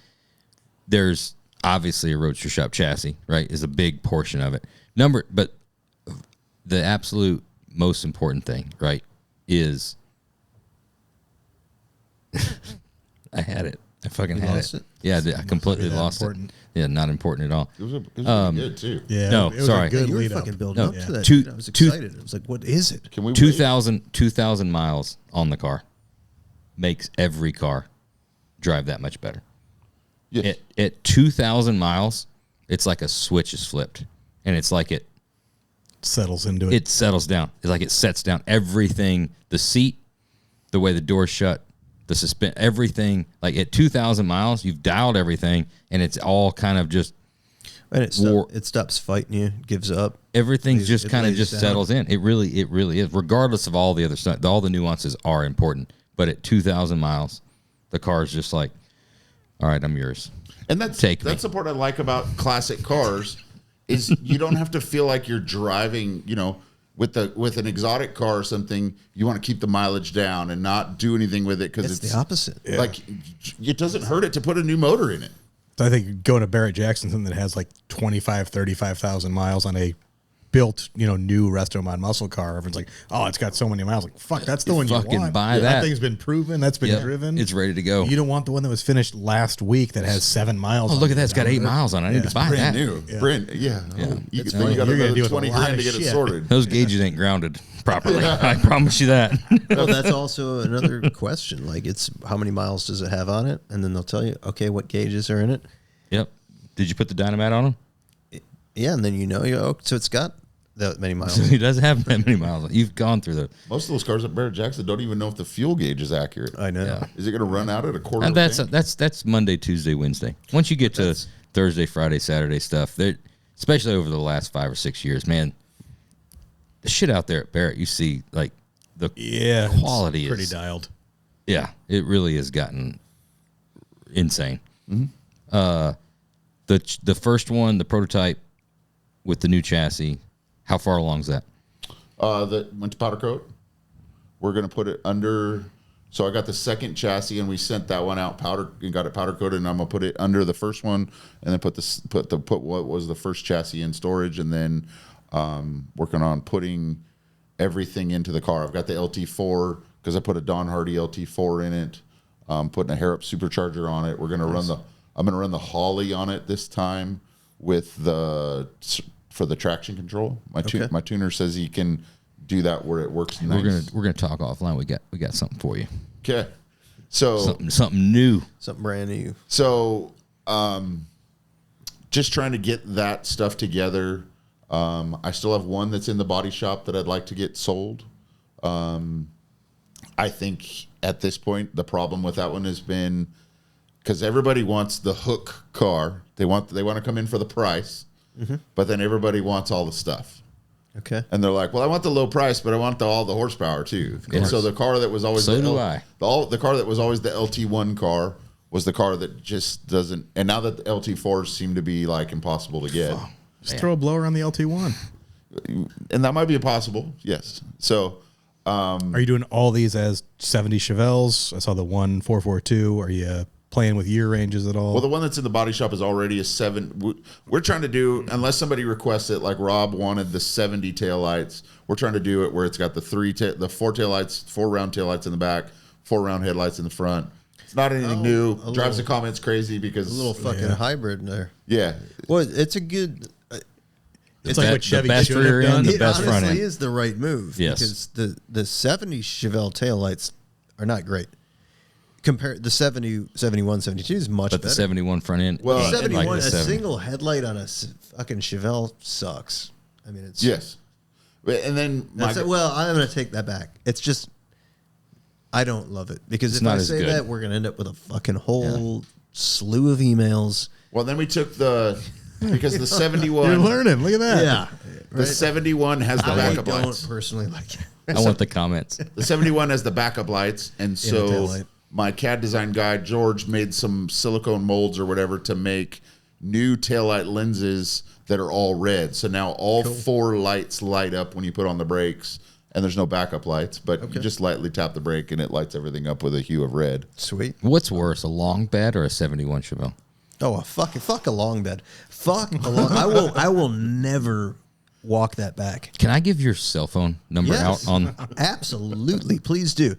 There's obviously a Roadster Shop chassis, right? Is a big portion of it. But the absolute most important thing, right, is I had it. I fucking You had lost it. it? Yeah, I completely that lost important. it. Yeah, not important at all. It was really good, too. Yeah. No, it was sorry. A good You were lead fucking up. building No, up to that. two- dude. I was two- excited. I was like, what is it? Can we wait? 2,000 miles on the car makes every car drive that much better. Yes. At 2,000 miles, it's like a switch is flipped, and it's like it Settles into it. settles down. It's like it sets down everything, the seat, the way the door's shut, the suspend, everything. Like at 2,000 miles, you've dialed everything, and it's all kind of just And War- it stops fighting you, gives up. everything's Lays- just it kind of lays just down. settles in. It really is. Regardless of all the other stuff, all the nuances are important. But at 2,000 miles, the car is just like, all right, I'm yours. And that's the part I like about classic cars is you don't have to feel like you're driving, with an exotic car or something. You want to keep the mileage down and not do anything with it because It's the opposite. Like it doesn't hurt it to put a new motor in it. So I think going to Barrett Jackson, something that has like 35,000 miles on a built, new resto mod muscle car. Everyone's like, oh, it's got so many miles. Like, fuck, that's the one you fucking want. buy That that. thing's been proven. That's been Yep. driven. It's ready to go. You don't want the one that was finished last week that has 7 miles. Oh, on look it. at that. It's got 8 miles on it. I need to buy that. Brand new. Yeah. You Then got you're gonna another deal with a 20 lot grand of to get it shit. sorted. Those gauges ain't grounded properly. I promise you that. Well, that's also another question. Like, it's how many miles does it have on it? And then they'll tell you, okay, what gauges are in it? Yep. Did you put the dynamite on them? Yeah, and then so it's got that many miles. He doesn't have that many miles. You've gone through the. Most of those cars at Barrett Jackson don't even know if the fuel gauge is accurate. I know. Yeah. Is it going to run out at a quarter? And of a tank? that's Monday, Tuesday, Wednesday. Once you get to Thursday, Friday, Saturday stuff, especially over the last 5 or 6 years, man, the shit out there at Barrett, you see like the quality pretty is dialed. Yeah, it really has gotten insane. Mm-hmm. The first one, the prototype with the new chassis, how far along is that? That went to powder coat. We're going to put it under. So I got the second chassis, and we sent that one out got it powder coated, and I'm going to put it under the first one, and then put what was the first chassis in storage, and then working on putting everything into the car. I've got the LT4 because I put a Don Hardy LT4 in it. Putting a hair up supercharger on it. We're going to I'm going to run the Holly on it this time for the traction control. My tuner says he can do that where it works nice. We're gonna talk offline. We got something for you. Okay. So Something new. Something brand new. So just trying to get that stuff together. I still have one that's in the body shop that I'd like to get sold. I think at this point the problem with that one has been because everybody wants the hook car. They want to come in for the price, but then everybody wants all the stuff. Okay. And they're like, well, I want the low price, but I want all the horsepower too. And so the car that was always So the do I. the car that was always the LT1 car was the car that just doesn't. And now that the LT4s seem to be like impossible to get, Just throw a blower on the LT1. and that might be possible. Yes. So Are you doing all these as 70 Chevelles? I saw the 1442. Are you playing with year ranges at all? well, the one that's in the body shop is already a 7. We're trying to do, unless somebody requests it, like Rob wanted the 70 taillights. We're trying to do it where it's got the 4 taillights, 4 round taillights in the back, 4 round headlights in the front. It's not anything new. Drives the comments crazy because A little fucking hybrid in there. yeah. Well, it's a good. it's like what the Chevy best should rear have done. end, the It best front honestly end. is the right move. Yes. Because the 70 Chevelle taillights are not great. The 70, 71, 72 is much But better. the 71 front end, Well, ain't 71, like the a 70. single headlight on a fucking Chevelle sucks. I mean, it's Yes. And then well, I'm going to take that back. It's just I don't love it because if I say that, we're going to end up with a fucking whole slew of emails. Well, then we took because the 71. You're learning. Look at that. Yeah. The 71 has the backup I don't lights. personally like it. I want the comments. The 71 has the backup lights, and so taillight. my CAD design guy George made some silicone molds or whatever to make new taillight lenses that are all red. So now all 4 lights light up when you put on the brakes, and there's no backup lights, but you just lightly tap the brake and it lights everything up with a hue of red. Sweet. What's worse, a long bed or a 71 Chevelle? Oh, fuck a long bed. Fuck a long. I will never walk that back. Can I give your cell phone number Yes. out on? Absolutely, please do.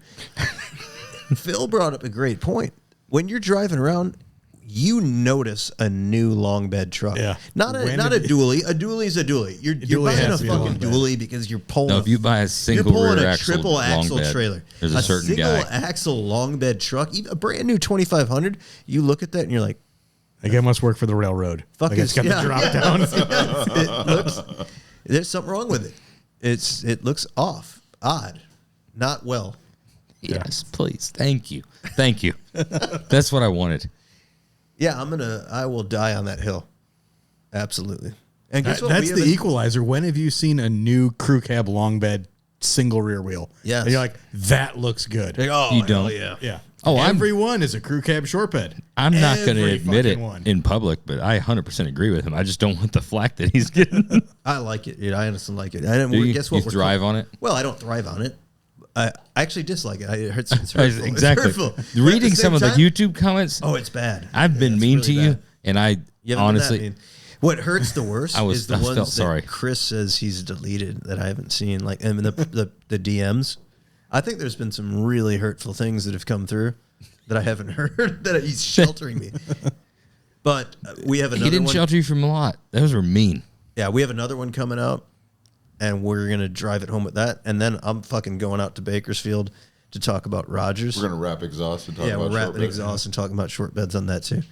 Phil brought up a great point. When you're driving around, you notice a new long bed truck. Yeah. Not a dually. A dually is a dually. You're dually buying a has to be a long fucking bed. dually because you're pulling. No, if you buy a you're single pulling rear a axle triple long axle bed, trailer. there's a certain single guy. axle long bed truck, even a brand new 2500. You look at that and you're like, Like, it must work for the railroad. "Fuck Like, it's got the drop down. It looks. There's something wrong with it. It looks off, odd, not well. Yes, please. Thank you. That's what I wanted. Yeah, I will die on that hill. Absolutely. And guess what? That's We the have equalizer. When have you seen a new crew cab long bed single rear wheel? Yes. And you're like, that looks good. oh, You hell don't. Yeah. Yeah. Oh, everyone is a crew cab short bed. I'm not going to Every admit it fucking one. in public, but I 100% agree with him. I just don't want the flack that he's getting. I like it. Dude. I honestly like it. Do you? Guess what? You thrive on it? Well, I don't thrive on it. I actually dislike it. It's hurtful. Exactly. It's hurtful. But at Reading the some same of the time- YouTube comments, Oh, it's bad. I've been It's mean really to you, bad. and I You haven't been that honestly, mean. What hurts the worst is the I ones felt that sorry. Chris says he's deleted that I haven't seen. Like, I mean, the DMs. I think there's been some really hurtful things that have come through that I haven't heard. That he's sheltering me. But we have another he didn't one. shelter you from a lot. Those were mean. Yeah, we have another one coming out, and we're gonna drive it home with that. And then I'm fucking going out to Bakersfield to talk about Rodgers. We're going to wrap exhaust and talk Yeah, about we're short wrapping beds. exhaust and talking about short beds on that too.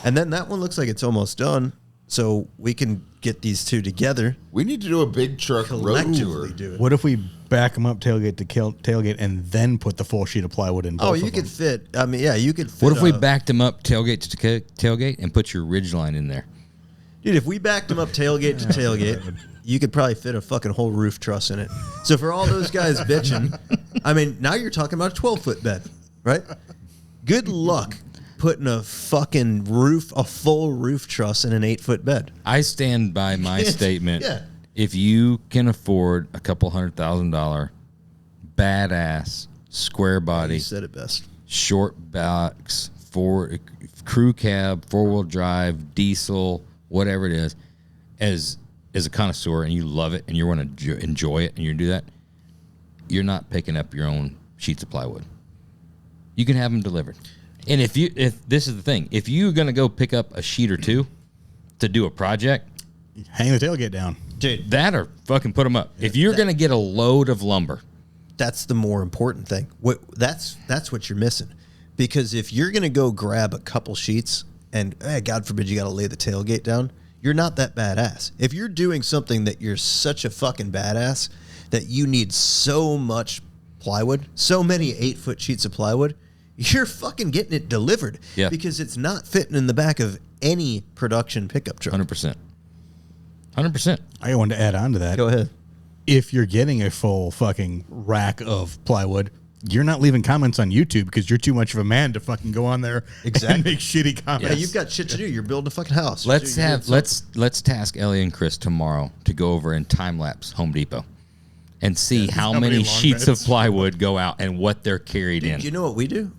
And then that one looks like it's almost done, so we can get these two together We need to do a big truck road tour. collectively. Do it. What if we back them up tailgate to tailgate and then put the full sheet of plywood in both Oh, of you them? could fit. I mean, yeah, you could fit. What if we backed him up tailgate to tailgate and put your ridge line in there? Dude, if we backed them up tailgate to tailgate, you could probably fit a fucking whole roof truss in it. So for all those guys bitching, I mean, now you're talking about a 12-foot bed, right? Good luck putting a fucking a full roof truss in an 8-foot bed. I stand by my statement. Yeah. If you can afford a couple $100,000 badass square body, You said it best. short box, crew cab, 4-wheel drive, diesel, whatever it is, as a connoisseur and you love it and you want to enjoy it and you do that, you're not picking up your own sheets of plywood. You can have them delivered. And if this is the thing, if you're going to go pick up a sheet or two to do a project, Hang the tailgate down. Dude, that or fucking put them up. If you're going to get a load of lumber, that's the more important thing. That's what you're missing. Because if you're going to go grab a couple sheets and, God forbid, you got to lay the tailgate down, you're not that badass. If you're doing something that you're such a fucking badass that you need so much plywood, so many 8-foot sheets of plywood, you're fucking getting it delivered. Yeah. Because it's not fitting in the back of any production pickup truck. 100%. 100%. I wanted to add on to that. Go ahead. If you're getting a full fucking rack of plywood, you're not leaving comments on YouTube because you're too much of a man to fucking go on there Exactly. and make shitty comments. Yeah, you've got shit to do. You're building a fucking house. Let's You're doing let's task Ellie and Chris tomorrow to go over and time lapse Home Depot and see how how many many long sheets beds. of plywood go out and what they're carried in. Do you know what we do?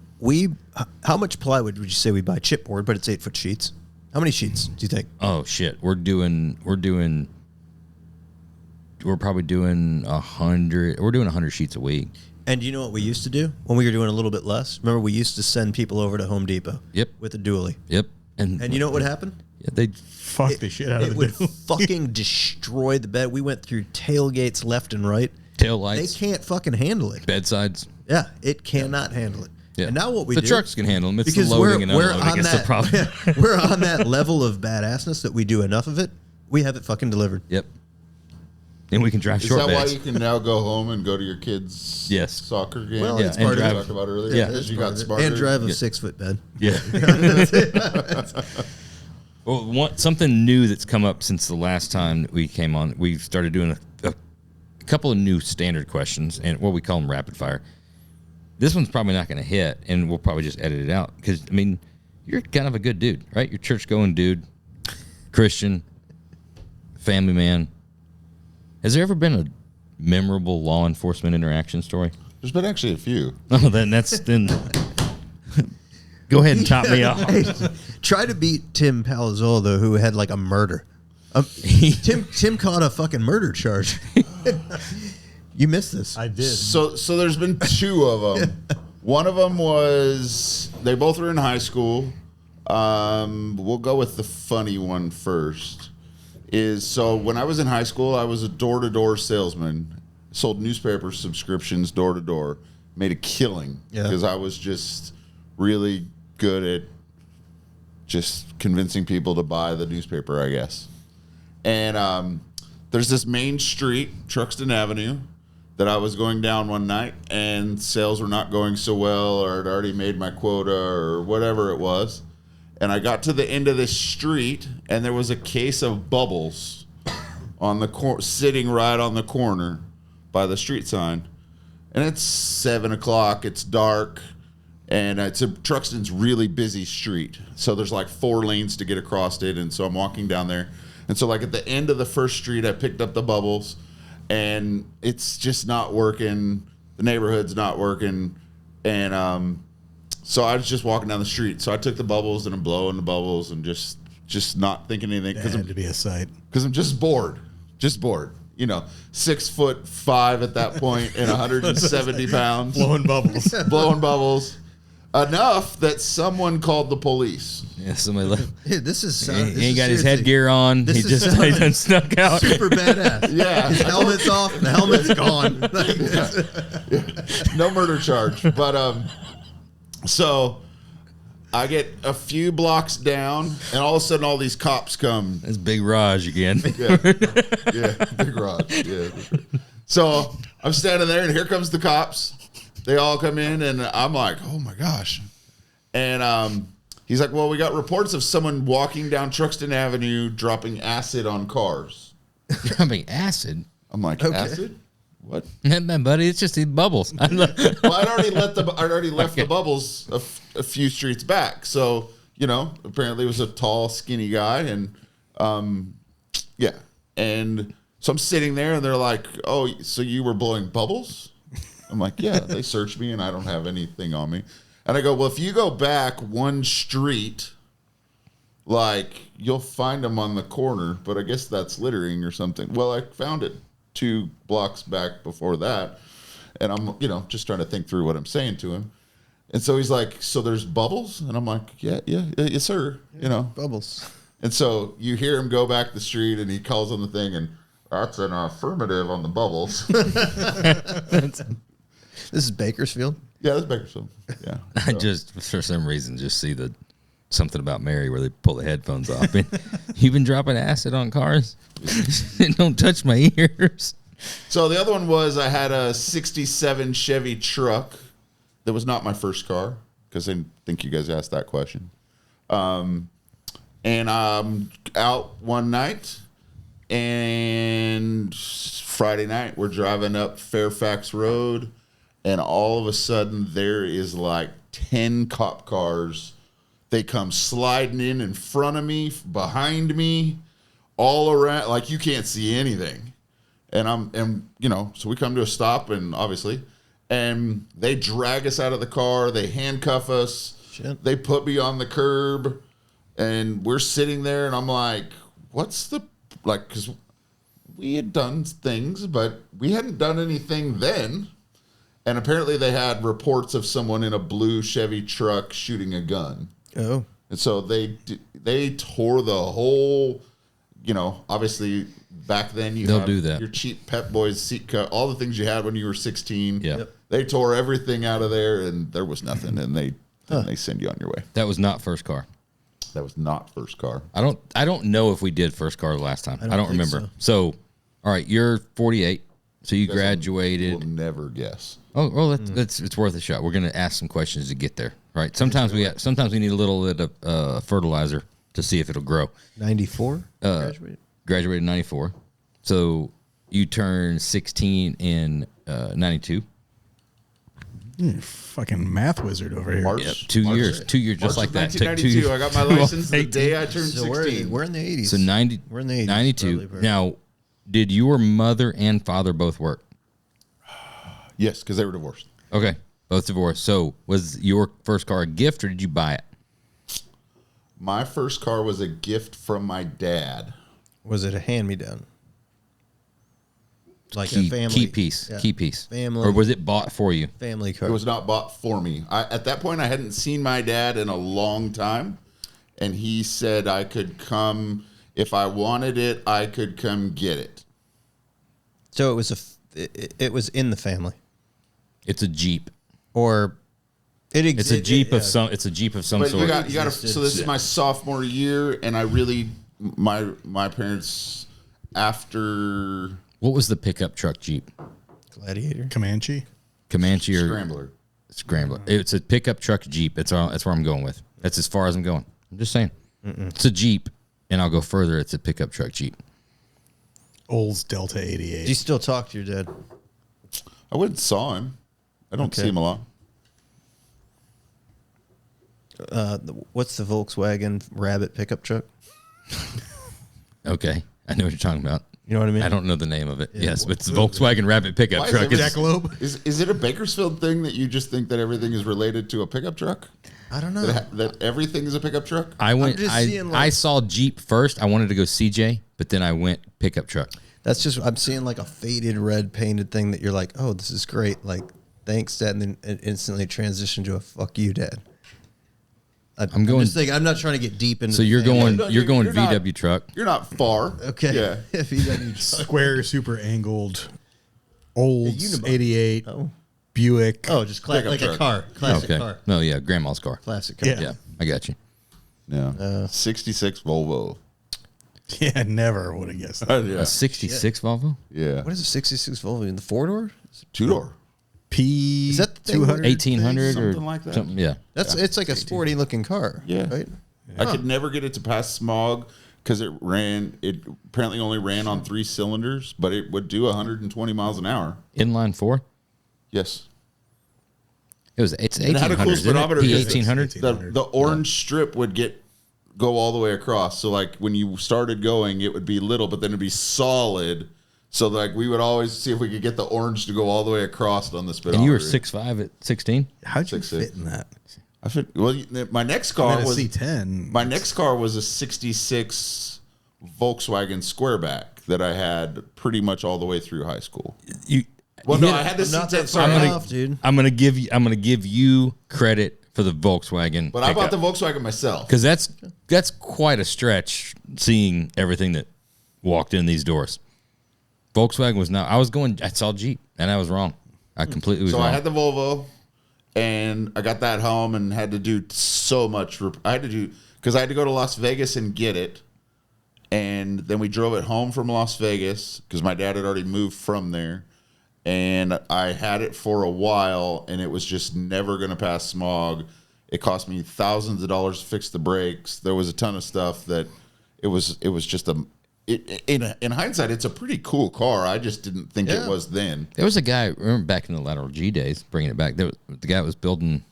How much plywood would you say we buy? Chipboard, but it's 8-foot sheets. How many sheets do you think? Oh shit, we're probably doing 100. We're doing 100 sheets a week. And you know what we used to do when we were doing a little bit less? Remember, we used to send people over to Home Depot. Yep. With a dually. Yep. And you know what would happen? Yeah, they Fuck the shit out It of would the fucking destroy the bed. We went through tailgates left and right. tail They lights, can't fucking handle it. bedsides. Yeah, it cannot handle it. Yeah. And now what we the do... trucks can handle them. It's because the loading and unloading on that's that, the problem. we're on that level of badassness that we do enough of it. We have it fucking delivered. Yep. and we can drive Is short that why beds. you can now go home and go to your kids' Yes. soccer game? Well, Yeah, it's and part we of drive- it. talked about earlier. Yeah. As you got smarter. And drive a 6-foot bed. Yeah. Well, something new that's come up since the last time we came on, we've started doing a couple of new standard questions, and what we call them rapid fire. This one's probably not going to hit, and we'll probably just edit it out because, I mean, you're kind of a good dude, right? You're church-going dude, Christian, family man. Has there ever been a memorable law enforcement interaction story? There's been actually a few. Oh, then go ahead and top me off. Hey, try to beat Tim Palazzolo, though, who had like a murder. Tim caught a fucking murder charge. You missed this. I did. So there's been two of them. One of them was they both were in high school. We'll go with the funny one first. So when I was in high school, I was a door-to-door salesman. Sold newspaper subscriptions door to door. Made a killing because I was just really good at just convincing people to buy the newspaper, I guess. And there's this main street, Truxton Avenue, that I was going down one night, and sales were not going so well, or I'd already made my quota, or whatever it was. And I got to the end of this street, and there was a case of bubbles on the sitting right on the corner by the street sign. And it's 7 o'clock, it's dark, and Truxton's really busy street. So there's like 4 lanes to get across it, and so I'm walking down there. And so like at the end of the first street, I picked up the bubbles, and it's just not working. The neighborhood's not working. And so I was just walking down the street. So I took the bubbles, and I'm blowing the bubbles and just not thinking anything. That had to be a sight. Because I'm just bored. You know, 6'5" at that point and 170 pounds. Blowing bubbles. Blowing bubbles. Enough that someone called the police. Yeah, somebody left. Hey, this is He this ain't is got his seriously headgear on. this He is just sounding he done snuck out. super badass. Yeah. His helmet's off. The helmet's gone. No murder charge. But so I get a few blocks down, and all of a sudden all these cops come. That's Big Raj again. Yeah, big Rod. Yeah. So I'm standing there, and here comes the cops. They all come in, and I'm like, oh my gosh. And he's like, well, we got reports of someone walking down Truxton Avenue dropping acid on cars. Dropping acid? I'm like, acid? What? Man, buddy, it's just these bubbles. Well, I'd already left the bubbles a few streets back. So, you know, apparently it was a tall, skinny guy. And, yeah. And so I'm sitting there, and they're like, oh, so you were blowing bubbles? I'm like, yeah, they searched me, and I don't have anything on me. And I go, well, if you go back one street, like, you'll find them on the corner, but I guess that's littering or something. Well, I found it 2 blocks back before that. And I'm, you know, just trying to think through what I'm saying to him. And so he's like, so there's bubbles? And I'm like, yes, sir. You know, Bubbles. and so you hear him go back the street, and he calls on the thing, and that's an affirmative on the bubbles. This is Bakersfield. Yeah, that's Bakersfield. Yeah. I just, for some reason, just see something about Mary where they pull the headphones off. And you've been dropping acid on cars? Don't touch my ears. So the other one was I had a 67 Chevy truck that was not my first car, because I think you guys asked that question. And I'm out one night, and Friday night we're driving up Fairfax Road, and all of a sudden there is like 10 cop cars. They come sliding in front of me, behind me, all around, like you can't see anything. And you know, so we come to a stop, and obviously, and they drag us out of the car. They handcuff us. Shit. They put me on the curb, and we're sitting there, and I'm like, what's the, like, because we had done things, but we hadn't done anything then. And apparently they had reports of someone in a blue Chevy truck shooting a gun. Oh. And so they tore the whole, you know, obviously back then you They'll have do that. your cheap Pep Boys seat cut, all the things you had when you were 16. Yeah. Yep. They tore everything out of there, and there was nothing, and they send you on your way. That was not first car. That was not first car. I don't know if we did first car last time. I don't think remember. so. So All right, you're 48, so you Will graduated. never guess. Oh, well, it's worth a shot. We're gonna ask some questions to get there. Right? Sometimes we need a little bit of fertilizer to see if it'll grow. 94. Graduated in 94, so you turned 16 in 92. Fucking math wizard over here. March. Yep, 2 years. 2 years, just March like that. of Took 2 1992. years. I got my license the day I turned So 16. we're in the 80s. So 90. We're in the 80s. 92. probably. Now, did your mother and father both work? Yes, because they were divorced. Okay, both divorced. So was your first car a gift or did you buy it? My first car was a gift from my dad. Was it a hand-me-down? Like Key, a family key piece. yeah. Key piece. Family. Or was it bought for you? Family car. It was not bought for me. At that point, I hadn't seen my dad in a long time, and he said I could come if I wanted it. I could come get it. So it was it was in the family, It's a Jeep. or It's a Jeep of some. It's a Jeep of some But sort. you got to. So this is my sophomore year, and I really my parents after What was the pickup truck Jeep? Gladiator. Comanche. Comanche or Scrambler. Scrambler? It's a pickup truck Jeep. That's where I'm going with. That's as far as I'm going. I'm just saying. It's a Jeep, and I'll go further. It's a pickup truck Jeep. Olds Delta Do you 88. still talk to your dad? I went and saw him. I don't Okay. see him a lot. What's the Volkswagen Rabbit pickup truck? Okay, I know what you're talking about. You know what I mean? I don't know the name of it. Yes, but it's the Volkswagen Rabbit pickup Why is truck. everything- It's- Jackalope. Is it a Bakersfield thing that you just think that everything is related to a pickup truck? I don't know. That everything is a pickup truck? I went. just I, seeing, I like- saw Jeep first. I wanted to go CJ, but then I went pickup truck. That's just I'm seeing like a faded red painted thing that you're like, oh, this is great. Like, thanks, Dad, and then it instantly transitioned to a fuck you, Dad. I'm going- just thinking, I'm not trying to get deep into. So the you're family. going. No, You're going you're not- VW truck. You're not far. Okay. Yeah. VW truck. Square, super angled. Olds Unibody. 88. Oh. Buick. Oh, just Pickup like a truck. car, classic Okay. car, No, yeah, grandma's car. classic car. Yeah. Yeah, I got you. Yeah. 66 Volvo. Yeah, never would have guessed that. Yeah. A '66 Volvo, Yeah. What is a '66 Volvo in the 4-door? Two-door. P. Is that the thing 200? 1800 or Something like that. something. Yeah. That's it's like a sporty looking car. Yeah. Right. I could never get it to pass smog because it apparently only ran on 3 cylinders, but it would do 120 miles an hour. Inline 4. Yes. It's It had a cool 1800. speedometer. P because 1800. The orange strip would go all the way across. So like when you started going, it would be little, but then it'd be solid. So like we would always see if we could get the orange to go all the way across on the speedometer. And you were 6'5" at 16. How'd you 6'6". fit in that? My next I car mean, a was C10. my next car was a 66 Volkswagen Squareback that I had pretty much all the way through high school. Well, no, I had the Not C10. that Sorry, far off, dude. I'm gonna give you credit for the Volkswagen. but I bought the Volkswagen myself. because that's quite a stretch seeing everything that walked in these doors. Volkswagen was not. I saw Jeep and I was wrong. I completely was So wrong. I had the Volvo, and I got that home and had to do so much. I had to do because I had to go to Las Vegas and get it, and then we drove it home from Las Vegas because my dad had already moved from there, and I had it for a while, and it was just never going to pass smog. It cost me thousands of dollars to fix the brakes. There was a ton of stuff that it was just in hindsight, it's a pretty cool car. I just didn't think it was then. There was a guy. Remember back in the lateral G days, bringing it back. The guy that was building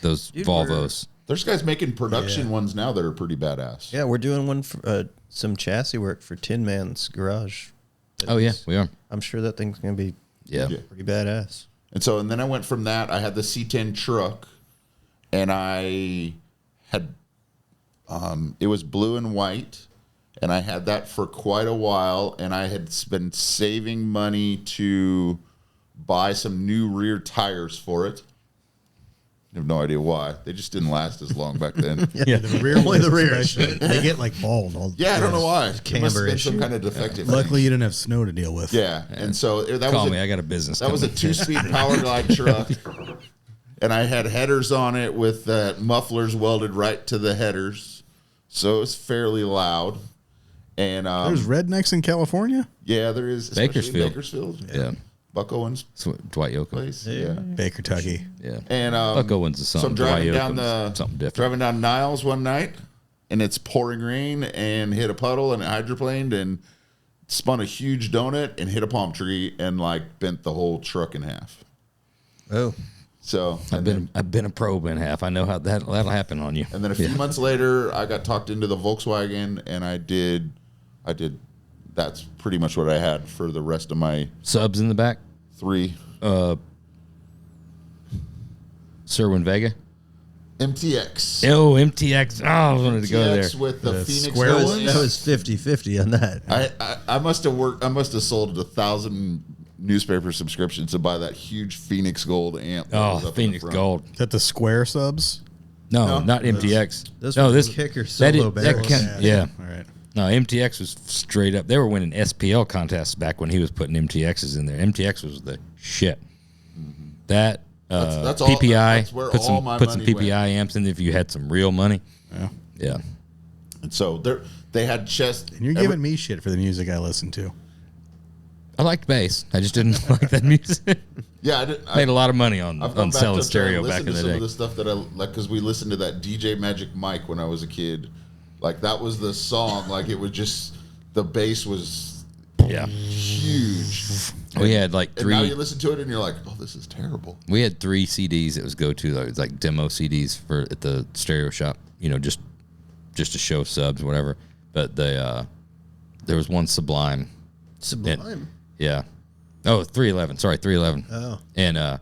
those Volvos. There's guys making production ones now that are pretty badass. Yeah, we're doing one for some chassis work for Tin Man's garage. Oh yeah, we are. I'm sure that thing's gonna be Yeah. pretty badass. And then I went from that. I had the C10 truck, and I had it was blue and white, and I had that for quite a while. And I had been saving money to buy some new rear tires for it. I have no idea why. They just didn't last as long back then. Yeah, the rear Only the ones rear. especially. They get like bald. Yeah, I don't know why. It must have camber been some issue. kind of defective. Luckily, you didn't have snow to deal with. Yeah, and so that Call was me. I got a business. That was a coming. 2-speed power glide truck, and I had headers on it with mufflers welded right to the headers, so it was fairly loud. And There's rednecks in California? yeah, there is, especially in Bakersfield. Bakersfield. Yeah. Buck Owens' Dwight Yoakam. place. Yeah. Baker Tucky. Yeah. And Buck Owens is so I'm something. driving Dwight down Yoakam's something different. driving down Niles one night, and it's pouring rain, and hit a puddle, and it hydroplaned, and spun a huge donut, and hit a palm tree, and like bent the whole truck in half. Oh, So I've been a probe in half. I know how that'll happen on you. And then a few months later, I got talked into the Volkswagen, and I did. That's pretty much what I had for the rest of my Subs in the back. 3 Sherwin Vega. MTX. Oh, MTX. Oh, I wanted to go there. MTX with the Phoenix square ones. ones? that was 50-50 on that. I must have sold 1,000 newspaper subscriptions to buy that huge Phoenix Gold amp. that was Oh, up in the Phoenix front. Gold. Is that the square subs? No, No, not MTX. those no, were this kicker that solo is- that barrels. can- yeah. All right. No, MTX was straight up. They were winning SPL contests back when he was putting MTXs in there. MTX was the shit. That That's all- PPI, that's where put all some my put some money PPI amps in if you had some real money. Yeah. Yeah. And so they had chest. And you're giving me shit for the music I listen to. I liked bass. I just didn't like that music. Yeah, Made a lot of money on I've gone back selling to try and stereo back listen in to the some day. of the stuff that I like, because we listened to that DJ Magic Mike when I was a kid. Like that was the song. Like it was just the bass was Yeah. huge. We had like And now you three. listen to it and you're like, oh, this is terrible. We had 3 CDs. It was go to. It was like demo CDs for at the stereo shop. You know, just to show subs, whatever. But there was one Sublime. Sublime. Yeah. Oh, 311. Sorry, 311. Oh. And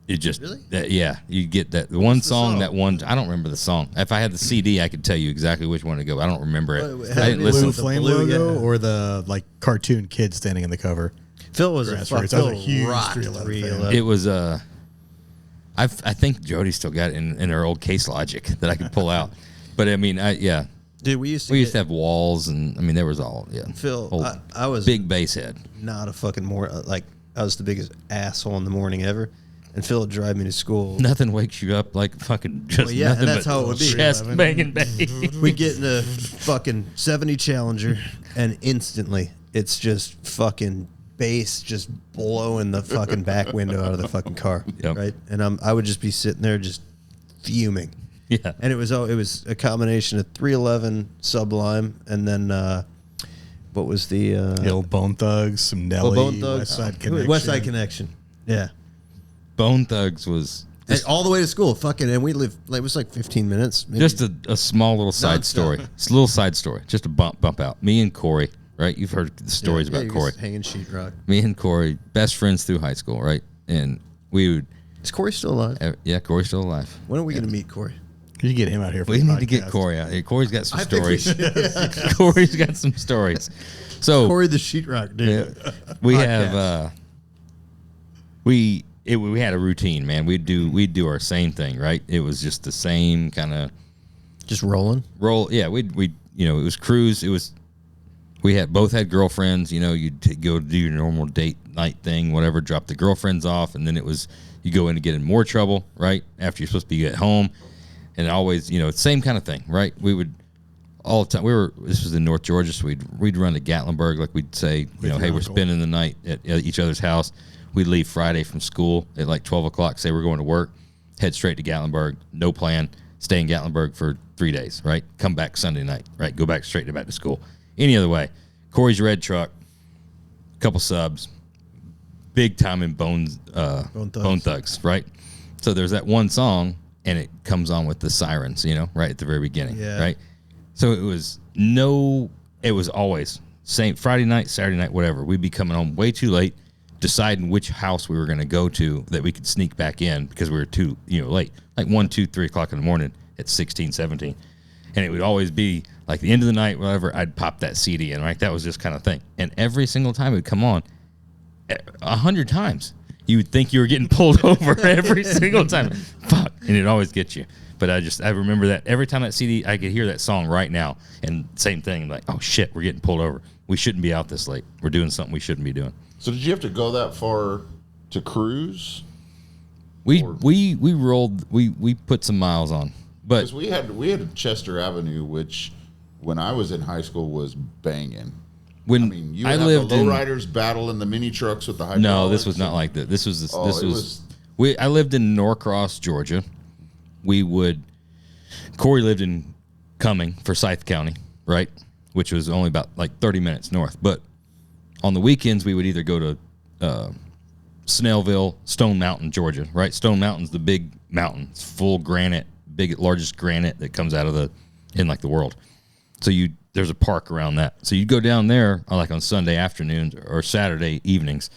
it just Really? yeah, you get that one the song, song? that one. I don't remember the song. If I had the CD, I could tell you exactly which one to go. I don't remember it. Well, it I had didn't blue listen. Blue the flame blue, logo yeah. or the like cartoon kid standing in the cover? Phil was Grassroots. a fuck. That was a Phil huge rocked 311 fan. 311. It was I think Jody still got it in her old Case Logic that I could pull out. But I mean, yeah, Dude, we used to. we used to have walls, and I mean, there was all Phil, old I was big bass head. not a fucking like I was the biggest asshole in the morning ever, and Phil would drive me to school. Nothing wakes you up like fucking just Well, yeah, and nothing that's but how it would be. chest 311. banging bass. We get in a fucking 70 Challenger, and instantly it's just fucking bass just blowing the fucking back window out of the fucking car, Yep. right? And I would just be sitting there just fuming. Yeah. And it was a combination of 311 Sublime, and then what was the Old Bone Thugs, some Nelly, Bone Thugs? West Side Connection. West Side Connection. Yeah. Bone Thugs was And all the way to school, fucking, and we lived. Like, it was like 15 minutes. Maybe. just a small little side Nonstop. story. It's a little side story, just a bump out. Me and Corey, right? You've heard the stories Yeah, about he Corey. was hanging sheetrock. Me and Corey, best friends through high school, right? And we would, Is Corey still alive? yeah, Corey's still alive. When are we going to meet Corey? You should get him out here for We the need to get podcast. Corey out here. Corey's got some I think we stories. Corey's got some stories. So Corey the sheetrock dude. yeah, we Podcast. have we had a routine, man. We'd do our same thing, right? It was just the same kind of Just rolling. roll. Yeah, we'd it was cruise. It was we both had girlfriends. You know, you'd go do your normal date night thing, whatever. Drop the girlfriends off, and then it was you go in to get in more trouble, right? After you're supposed to be at home, and always, same kind of thing, right? We would all the time. This was in North Georgia, so we'd run to Gatlinburg, like we'd say, your hey, we're uncle. spending the night at each other's house. We'd leave Friday from school at like 12 o'clock, say we're going to work, head straight to Gatlinburg, no plan, stay in Gatlinburg for 3 days, right? Come back Sunday night, right? Go back straight back to school. Any other way. Corey's red truck, couple subs, big time in Bone Thugs, right? So there's that one song, and it comes on with the sirens, right at the very beginning, Yeah. right? So it was always same Friday night, Saturday night, whatever. We'd be coming home way too late, deciding which house we were going to go to that we could sneak back in because we were too, late, like 1, 2, 3 o'clock in the morning at 16, 17. And it would always be like the end of the night, whatever, I'd pop that CD in, right? That was just kind of thing. And every single time it would come on, 100 times, you would think you were getting pulled over every single time. Fuck. And it always gets you. But I remember that every time that CD, I could hear that song right now. And same thing, like, oh shit, we're getting pulled over. We shouldn't be out this late. We're doing something we shouldn't be doing. So did you have to go that far to cruise? We rolled, we put some miles on. But Because we had Chester Avenue, which when I was in high school was banging. When I mean, you I would lived have the in lowriders battling the mini trucks with the hydraulics. no, this was not like that. This was I lived in Norcross, Georgia. Corey lived in Cumming, Forsyth County, right? Which was only about like 30 minutes north. But on the weekends, we would either go to Snellville, Stone Mountain, Georgia, right? Stone Mountain's the big mountain. It's full granite, largest granite that comes out of the world. So there's a park around that. So you'd go down there like on Sunday afternoons or Saturday evenings,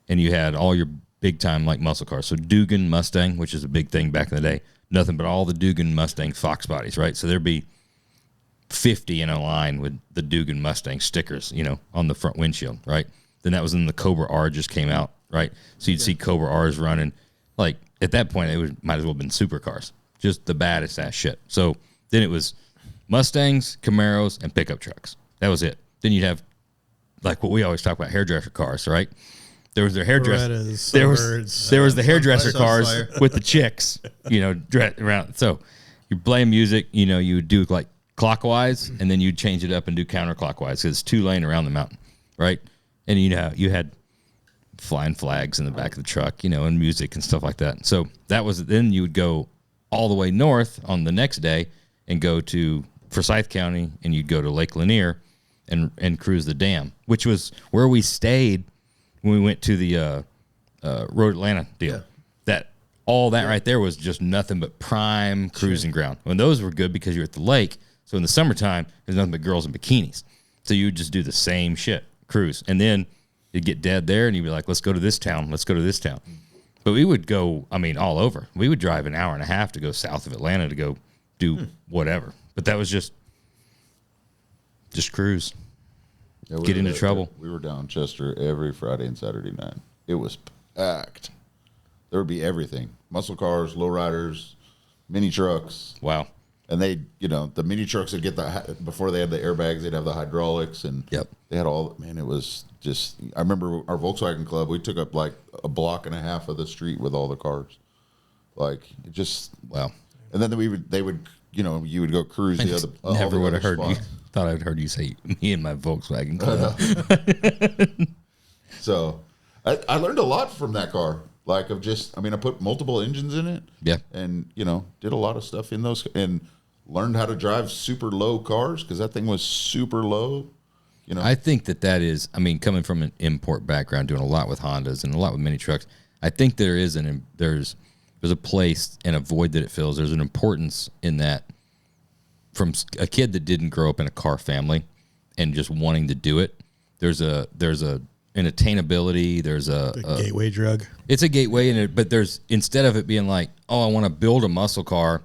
and you had all your big time like muscle cars. So Dugan Mustang, which is a big thing back in the day, nothing but all the Dugan Mustang Fox bodies, right? So there'd be 50 in a line with the Dugan Mustang stickers, on the front windshield, right? Then that was when the Cobra R just came out, right? So you'd see Cobra R's running. Like at that point, might as well have been supercars, just the baddest ass shit. So then it was Mustangs, Camaros, and pickup trucks. That was it. Then you'd have like what we always talk about, hairdresser cars, right? There was their hairdresser. There was the hairdresser cars with the chicks, around. So you play music, you would do like clockwise, and then you'd change it up and do counterclockwise because it's 2-lane around the mountain, right? And you had flying flags in the back of the truck, and music and stuff like that. So that was then you would go all the way north on the next day and go to Forsyth County, and you'd go to Lake Lanier and cruise the dam, which was where we stayed when we went to the Road Atlanta deal. Yeah. That right there was just nothing but prime cruising ground. And those were good because you're at the lake. So in the summertime, there's nothing but girls in bikinis. So you would just do the same shit, cruise. And then you'd get dead there, and you'd be like, let's go to this town. Let's go to this town. But we would go, all over. We would drive an hour and a half to go south of Atlanta to go do whatever. But that was just cruise. Yeah, get into trouble. We were down Chester every Friday and Saturday night. It was packed. There would be everything. Muscle cars, lowriders, mini trucks. Wow. And they, the mini trucks would get before they had the airbags, they'd have the hydraulics, and they had all, man, it was just, I remember our Volkswagen club, we took up like a block and a half of the street with all the cars. Like, it just, wow. And then they would, you would go cruise the other. Never would have heard you. Thought I'd heard you say me and my Volkswagen club. So I learned a lot from that car. Like I put multiple engines in it. Yeah. And, did a lot of stuff in those and learned how to drive super low cars because that thing was super low. I think that is, coming from an import background, doing a lot with Hondas and a lot with mini trucks, I think there's a place and a void that it fills. There's an importance in that from a kid that didn't grow up in a car family and just wanting to do it. There's an attainability. There's a gateway drug. It's a gateway, but there's, instead of it being like, oh, I want to build a muscle car,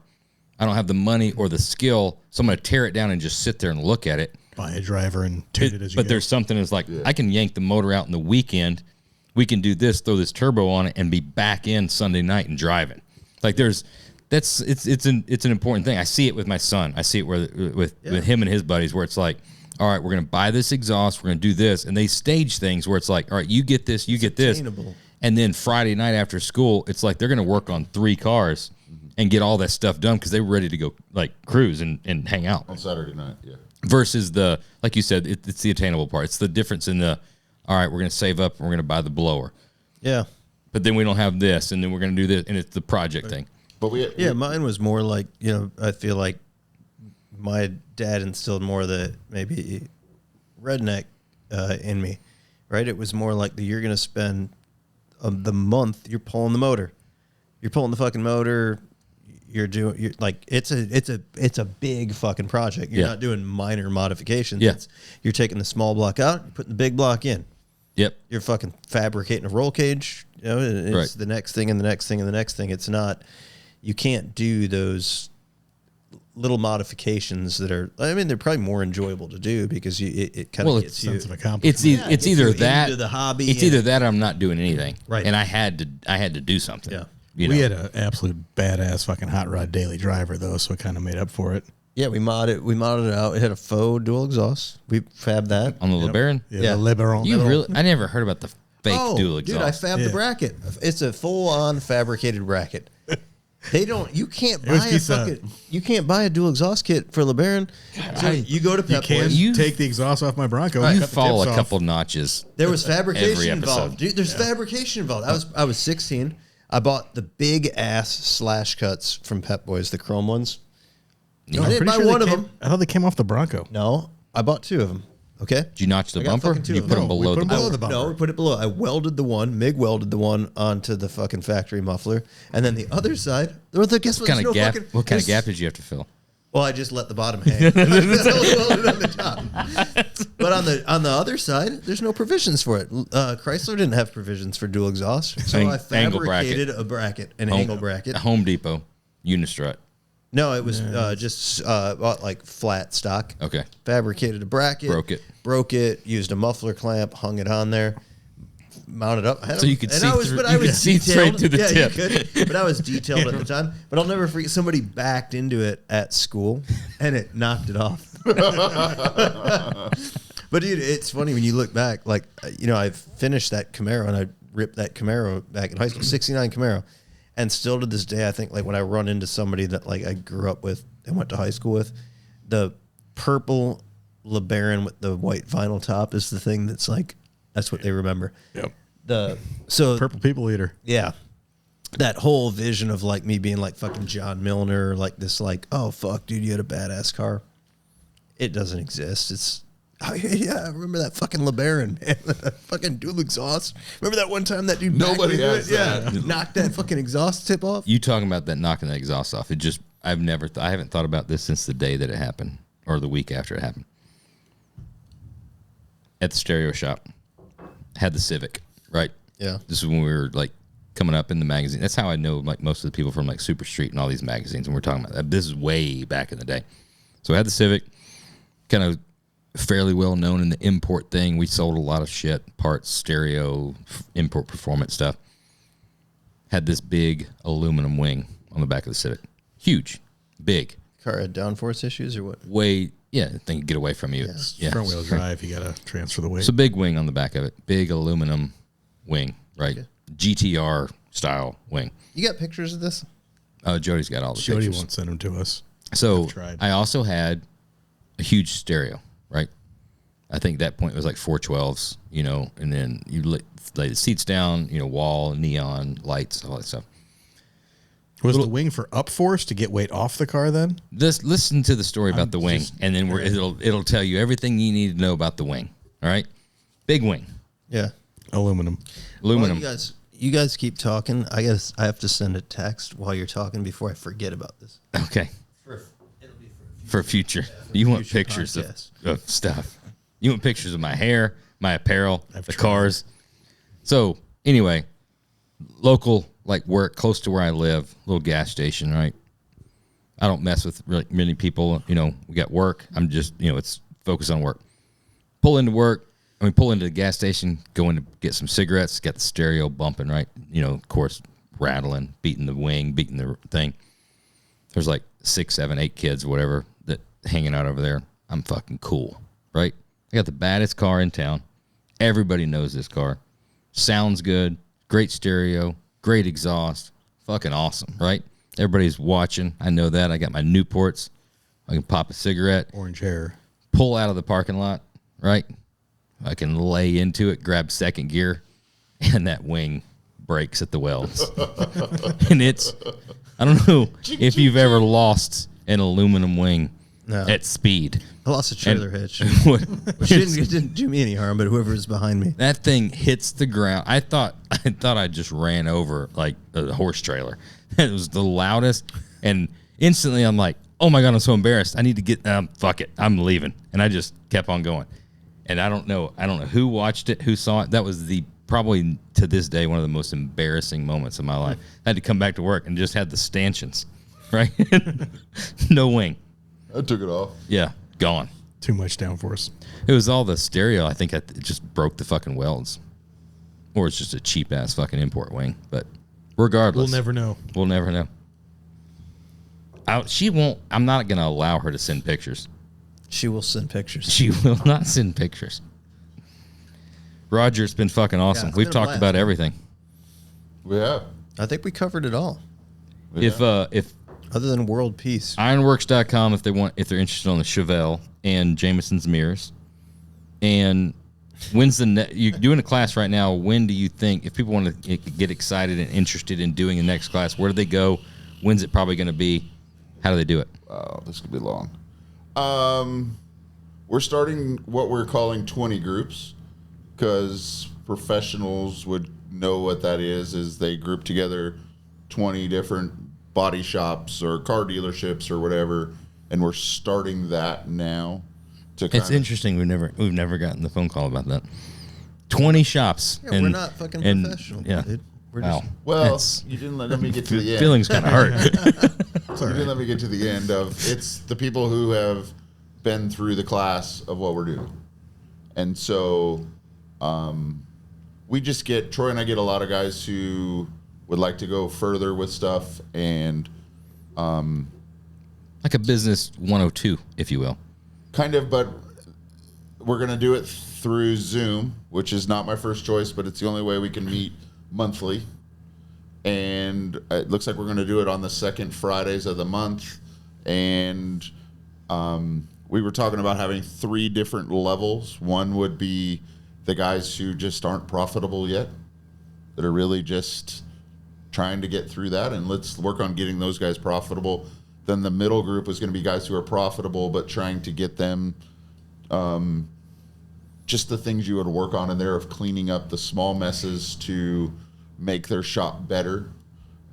I don't have the money or the skill, so I'm going to tear it down and just sit there and look at it. Buy a driver and tune it as you go. But there's something that's like, I can yank the motor out in the weekend. We can do this, throw this turbo on it, and be back in Sunday night and driving. Like it's an important thing. I see it with my son. I see it with him and his buddies where it's like, all right, we're going to buy this exhaust. We're going to do this. And they stage things where it's like, all right, you get this, you get this. And then Friday night after school, it's like they're going to work on 3 cars and get all that stuff done because they were ready to go like cruise and hang out. On Saturday night, yeah. Versus like you said, it's the attainable part. It's the difference in all right, we're going to save up and we're going to buy the blower. Yeah. But then we don't have this, and then we're going to do this, and it's the project thing. But mine was more like, I feel like my dad instilled more of the maybe redneck in me, right? It was more like you're going to spend the month, you're pulling the motor. You're pulling the fucking motor. You're like, it's a big fucking project. You're not doing minor modifications. Yeah. You're taking the small block out, you're putting the big block in. Yep. You're fucking fabricating a roll cage. It's the next thing and the next thing and the next thing. It's not, you can't do those little modifications that are, they're probably more enjoyable to do because it kind of gets you. Sense of accomplishment. It's either that, into the hobby. It's either that or I'm not doing anything. Right. And I had to do something. Yeah. We had an absolute badass fucking hot rod daily driver though, so it kind of made up for it. Yeah, we modded it out. It had a faux dual exhaust. We fabbed that On the LeBaron? Yeah, the Liberal. I never heard about the fake dual exhaust. Dude, I fabbed the bracket. It's a full-on fabricated bracket. They don't. You can't It was buy a pizza. fucking. You can't buy a dual exhaust kit for LeBaron. So you go to You Pep can Boys. take the exhaust off my Bronco. You cut the fall a tips off. couple notches. There was fabrication Every episode. involved. Dude, there's fabrication involved. I was 16. I bought the big ass slash cuts from Pep Boys, the chrome ones. Yeah. I I'm didn't pretty buy sure one they of came- them. I thought they came off the Bronco. No, I bought 2 of them. Okay. Did you notch the I got bumper? fucking 2 You of put them. them No, we below put the 'em bumper. below the bumper. No, we put it below. I welded the one, MIG welded the one onto the fucking factory muffler, and then the other side. Guess what? What kind of gap? Fucking, What kind of gap did you have to fill? Well, I just let the bottom hang. I welded on the top. But on the other side, there's no provisions for it. Chrysler didn't have provisions for dual exhaust, so I Angle bracket. fabricated a bracket, an angle bracket. A Home Depot Unistrut. No, it was just like flat stock. Okay. Fabricated a bracket. Broke it. Used a muffler clamp. Hung it on there. Mounted up. So you could see through- But you I could was see straight detailed. to the Yeah, tip. you could. But I was detailed at the time. But I'll never forget. Somebody backed into it at school, and it knocked it off. But dude, it's funny when you look back. Like I finished that Camaro, and I ripped that Camaro back in high school, '69 Camaro. And still to this day, I think like when I run into somebody that like I grew up with and went to high school with, the purple LeBaron with the white vinyl top is the thing that's like, that's what they remember. Yep. Purple people eater. Yeah. That whole vision of like me being like fucking John Milner, like this like, oh fuck, dude, you had a badass car. It doesn't exist. It's yeah, I remember that fucking LeBaron, man. Fucking dual exhaust. Remember that one time that dude Nobody backed has into that. Yeah, knocked that fucking exhaust tip off. You talking about that knocking the exhaust off? It just I haven't thought about this since the day that it happened or the week after it happened. At the stereo shop, had the Civic, right? Yeah. This is when we were like coming up in the magazine. That's how I know like most of the people from like Super Street and all these magazines. And we're talking about that. This is way back in the day. So I had the Civic, kind of fairly well known in the import thing. We sold a lot of shit, parts, stereo, import performance stuff. Had this big aluminum wing on the back of the Civic. Huge, big. Car had downforce issues or what? Way, yeah, thing get away from you. Yeah. Front wheel drive, you got to transfer the weight. It's a big wing on the back of it. Big aluminum wing, right? Okay. GTR style wing. You got pictures of this? Jody's got all the Jody pictures. won't send them to us. So I've tried. I also had a huge stereo, right? I think that point was like 412s, and then you lay the seats down, wall, neon, lights, all that stuff. Was the wing for up force to get weight off the car then? Listen to the story about the wing, and then it'll tell you everything you need to know about the wing. All right, big wing, Yeah. Aluminum. aluminum. Well, you guys keep talking. I have to send a text while you're talking before I forget about this. Okay, It'll be for future. You want future pictures podcast. of stuff. You want pictures of my hair, my apparel, I've the tried. cars. So anyway, local like work close to where I live, little gas station, right? I don't mess with really many people. We got work. I'm just, it's focused on work. Pull into the gas station, go in to get some cigarettes, got the stereo bumping, right? Of course, rattling, beating the wing, beating the thing. There's like 6, 7, 8 kids, whatever, that hanging out over there. I'm fucking cool, right? I got the baddest car in town. Everybody knows this car. Sounds good. Great stereo. Great exhaust. Fucking awesome, right? Everybody's watching. I know that. I got my Newports. I can pop a cigarette, Orange hair. pull out of the parking lot, right? I can lay into it, grab second gear, and that wing breaks at the welds. And I don't know if you've ever lost an aluminum wing No. at speed. I lost a trailer hitch. What- It didn't do me any harm, but whoever was behind me. that thing hits the ground. I thought I just ran over like a horse trailer. It was the loudest, and instantly I'm like, "Oh my god, I'm so embarrassed. I need to get fuck it, I'm leaving." And I just kept on going. And I don't know who watched it, who saw it. That was probably to this day one of the most embarrassing moments of my life. I had to come back to work and just had the stanchions, right? No wing. I took it off. Yeah, gone. Too much downforce. It was all the stereo. I think it just broke the fucking welds. Or it's just a cheap ass fucking import wing. But regardless. We'll never know. We'll never know. She won't. I'm not going to allow her to send pictures. She will send pictures. She will not send pictures. Rodger, it's been fucking awesome. it's We've been a talked blast, about man. everything. We have. I think we covered it all. If Other than world peace. Ironworks.com if they're interested on the Chevelle and Jameson's mirrors. And when's you're doing a class right now, when do you think, if people want to get excited and interested in doing the next class, where do they go? When's it probably going to be? How do they do it? Wow, this could be long. We're starting what we're calling 20 groups, because professionals would know what that is they group together 20 different body shops or car dealerships or whatever, and we're starting that now. It's interesting. We've never gotten the phone call about that. 20 shops. Yeah, we're not fucking professional, yeah. dude. We're Wow. just, well, you didn't let me get to the end. Feelings kind of hurt. You didn't let me get to the end of it's the people who have been through the class of what we're doing. And so we just get, Troy and I get a lot of guys who would like to go further with stuff, and like a business 102, if you will. kind of, but we're going to do it through Zoom, which is not my first choice, but it's the only way we can meet monthly. And it looks like we're going to do it on the second Fridays of the month. And we were talking about having 3 different levels. One would be the guys who just aren't profitable yet, that are really just trying to get through that, and let's work on getting those guys profitable. Then the middle group is going to be guys who are profitable, but trying to get them just the things you would work on in there of cleaning up the small messes to make their shop better.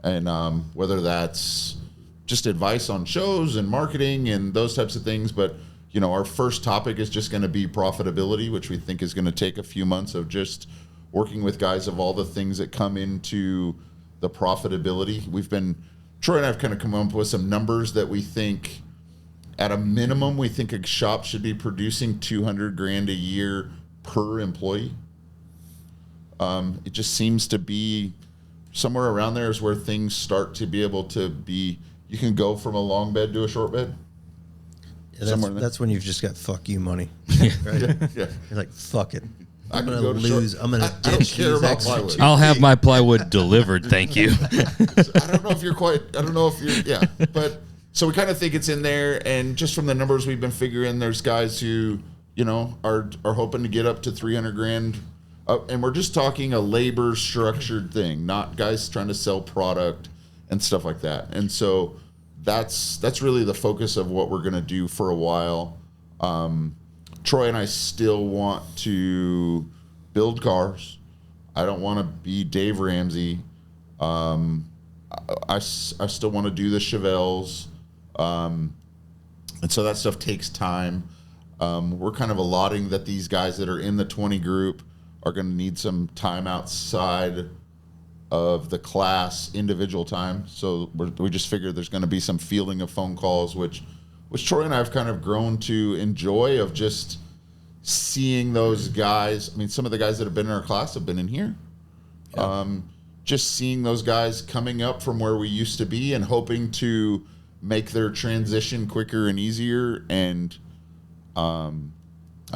And whether that's just advice on shows and marketing and those types of things. But, you know, our first topic is just going to be profitability, which we think is going to take a few months of just working with guys of all the things that come into the profitability. Troy and I have kind of come up with some numbers that we think, at a minimum, we think a shop should be producing $200,000 a year per employee. It just seems to be somewhere around there is where things start to be able to be. You can go from a long bed to a short bed. Yeah, that's when you've just got fuck you money. Right? Yeah. You're like, fuck it. I I'm can going go to to lose. short- I'm going to I don't ditch care these about extra plywood. 2 I'll have feet. my plywood delivered, thank you. I don't know if you're, yeah. But so we kind of think it's in there, and just from the numbers we've been figuring, there's guys who, you know, are hoping to get up to $300,000, and we're just talking a labor structured thing, not guys trying to sell product and stuff like that. And so that's really the focus of what we're going to do for a while. Troy and I still want to build cars. I don't want to be Dave Ramsey. I still want to do the Chevelles. And so that stuff takes time. We're kind of allotting that these guys that are in the 20 group are going to need some time outside of the class, individual time. So we just figured there's going to be some fielding of phone calls, which Troy and I have kind of grown to enjoy, of just seeing those guys. I mean, some of the guys that have been in our class have been in here. Yeah. Just seeing those guys coming up from where we used to be and hoping to make their transition quicker and easier. And I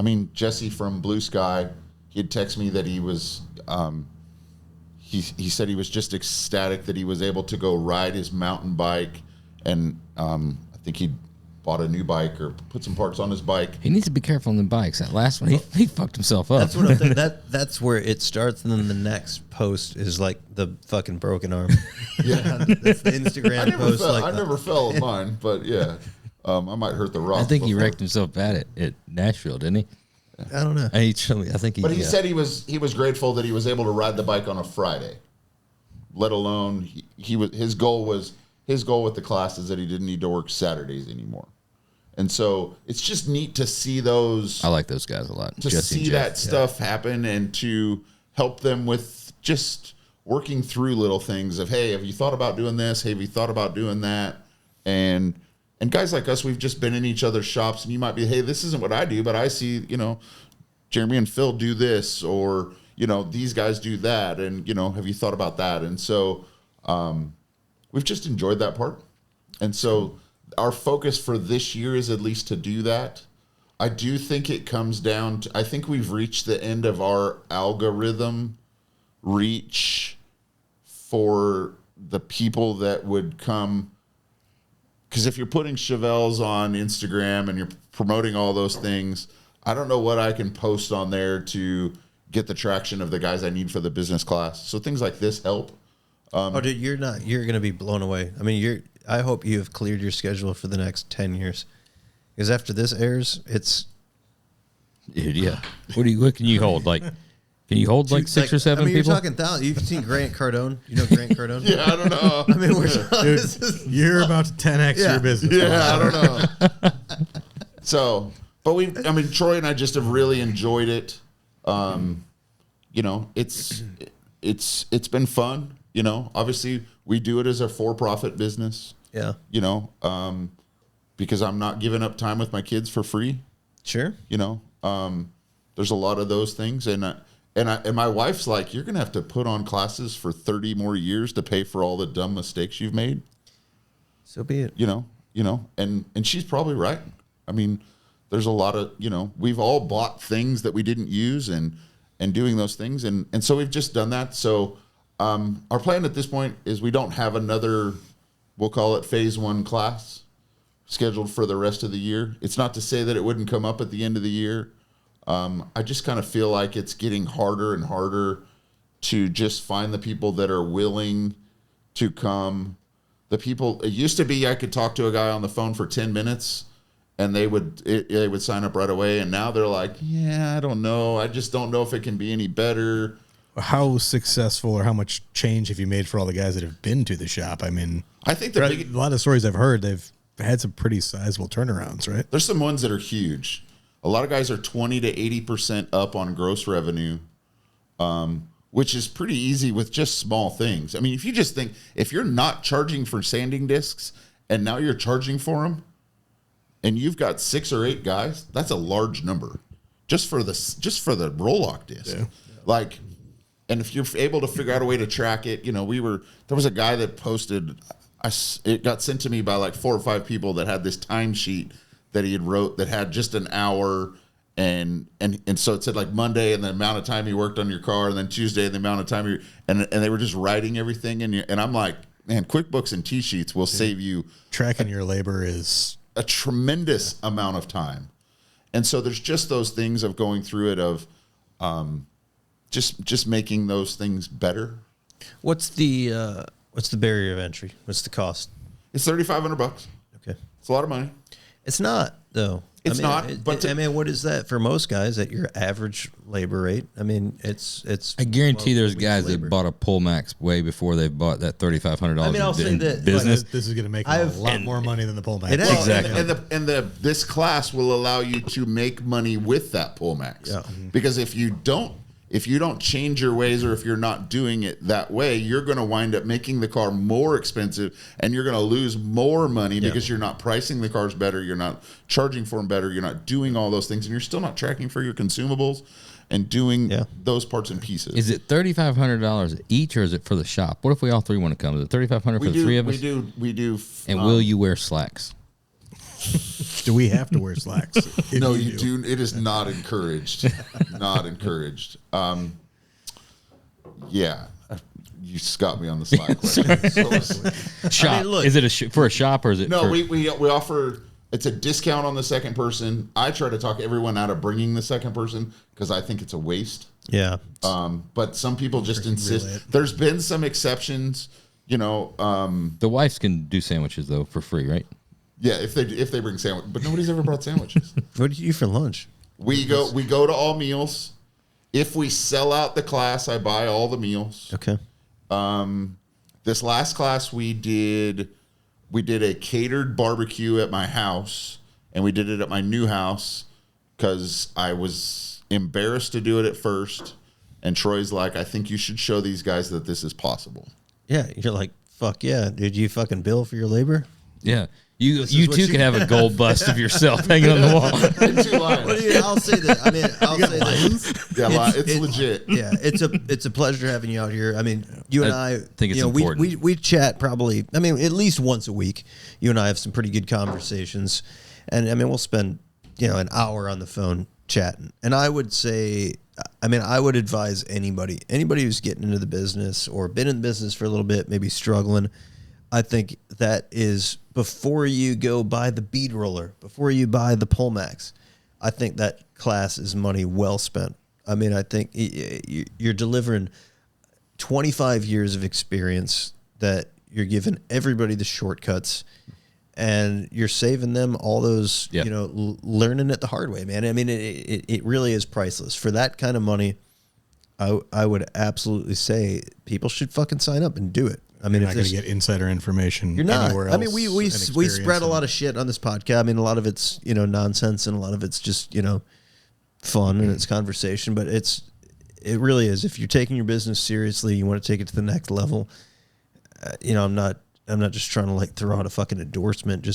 mean, Jesse from Blue Sky, he'd text me that he was he said he was just ecstatic that he was able to go ride his mountain bike, and I think he'd bought a new bike or put some parts on his bike. He needs to be careful on the bikes. That last one, he fucked himself up. That's what I'm thinking. That's where it starts, and then the next post is like the fucking broken arm. Yeah, That's the Instagram post. I never fell with mine, but yeah, I might hurt the rock. I think he before. wrecked himself bad at Nashville, didn't he? I don't know. I think he. But he said he was grateful that he was able to ride the bike on a Friday. Let alone his goal with the class is that he didn't need to work Saturdays anymore. And so it's just neat to see those. I like those guys a lot. To Jesse see and Jeff, that stuff happen, and to help them with just working through little things of, hey, have you thought about doing this? Hey, have you thought about doing that? And guys like us, we've just been in each other's shops, and you might be, hey, this isn't what I do, but I see, you know, Jeremy and Phil do this, or, you know, these guys do that, and, you know, have you thought about that? And so we've just enjoyed that part. And so our focus for this year is at least to do that. I do think it comes down to, I think we've reached the end of our algorithm reach for the people that would come, because if you're putting Chevelles on Instagram and you're promoting all those things, I don't know what I can post on there to get the traction of the guys I need for the business class. So things like this help. Dude, you're going to be blown away. I mean, I hope you have cleared your schedule for the next 10 years. Because after this airs, it's... Dude, yeah. What can you hold? Like, can you hold like 6 or 7 people? You're talking thousands. You've seen Grant Cardone. You know Grant Cardone? Yeah, I don't know. I mean, Dude, you're about to 10x your business. Yeah, I don't know. So, but Troy and I just have really enjoyed it. You know, it's been fun. You know, obviously we do it as a for-profit business. Yeah. You know, because I'm not giving up time with my kids for free. Sure. You know, there's a lot of those things, and my wife's like, you're gonna have to put on classes for 30 more years to pay for all the dumb mistakes you've made. So be it. You know, and she's probably right. I mean, there's a lot of, you know, we've all bought things that we didn't use and doing those things, and so we've just done that. So our plan at this point is we don't have another, we'll call it phase 1 class scheduled for the rest of the year. It's not to say that it wouldn't come up at the end of the year. I just kind of feel like it's getting harder and harder to just find the people that are willing to come. The people, it used to be I could talk to a guy on the phone for 10 minutes and they would sign up right away. And now they're like, yeah, I don't know. I just don't know if it can be any better. How successful or how much change have you made for all the guys that have been to the shop? I mean, I think a lot of stories I've heard, they've had some pretty sizable turnarounds, right? There's some ones that are huge. A lot of guys are 20 to 80% up on gross revenue, which is pretty easy with just small things. I mean, if you just think, if you're not charging for sanding discs and now you're charging for them and you've got 6 or 8 guys, that's a large number just for the roll-lock disc. Yeah. Like, and if you're able to figure out a way to track it, you know, there was a guy that posted, it got sent to me by like 4 or 5 people that had this timesheet that he had wrote that had just an hour, and so it said like Monday and the amount of time you worked on your car, and then Tuesday and the amount of time and they were just writing everything, and I'm like, man, QuickBooks and T-Sheets will save you. Tracking your labor is a tremendous amount of time, and so there's just those things of going through it of just making those things better. What's the barrier of entry? What's the cost? It's $3,500. Okay, it's a lot of money. It's not though. It's not. But what is that for most guys at your average labor rate? I mean, it's. I guarantee there's guys that bought a Pullmax way before they bought that $3,500. I mean, I'll say that business. This is going to make a lot more money than the Pullmax. It is. Exactly. This class will allow you to make money with that Pullmax. Yeah. Because if you don't change your ways, or if you're not doing it that way, you're going to wind up making the car more expensive, and you're going to lose more money because you're not pricing the cars better, you're not charging for them better, you're not doing all those things, and you're still not tracking for your consumables and doing those parts and pieces. Is it $3,500 each, or is it for the shop? What if we all 3 want to come? Is it $3,500 for the 3 of us? We do. And will you wear slacks? Do we have to wear slacks? No, you do. It is not encouraged. Not encouraged. Yeah. You got me on the slack question. Shop. I mean, look, is it for a shop, or is it? No, we offer. It's a discount on the second person. I try to talk everyone out of bringing the second person because I think it's a waste. Yeah. But some people just insist. There's been some exceptions. You know. The wives can do sandwiches though for free, right? Yeah, if they bring sandwich, but nobody's ever brought sandwiches. What did you eat for lunch? We go to all meals. If we sell out the class, I buy all the meals. Okay. This last class we did a catered barbecue at my house, and we did it at my new house because I was embarrassed to do it at first, and Troy's like, I think you should show these guys that this is possible. Yeah, you're like, fuck yeah. Did you fucking bill for your labor? Yeah. You too can have a gold bust of yourself hanging on the wall. And 2 lions. I'll say that. I mean, I'll say that. Yeah, it's legit. Yeah, it's a pleasure having you out here. I mean, you and I think it's important. We chat probably. I mean, at least once a week. You and I have some pretty good conversations, and I mean, we'll spend an hour on the phone chatting. And I would say I mean, I would advise anybody who's getting into the business or been in the business for a little bit, maybe struggling. I think that is before you go buy the bead roller, before you buy the Polmax, I think that class is money well spent. I mean, I think you're delivering 25 years of experience that you're giving everybody the shortcuts, and you're saving them all those, learning it the hard way, man. I mean, it really is priceless. For that kind of money, I would absolutely say people should fucking sign up and do it. I mean, you're not going to get insider information. You're not. Anywhere else. I mean, we spread a lot of shit on this podcast. I mean, a lot of it's nonsense, and a lot of it's just fun and it's conversation. But it really is. If you're taking your business seriously, you want to take it to the next level. I'm not just trying to like throw out a fucking endorsement.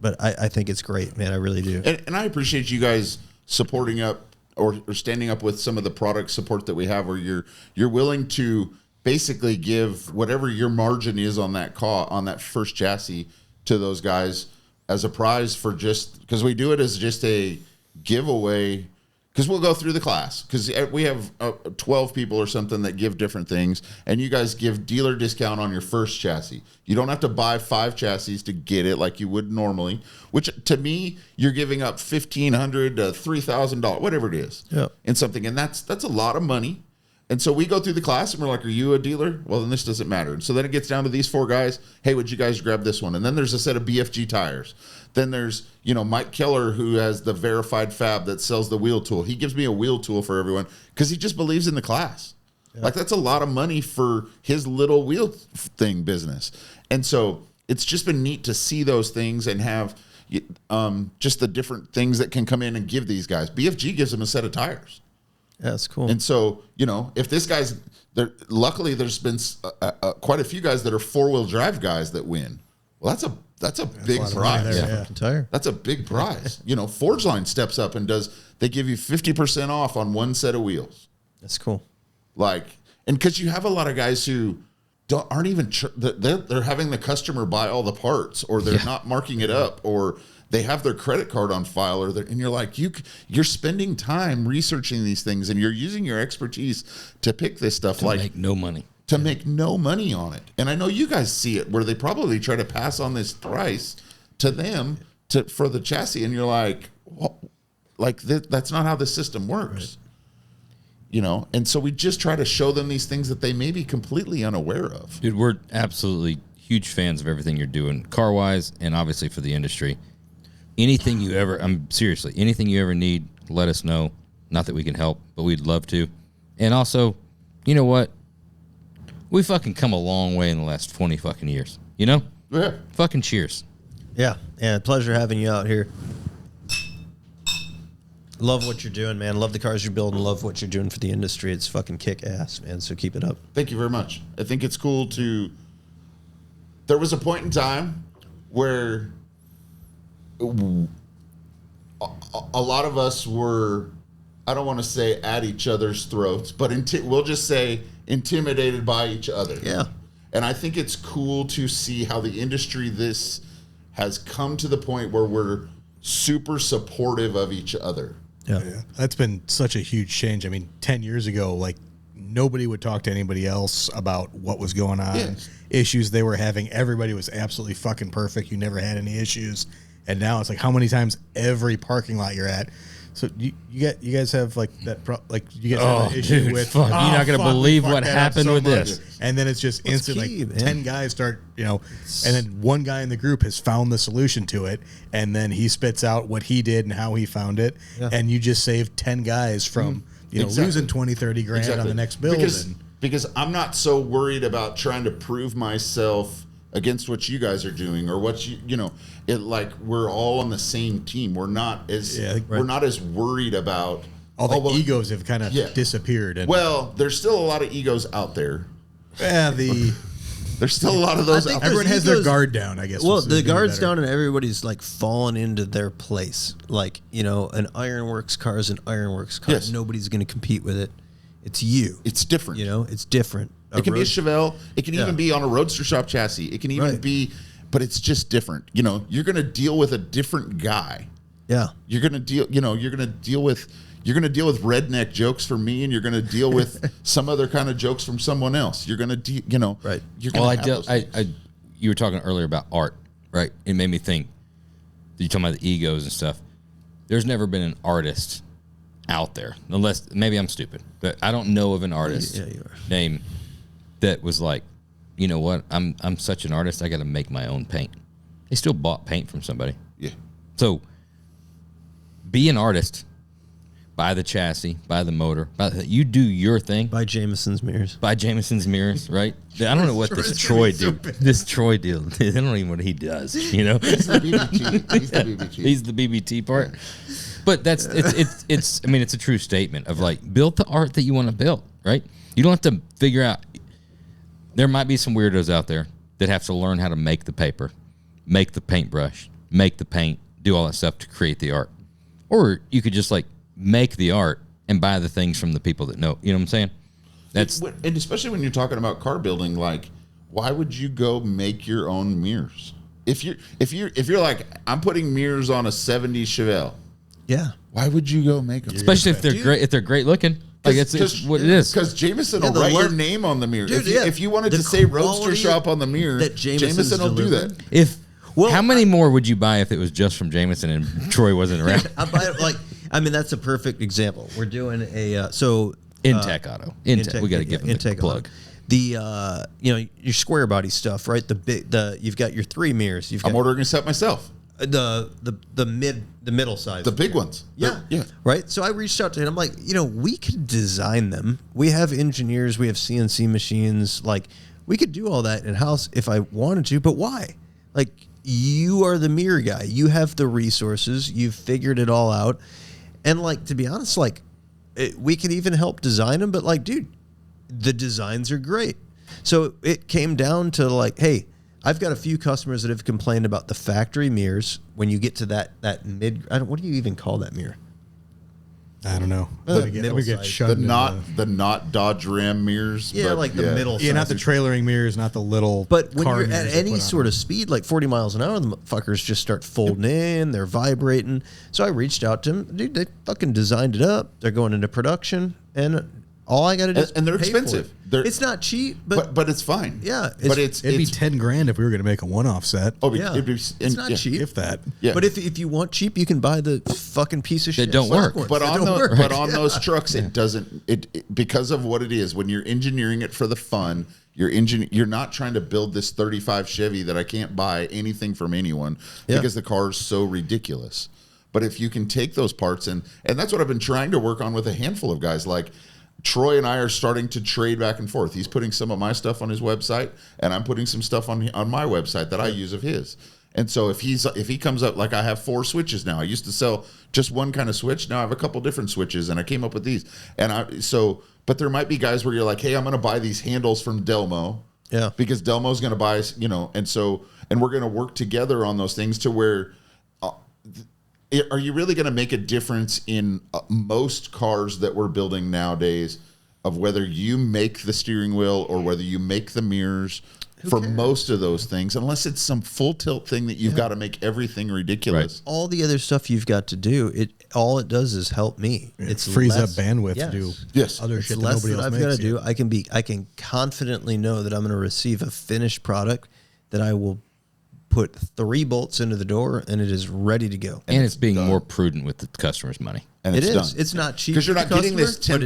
But I think it's great, man. I really do. And I appreciate you guys supporting up or standing up with some of the product support that we have, where you're willing to basically give whatever your margin is on that first chassis to those guys as a prize for just because we do it as just a giveaway, because we'll go through the class because we have 12 people or something that give different things, and you guys give dealer discount on your first chassis. You don't have to buy 5 chassis to get it like you would normally, which to me, you're giving up $1,500 to $3,000, whatever it is, in something, and that's a lot of money. And so we go through the class and we're like, are you a dealer? Well, then this doesn't matter. And so then it gets down to these 4 guys. Hey, would you guys grab this one? And then there's a set of BFG tires. Then there's, Mike Keller, who has the verified fab that sells the wheel tool. He gives me a wheel tool for everyone because he just believes in the class. Yeah. Like that's a lot of money for his little wheel thing business. And so it's just been neat to see those things and have just the different things that can come in and give these guys. BFG gives them a set of tires. Yeah, that's cool. And so, if this guy's there, luckily there's been quite a few guys that are 4-wheel drive guys that win. Well, that's a big prize. Tire. That's a big prize. Forge Line steps up and they give you 50% off on one set of wheels. That's cool. And because you have a lot of guys who aren't even, they're having the customer buy all the parts, or they're not marking it up, or they have their credit card on file, and you're like, you're spending time researching these things, and you're using your expertise to pick this stuff to make no money. To make no money on it. And I know you guys see it where they probably try to pass on this price to them for the chassis, and you're like, well, that's not how the system works. Right. And so we just try to show them these things that they may be completely unaware of. Dude, we're absolutely huge fans of everything you're doing, car-wise, and obviously for the industry. Anything you ever need, let us know. Not that we can help, but we'd love to. And also, you know what? We fucking come a long way in the last 20 fucking years. Yeah. Fucking cheers. Yeah. Pleasure having you out here. Love what you're doing, man. Love the cars you're building. Love what you're doing for the industry. It's fucking kick ass, man. So keep it up. Thank you very much. I think it's cool there was a point in time where a lot of us were, I don't want to say at each other's throats, but we'll just say intimidated by each other. Yeah. And I think it's cool to see how the industry has come to the point where we're super supportive of each other. Yeah. That's been such a huge change. I mean, 10 years ago, nobody would talk to anybody else about what was going on, issues they were having. Everybody was absolutely fucking perfect. You never had any issues. And now it's how many times every parking lot you're at. So you guys have you guys have an issue with. You're not gonna believe what happened with this. And then it's just instant. 10 guys start, and then one guy in the group has found the solution to it, and then he spits out what he did and how he found it, and you just saved 10 guys from losing 20, 30 grand on the next build. Because I'm not so worried about trying to prove myself against what you guys are doing or what we're all on the same team. We're not as we're not as worried about all the egos have kind of disappeared. And there's still a lot of egos out there. Yeah, there's still a lot of those out there. Everyone has their guard down, I guess. Well, the guard's down and everybody's falling into their place. An Ironworks car is an Ironworks car. Yes. Nobody's going to compete with it. It's you. It's different. It's different. It can be a Chevelle. It can even be on a Roadster Shop chassis. It can even be, but it's just different. You're going to deal with a different guy. Yeah. You're going to deal with, you're going to deal with redneck jokes from me, and you're going to deal with some other kind of jokes from someone else. You're going to, Right. You're gonna You were talking earlier about art, right? It made me think. You talking about the egos and stuff. There's never been an artist out there, unless maybe I'm stupid, but I don't know of an artist name that was like, you know what? I'm such an artist. I got to make my own paint. They still bought paint from somebody. Yeah. So be an artist. Buy the chassis. Buy the motor. You do your thing. Buy Jameson's mirrors. Buy Jameson's mirrors, right? I don't know what this Troy dude. This Troy deal. I don't know even what he does. You know. He's the BBT. He's the BBT. He's the BBT part. But that's it's. I mean, it's a true statement of like build the art that you want to build, right? You don't have to figure out. There might be some weirdos out there that have to learn how to make the paper, make the paintbrush, make the paint, do all that stuff to create the art. Or you could just like make the art and buy the things from the people that know. You know what I'm saying? That's and especially when you're talking about car building, like, why would you go make your own mirrors? If you're like, I'm putting mirrors on a 70s Chevelle. Yeah. Why would you go make them? especially if they're great. If they're great looking, like it's what it is. Because Jameson will write your name on the mirror. Dude, if you wanted to say Roadster Shop on the mirror, that Jameson will do that. How many more would you buy if it was just from Jameson and Troy wasn't around? I buy it that's a perfect example. We're doing a Intech Auto. Intech. We got to give them the plug. The your square body stuff, right? You've got your 3 mirrors. I'm ordering a set myself. The middle size, the big ones. Yeah. Right. So I reached out to him. I'm like, we could design them. We have engineers. We have CNC machines. Like, we could do all that in house if I wanted to. But why? Like, you are the mirror guy. You have the resources. You've figured it all out. And like, to be honest, like, we could even help design them. But like, dude, the designs are great. So it came down to like, hey, I've got a few customers that have complained about the factory mirrors. When you get to that mid, what do you even call that mirror? I don't know. The We get shut The not Dodge Ram mirrors. Yeah, but like the middle. Yeah, not the trailering mirrors, not the little. But when car you're mirrors at they any put on sort them. of speed, like 40 miles an hour, the fuckers just start folding in. They're vibrating. So I reached out to them. Dude, they fucking designed it up. They're going into production, and all I got to do is and they're pay for expensive. it. It's not cheap, but it's fine. Yeah, it'd be $10,000 if we were going to make a one-off set. it's not cheap. If that. Yeah. But if you want cheap, you can buy the fucking piece of shit. don't work. Software. But That on don't work. those trucks, it doesn't. It because of what it is. When you're engineering it for the fun, you're not trying to build this 35 Chevy that I can't buy anything from anyone because the car is so ridiculous. But if you can take those parts and that's what I've been trying to work on with a handful of guys. Like Troy and I are starting to trade back and forth. He's putting some of my stuff on his website, and I'm putting some stuff on my website that I use of his. And so if he comes up, like I have 4 switches now. I used to sell just one kind of switch. Now I have a couple different switches, and I came up with these. But there might be guys where you're like, hey, I'm going to buy these handles from Delmo. Yeah. Because Delmo's going to buy, and we're going to work together on those things to where. Are you really going to make a difference in most cars that we're building nowadays of whether you make the steering wheel or whether you make the mirrors for most of those things, unless it's some full tilt thing that you've got to make everything ridiculous. Right. All the other stuff you've got to do, all it does is help me. It frees up bandwidth to do other it's shit that less nobody else I've makes. got to do. I can confidently know that I'm going to receive a finished product that I will put 3 bolts into the door, and it is ready to go. And it's being more prudent with the customer's money. And It it's is. done. It's not cheap because you're to not the getting this customer,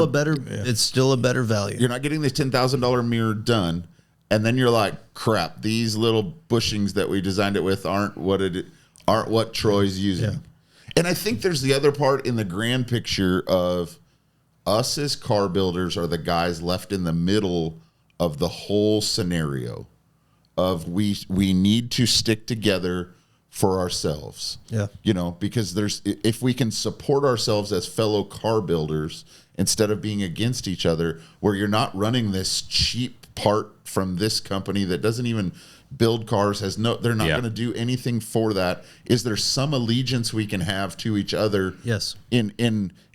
but $10,000. It's still a better value. You're not getting this $10,000 mirror done, and then you're like, crap. These little bushings that we designed it with aren't what Troy's using. Yeah. And I think there's the other part in the grand picture of us as car builders are the guys left in the middle of the whole scenario. Of we need to stick together for ourselves. Yeah. Because if we can support ourselves as fellow car builders instead of being against each other, where you're not running this cheap part from this company that doesn't even build cars, they're not Yeah. going to do anything for that. Is there some allegiance we can have to each other? Yes.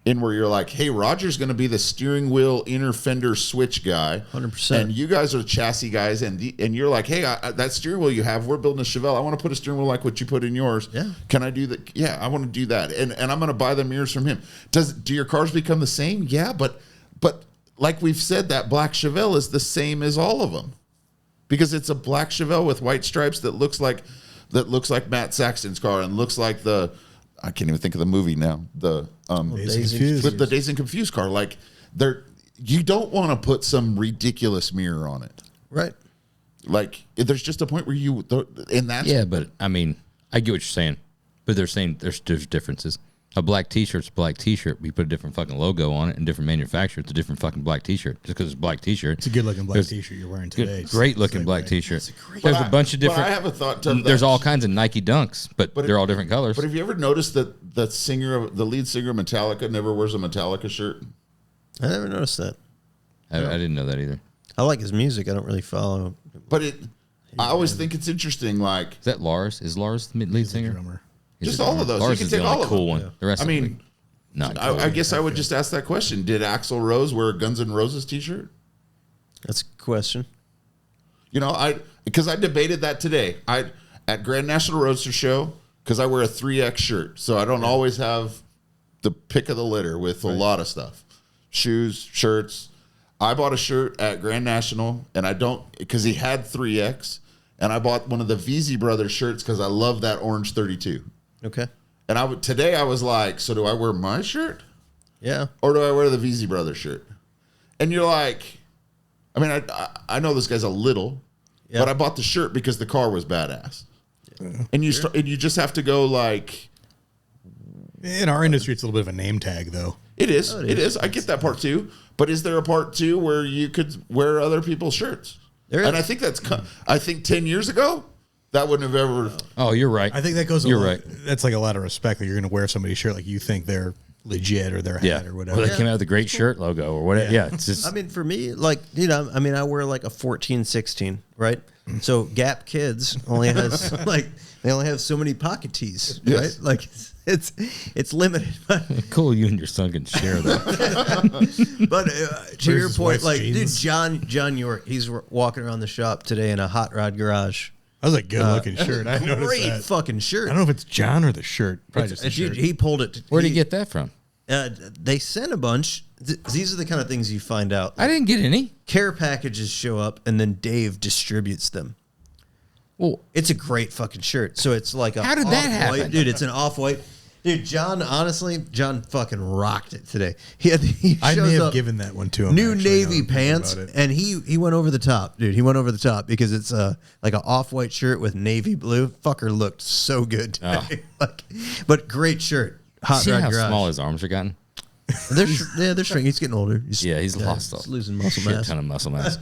In where you're like, hey, Rodger's going to be the steering wheel inner fender switch guy, 100%. and you guys are the chassis guys, and you're like, hey, that steering wheel you have, we're building a Chevelle. I want to put a steering wheel like what you put in yours. Yeah. Can I do that? Yeah, I want to do that, and I'm going to buy the mirrors from him. Do your cars become the same? Yeah, but like we've said, that black Chevelle is the same as all of them, because it's a black Chevelle with white stripes that looks like Matt Saxton's car and looks like I can't even think of the movie now. The Dazed and Confused. with the Dazed and Confused car. Like you don't want to put some ridiculous mirror on it. Right. Like there's just a point where and that's Yeah, but I mean, I get what you're saying, but they're saying there's differences. A black T-shirt's a black T-shirt. We put a different fucking logo on it and different manufacturer. It's a different fucking black T-shirt. Just because it's a black T-shirt. It's a good looking black There's T-shirt you're wearing today. Great looking black T-shirt. There's a bunch of But different. I have a thought to There's that. all kinds of Nike Dunks, but they're all different colors. But have you ever noticed that the lead singer of Metallica never wears a Metallica shirt? I never noticed that. I didn't know that either. I like his music. I don't really follow. But I always think it's interesting. Like Is that Lars? Is Lars the lead singer? Drummer. just all of those. Lars You is can the take only all of cool them. one. The rest I of them, mean, not cool. I guess I would just ask that question. Did Axl Rose wear a Guns N' Roses t-shirt? That's a question. You know, because I debated that today. At Grand National Roadster Show, because I wear a 3X shirt, so I don't always have the pick of the litter with a lot of stuff. Shoes, shirts. I bought a shirt at Grand National, and I don't, because he had 3X, and I bought one of the VZ Brothers shirts because I love that orange 32. Okay. And today I was like, so do I wear my shirt? Yeah. Or do I wear the VZ Brothers shirt? And you're like, I mean, I know this guy's a little, but I bought the shirt because the car was badass. Yeah. And you just have to go like. In our industry, it's a little bit of a name tag, though. It is. It is. I get that part too. But is there a part too where you could wear other people's shirts? There is. And I think I think 10 years ago, that wouldn't have ever. Oh, you're right. I think that goes. You're right. That's like a lot of respect that you're going to wear somebody's shirt like you think they're legit or their hat or whatever. Well, they came out with a great shirt logo or whatever. Yeah, it's just. I mean, for me, like, I mean, I wear like a 14, 16, right? So Gap Kids only has like, they only have so many pocket tees, right? Like it's limited. Cool, you and your son can share that. But to your his point, wife's like, jeans? dude, John York, he's walking around the shop today in a hot rod garage. That was a good looking shirt. I noticed Great that. fucking shirt. I don't know if it's John or the shirt. Probably just the Dude, shirt. he pulled it. Where did you get that from? They sent a bunch. These are the kind of things you find out. I didn't get any. Care packages show up, and then Dave distributes them. Well, It's a great fucking shirt. So it's like a How did that off-white- happen? Dude, it's an off-white. Dude, John fucking rocked it today. He I shows may have up, given that one to him. new actually, now navy that I'm thinking pants, about it. and he went over the top, dude. He went over the top because it's like an off-white shirt with navy blue. Fucker looked so good today. But great shirt. Hot see Rod how Garage. small his arms are gotten? They're shrinking. He's getting older. He's Lost he's losing muscle shit mass. ton of muscle mass.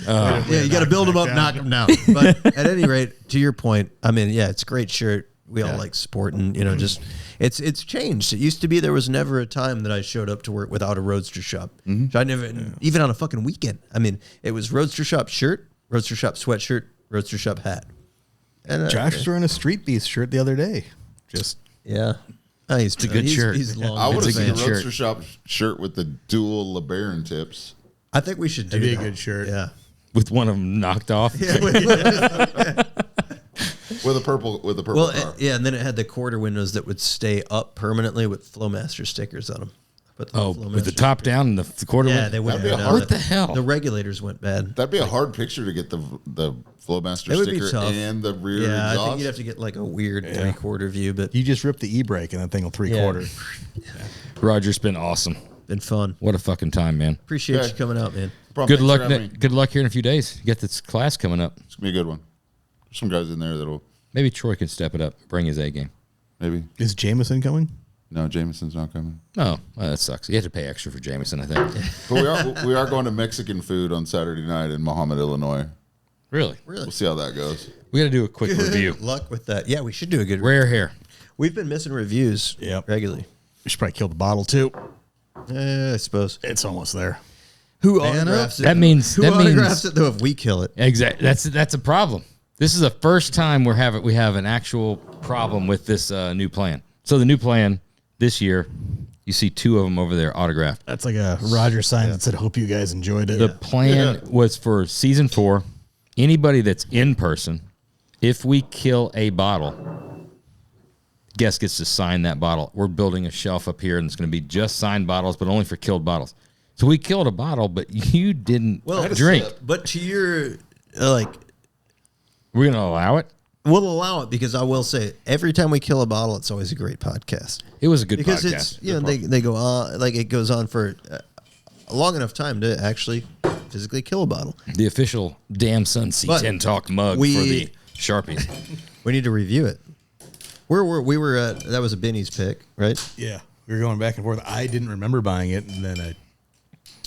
Yeah, you got to build them up, knock them down. But at any rate, to your point, I mean, yeah, it's a great shirt. We all like sporting, just it's changed. It used to be there was never a time that I showed up to work without a Roadster Shop. I never, even on a fucking weekend. I mean, it was Roadster Shop shirt, Roadster Shop sweatshirt, Roadster Shop hat. And Josh was wearing a Street Beast shirt the other day. Just yeah. It's a good shirt. He's long. I would have It's a seen a good Roadster Shop shirt with the dual LeBaron tips. I think we should do that'd be a that. good shirt. Yeah. With one of them knocked off. With a purple Well, car. yeah, and then it had the quarter windows that would stay up permanently with Flowmaster stickers on them. Oh, with the top down and the quarter. Yeah, one? they went That'd be bad. a hard- What the hell? The regulators went bad. That'd be a hard picture to get the Flowmaster It would be sticker tough. and the rear Yeah, I exhaust. think you'd have to get like a weird 3/4 view, but You just rip the e-brake and that thing will 3/4. Roger's been awesome. been fun. What a fucking time, man. Appreciate Yeah. you coming out, man. Problem, Good thanks luck. for having me. Good luck here in a few days. You got this class coming up. It's gonna be a good one. There's some guys in there that'll Maybe Troy can step it up, bring his A game. maybe. Is Jameson coming? No, Jameson's not coming. Oh, well, that sucks. You have to pay extra for Jameson, I think. But we are going to Mexican food on Saturday night in Mohammed, Illinois. Really? We'll see how that goes. We got to do a quick review. Luck with that. Yeah, we should do a good. Rare hair. We've been missing reviews regularly. We should probably kill the bottle too. I suppose. It's almost there. Who Man autographs it? That means Who autographs it though if we kill it? exactly. That's a problem. This is the first time we have an actual problem with this new plan. So the new plan this year, you see 2 of them over there autographed. That's like a Rodger sign that said, "Hope you guys enjoyed it." The plan was for season 4. Anybody that's in person, if we kill a bottle, guest gets to sign that bottle. We're building a shelf up here, and it's going to be just signed bottles, but only for killed bottles. So we killed a bottle, but you didn't drink. But to your We're going to allow it. we'll allow it because I will say every time we kill a bottle, it's always a great podcast. It was a good Because podcast. it's they go on it goes on for a long enough time to actually physically kill a bottle. The official Damn Sun C10 Talk mug for the Sharpies. We need to review it. We were at that was a Benny's pick, right? Yeah, we were going back and forth. I didn't remember buying it, and then I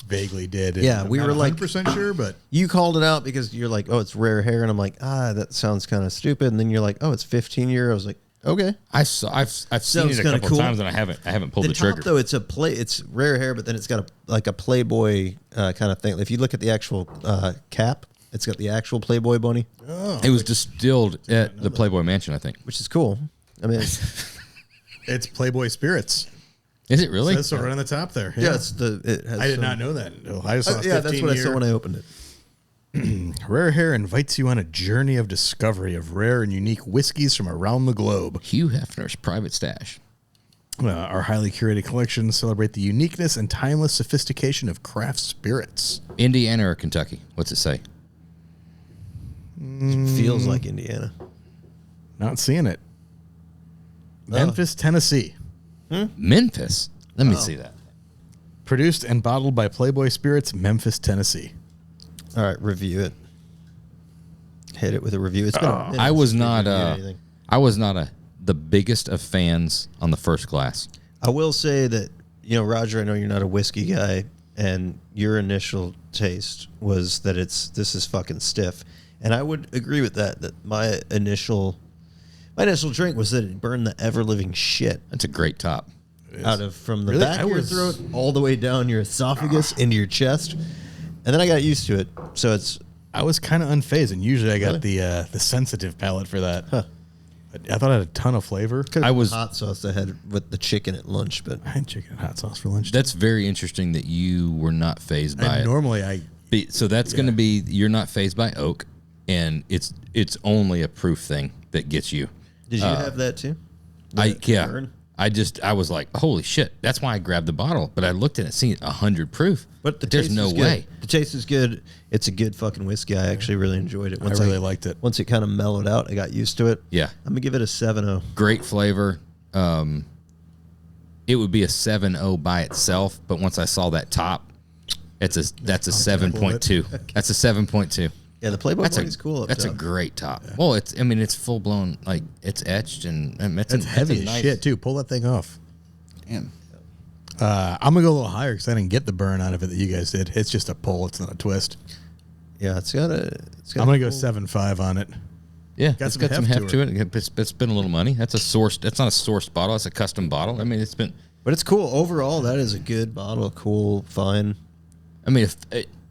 vaguely did. Yeah, I'm we not were like 100% sure, but you called it out because you're like, oh, it's rare hair, and I'm like, that sounds kind of stupid. And then you're like, oh, it's 15 year. I was like, okay. I've seen Sounds it a kinda couple cool. of times, and I haven't pulled the The trigger. top though, it's rare hair, but then it's got a Playboy kind of thing. If you look at the actual cap, it's got the actual Playboy bunny, It was distilled at the Playboy Mansion, I think. which is cool. I mean, it's Playboy Spirits. Is it really? Says so right on the top there. yeah, it has I did not know that. No, I just saw 15 that's what I saw year. when I opened it. Rare Hair invites you on a journey of discovery of rare and unique whiskeys from around the globe. Hugh Hefner's private stash. Our highly curated collections celebrate the uniqueness and timeless sophistication of craft spirits. Indiana or Kentucky? What's it say? Feels like Indiana. Not seeing it. Memphis, Tennessee. Memphis. Let me see that. Produced and bottled by Playboy Spirits, Memphis, Tennessee. All right, review it. Hit it with a review. It's been a minute I was since we not. reviewed anything. The biggest of fans on the first glass. I will say that, Rodger, I know you're not a whiskey guy, and your initial taste was that this is fucking stiff. And I would agree with that my initial drink was that it burned the ever-living shit That's a great top. from the Really? back of your throat all the way down your esophagus into your chest. And then I got used to it. So I was kind of unfazed, and usually I got the sensitive palate for that. Huh. I thought it had a ton of flavor. I was hot sauce I had with the chicken at lunch, but I had chicken and hot sauce for lunch. That's very interesting that you were not fazed by it. Normally So that's going to be you're not fazed by oak, and it's only a proof thing that gets you. did you have that too? Burn? I was like, holy shit! That's why I grabbed the bottle. But I looked at it, seen 100 proof. But there's no way. The taste is good. It's a good fucking whiskey. I actually really enjoyed it. I really liked it. Once it kind of mellowed out, I got used to it. Yeah, I'm gonna give it a 7.0. great flavor. It would be a 7.0 by itself, but once I saw that top, that's a 7.2. That's a 7.2. Yeah, the Playboy Bunny's cool. That's a great top. Yeah. Well, it's full blown, like it's etched and it's heavy as nice shit too. Pull that thing off. Damn. I'm gonna go a little higher because I didn't get the burn out of it that you guys did. It's just a pull. It's not a twist. Yeah, it's got I'm gonna go 7.5 on it. Yeah, Got it's some got some heft heft to to it. It's been a little money. That's not a sourced bottle. It's a custom bottle. I mean, it's been. But it's cool overall. That is a good bottle. Cool, fine. I mean,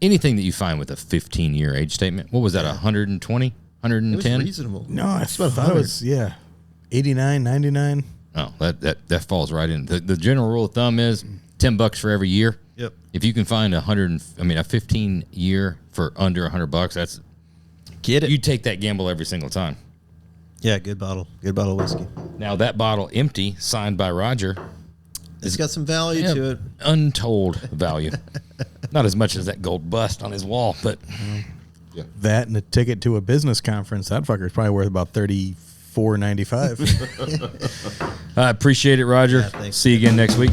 anything that you find with a 15-year age statement. What was that? 120, It 110? was reasonable. No, I thought it was 89, 99. Oh, that falls right in. The general rule of thumb is $10 for every year. Yep. If you can find a 15-year for under $100, that's Get it. you take that gamble every single time. Yeah, good bottle. Good bottle of whiskey. Now that bottle empty, signed by Rodger, It's got some value to it. untold value. Not as much as that gold bust on his wall, but That and a ticket to a business conference. That fucker's probably worth about $34.95. I appreciate it, Roger. Yeah, thanks. See you again next week.